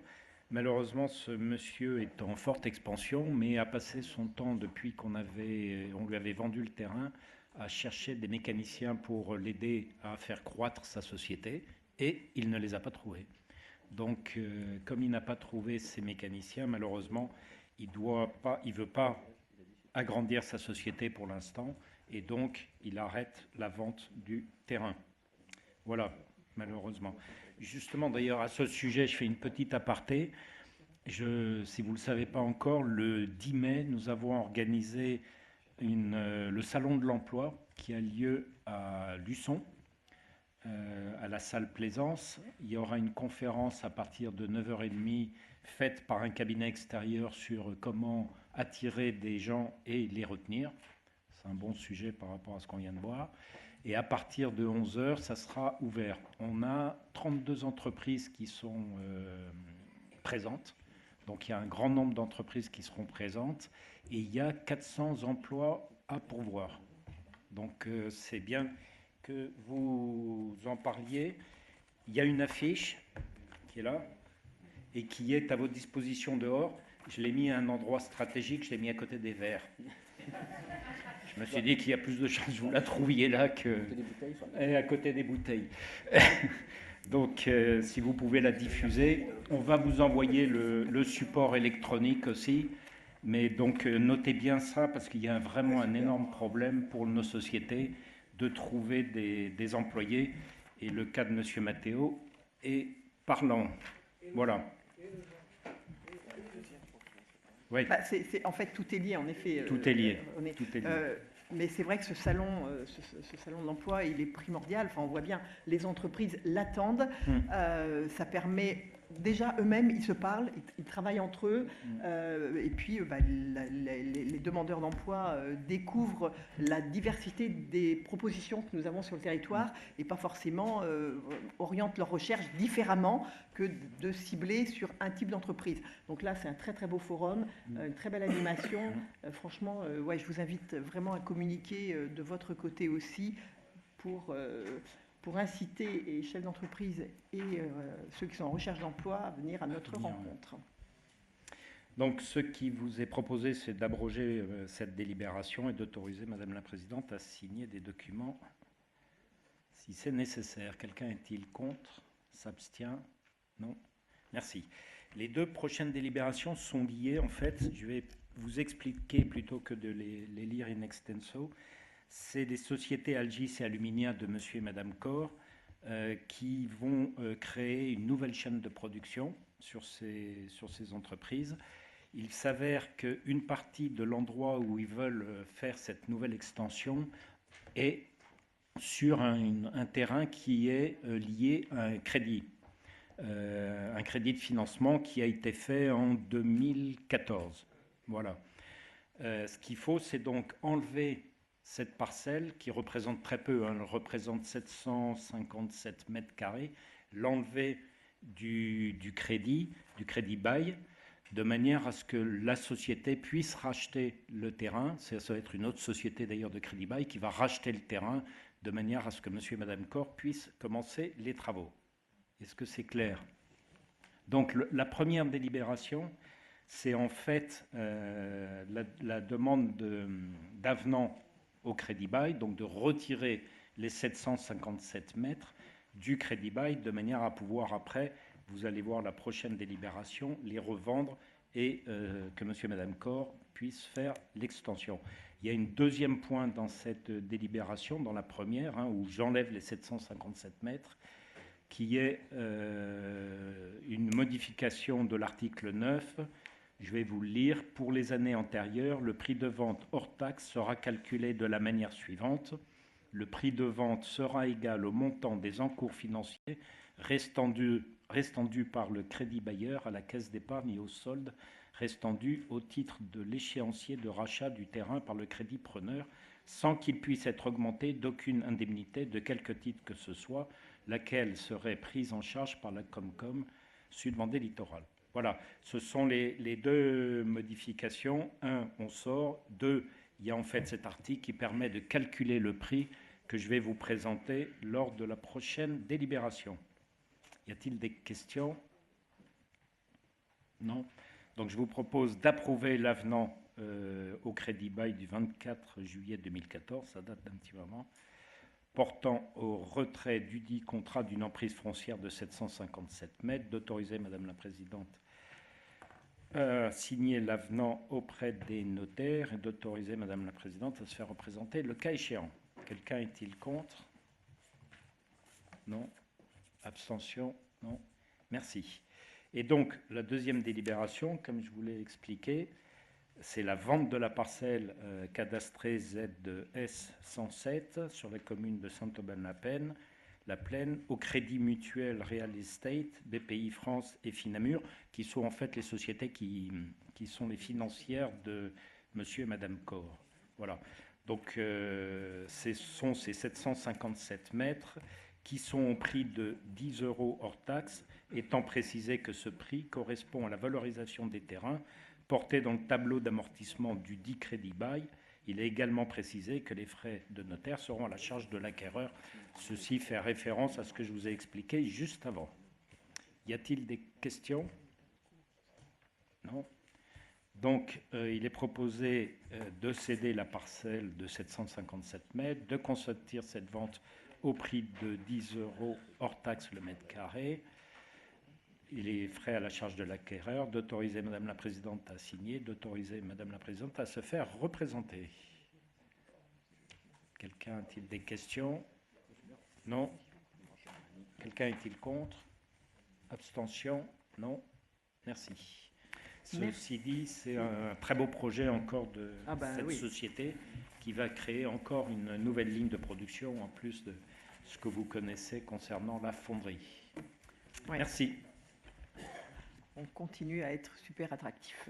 S3: Malheureusement, ce monsieur est en forte expansion, mais a passé son temps depuis qu'on lui avait vendu le terrain à chercher des mécaniciens pour l'aider à faire croître sa société, et il ne les a pas trouvés. Donc, comme il n'a pas trouvé ces mécaniciens, malheureusement, il ne veut pas agrandir sa société pour l'instant, et donc il arrête la vente du terrain. Voilà, malheureusement. Justement, d'ailleurs, à ce sujet, je fais une petite aparté. Si vous ne le savez pas encore, le 10 mai, nous avons organisé le Salon de l'Emploi qui a lieu à Luçon, à la salle Plaisance. Il y aura une conférence à partir de 9h30 faite par un cabinet extérieur sur comment attirer des gens et les retenir. C'est un bon sujet par rapport à ce qu'on vient de voir. Et à partir de 11h, ça sera ouvert. On a 32 entreprises qui sont présentes. Donc, il y a un grand nombre d'entreprises qui seront présentes. Et il y a 400 emplois à pourvoir. Donc, c'est bien que vous en parliez. Il y a une affiche qui est là. et qui est à votre disposition dehors. Je l'ai mis à un endroit stratégique, je l'ai mis à côté des verres. Je me suis dit qu'il y a plus de chances que vous la trouviez là à côté des bouteilles. Donc, si vous pouvez la diffuser, on va vous envoyer le support électronique aussi. Mais donc, notez bien ça, parce qu'il y a vraiment un énorme problème pour nos sociétés de trouver des employés. Et le cas de M. Matteo est parlant. Voilà. Oui.
S1: Bah, en fait, tout est lié, en effet.
S3: Tout est lié.
S1: Mais c'est vrai que ce salon de l'emploi, il est primordial. Enfin, on voit bien, les entreprises l'attendent. Ça permet... Déjà, eux-mêmes, ils se parlent, ils travaillent entre eux. Et puis, les demandeurs d'emploi découvrent la diversité des propositions que nous avons sur le territoire et pas forcément orientent leur recherche différemment que de cibler sur un type d'entreprise. Donc là, c'est un très, très beau forum, une très belle animation. Franchement, ouais, je vous invite vraiment à communiquer de votre côté aussi pour inciter les chefs d'entreprise et ceux qui sont en recherche d'emploi à venir à notre rencontre.
S3: Donc, ce qui vous est proposé, c'est d'abroger cette délibération et d'autoriser Madame la Présidente à signer des documents si c'est nécessaire. Quelqu'un est-il contre? S'abstient? Non? Merci. Les deux prochaines délibérations sont liées, en fait. Je vais vous expliquer plutôt que de les lire in extenso. C'est des sociétés Algis et Aluminia de Monsieur et Madame Corr qui vont créer une nouvelle chaîne de production sur ces entreprises. Il s'avère qu'une partie de l'endroit où ils veulent faire cette nouvelle extension est sur un terrain qui est lié à un crédit de financement qui a été fait en 2014. Voilà. Ce qu'il faut, c'est donc enlever cette parcelle qui représente très peu, elle représente 757 mètres carrés, l'enlever du crédit bail, de manière à ce que la société puisse racheter le terrain. Ça va être une autre société d'ailleurs de crédit bail qui va racheter le terrain de manière à ce que monsieur et madame Corr puissent commencer les travaux. Est-ce que c'est clair? Donc la première délibération, c'est en fait la demande d'avenant au crédit bail, donc de retirer les 757 mètres du crédit bail de manière à pouvoir après, vous allez voir la prochaine délibération, les revendre et que monsieur et madame Corr puissent faire l'extension. Il y a un deuxième point dans cette délibération, dans la première, où j'enlève les 757 mètres, qui est une modification de l'article 9. Je vais vous le lire. Pour les années antérieures, le prix de vente hors taxe sera calculé de la manière suivante. Le prix de vente sera égal au montant des encours financiers restant dus par le crédit bailleur à la caisse d'épargne et au solde restant dus au titre de l'échéancier de rachat du terrain par le crédit preneur, sans qu'il puisse être augmenté d'aucune indemnité de quelque titre que ce soit, laquelle serait prise en charge par la Comcom Sud-Vendée Littoral. Voilà, ce sont les deux modifications. Un, on sort. Deux, il y a en fait cet article qui permet de calculer le prix que je vais vous présenter lors de la prochaine délibération. Y a-t-il des questions? Non. Donc je vous propose d'approuver l'avenant au crédit bail du 24 juillet 2014, ça date d'un petit moment, portant au retrait dudit contrat d'une emprise foncière de 757 mètres, d'autoriser Madame la Présidente à signer l'avenant auprès des notaires et d'autoriser Madame la Présidente à se faire représenter le cas échéant. Quelqu'un est-il contre? Non. Abstention? Non. Merci. Et donc, la deuxième délibération, comme je vous l'ai expliqué, c'est la vente de la parcelle cadastrée ZS 107 sur la commune de Saint-Aubin-la-Plaine au Crédit Mutuel Real Estate, BPI France et Finamur, qui sont en fait les sociétés qui sont les financières de monsieur et madame Corr. Voilà. Donc, ce sont ces 757 mètres qui sont au prix de 10 € hors taxe, étant précisé que ce prix correspond à la valorisation des terrains portés dans le tableau d'amortissement du dit crédit bail. Il est également précisé que les frais de notaire seront à la charge de l'acquéreur. Ceci fait référence à ce que je vous ai expliqué juste avant. Y a-t-il des questions? Non. Donc, il est proposé de céder la parcelle de 757 mètres, de consentir cette vente au prix de 10 € hors taxe le mètre carré. Il est frais à la charge de l'acquéreur, d'autoriser Madame la Présidente à signer, d'autoriser Madame la Présidente à se faire représenter. Quelqu'un a-t-il des questions? Non. Quelqu'un est-il contre? Abstention? Non. Merci. Ceci dit, c'est un très beau projet encore de cette société qui va créer encore une nouvelle ligne de production en plus de ce que vous connaissez concernant la fonderie.
S1: Ouais.
S3: Merci.
S1: On continue à être super attractif.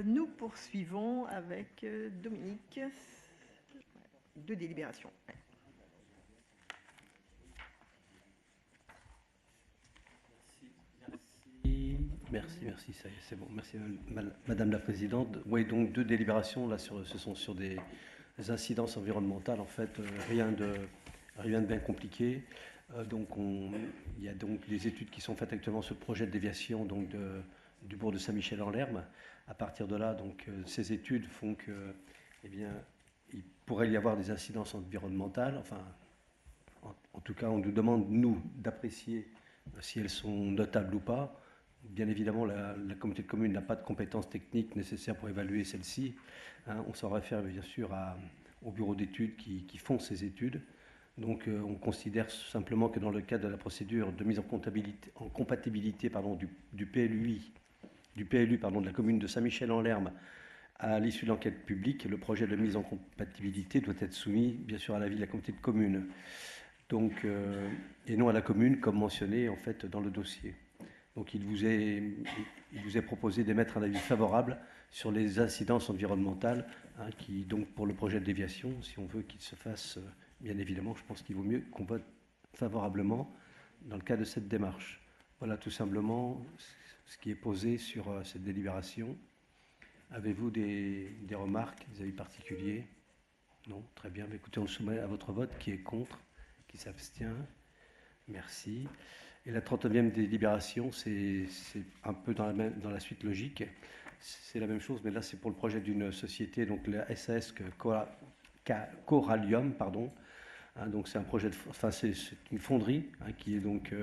S1: Nous poursuivons avec Dominique. 2 délibérations.
S13: Merci, c'est bon. Merci, Madame la Présidente. Oui, donc 2 délibérations, là, ce sont sur des incidences environnementales, en fait, rien de bien compliqué. Il y a donc des études qui sont faites actuellement sur le projet de déviation donc du bourg de Saint-Michel-en-Lerme. À partir de là, donc, ces études font que, eh bien, il pourrait y avoir des incidences environnementales. Enfin, en tout cas, on nous demande, nous, d'apprécier si elles sont notables ou pas. Bien évidemment, la communauté de communes n'a pas de compétences techniques nécessaires pour évaluer celles-ci. On s'en réfère bien sûr au bureau d'études qui font ces études. Donc on considère simplement que dans le cadre de la procédure de mise en compatibilité du PLU de la commune de Saint-Michel-en-Lerme à l'issue de l'enquête publique, le projet de mise en compatibilité doit être soumis bien sûr à l'avis de la communauté de communes. Donc, et non à la commune comme mentionné en fait dans le dossier. Donc il vous est proposé d'émettre un avis favorable sur les incidences environnementales, qui donc pour le projet de déviation, si on veut qu'il se fasse, bien évidemment, je pense qu'il vaut mieux qu'on vote favorablement dans le cadre de cette démarche. Voilà tout simplement ce qui est posé sur cette délibération. Avez-vous des remarques, des avis particuliers? Non? Très bien. Écoutez, on le soumet à votre vote. Qui est contre? Qui s'abstient? Merci. Et la 39e délibération, c'est un peu dans la suite logique. C'est la même chose, mais là, c'est pour le projet d'une société, donc la SAS Corallium, pardon. Donc c'est un projet c'est une fonderie qui est donc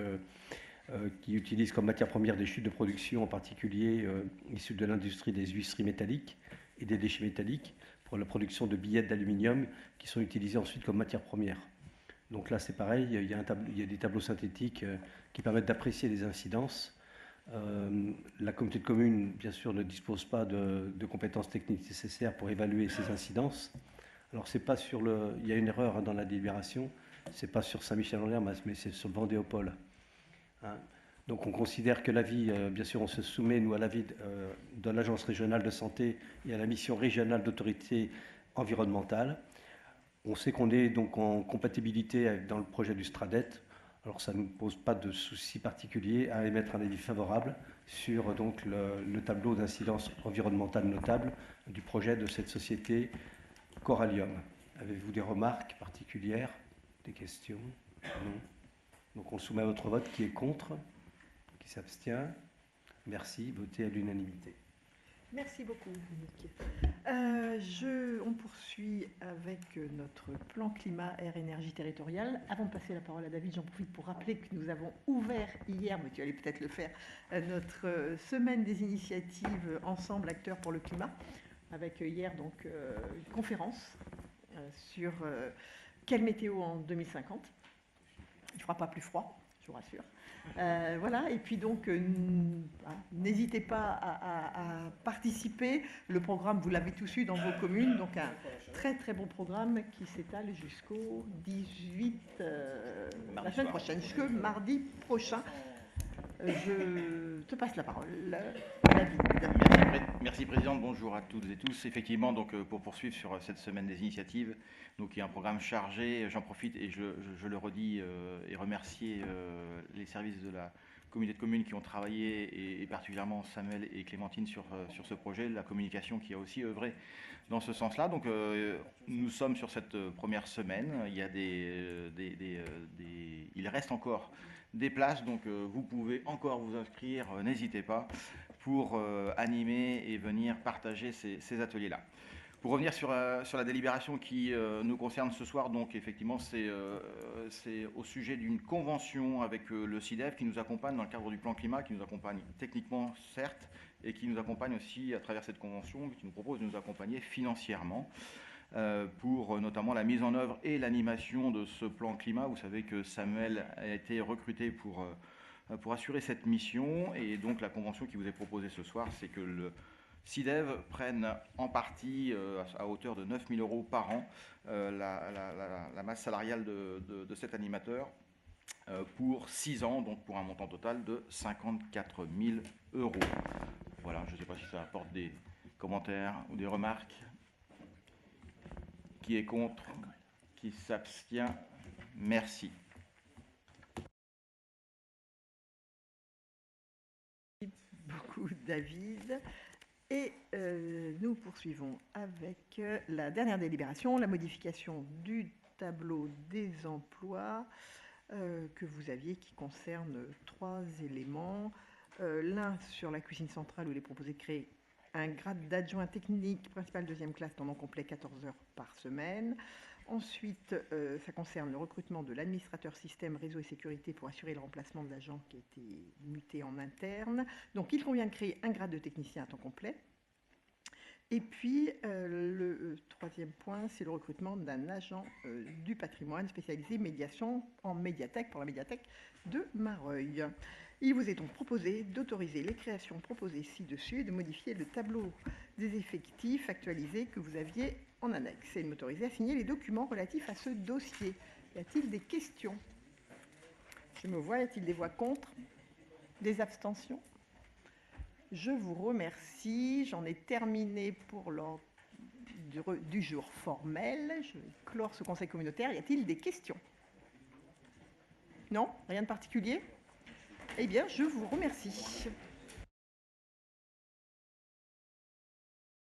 S13: qui utilise comme matière première des chutes de production, en particulier issues de l'industrie des huisseries métalliques et des déchets métalliques pour la production de billettes d'aluminium qui sont utilisés ensuite comme matière première. Donc là, c'est pareil, il y a des tableaux synthétiques qui permettent d'apprécier les incidences. La communauté de communes, bien sûr, ne dispose pas de compétences techniques nécessaires pour évaluer ces incidences. Alors, c'est pas sur il y a une erreur dans la délibération, c'est pas sur Saint-Michel-en-Lerme, mais c'est sur le Vendéopole. Donc, on considère que l'avis, bien sûr, on se soumet, nous, à l'avis de l'Agence régionale de santé et à la mission régionale d'autorité environnementale. On sait qu'on est donc en compatibilité dans le projet du Stradet. Alors ça ne nous pose pas de souci particulier à émettre un avis favorable sur donc, le tableau d'incidence environnementale notable du projet de cette société Corallium. Avez-vous des remarques particulières? Des questions? Non. Donc on le soumet à votre vote. Qui est contre? Qui s'abstient? Merci. Votez à l'unanimité.
S1: Merci beaucoup, Dominique. On poursuit avec notre plan climat, air, énergie territoriale. Avant de passer la parole à David, j'en profite pour rappeler que nous avons ouvert hier, mais tu allais peut-être le faire, notre semaine des initiatives Ensemble Acteurs pour le climat, avec hier donc une conférence sur quelle météo en 2050. Il ne fera pas plus froid, je vous rassure. Voilà, et puis donc n'hésitez pas à participer. Le programme, vous l'avez tous eu dans vos communes, donc un très très bon programme qui s'étale jusqu'au 18, la semaine prochaine, jusqu'au mardi prochain. Je te passe la parole, David.
S14: Merci Présidente, bonjour à toutes et tous. Effectivement, donc, pour poursuivre sur cette semaine des initiatives, donc, il y a un programme chargé. J'en profite et je le redis et remercier les services de la communauté de communes qui ont travaillé et particulièrement Samuel et Clémentine sur ce projet, la communication qui a aussi œuvré dans ce sens-là. Donc nous sommes sur cette première semaine. Il y a il reste encore des places, donc vous pouvez encore vous inscrire, n'hésitez pas, pour animer et venir partager ces ateliers-là. Pour revenir sur la délibération qui nous concerne ce soir, donc effectivement c'est au sujet d'une convention avec le CIDEF qui nous accompagne dans le cadre du plan climat, qui nous accompagne techniquement certes, et qui nous accompagne aussi à travers cette convention, qui nous propose de nous accompagner financièrement pour notamment la mise en œuvre et l'animation de ce plan climat. Vous savez que Samuel a été recruté pour assurer cette mission, et donc la convention qui vous est proposée ce soir, c'est que le CIDEV prenne en partie, à hauteur de 9 000 euros par an, la masse salariale de cet animateur pour 6 ans, donc pour un montant total de 54 000 euros. Voilà, je ne sais pas si ça apporte des commentaires ou des remarques. Qui est contre? Qui s'abstient? Merci.
S1: Merci beaucoup, David. Et nous poursuivons avec la dernière délibération, la modification du tableau des emplois que vous aviez, qui concerne 3 éléments. L'un sur la cuisine centrale, où il est proposé de créer un grade d'adjoint technique principal deuxième classe dans nom complet 14 heures par semaine. Ensuite, ça concerne le recrutement de l'administrateur système, réseau et sécurité pour assurer le remplacement de l'agent qui a été muté en interne. Donc, il convient de créer un grade de technicien à temps complet. Et puis, le troisième point, c'est le recrutement d'un agent du patrimoine spécialisé médiation en médiathèque pour la médiathèque de Mareuil. Il vous est donc proposé d'autoriser les créations proposées ci-dessus et de modifier le tableau des effectifs actualisé que vous aviez en annexe et de m'autoriser à signer les documents relatifs à ce dossier. Y a-t-il des questions? Je me vois, y a-t-il des voix contre? Des abstentions? Je vous remercie. J'en ai terminé pour l'ordre du jour formel. Je vais clore ce conseil communautaire. Y a-t-il des questions? Non? Rien de particulier? Eh bien, je vous remercie.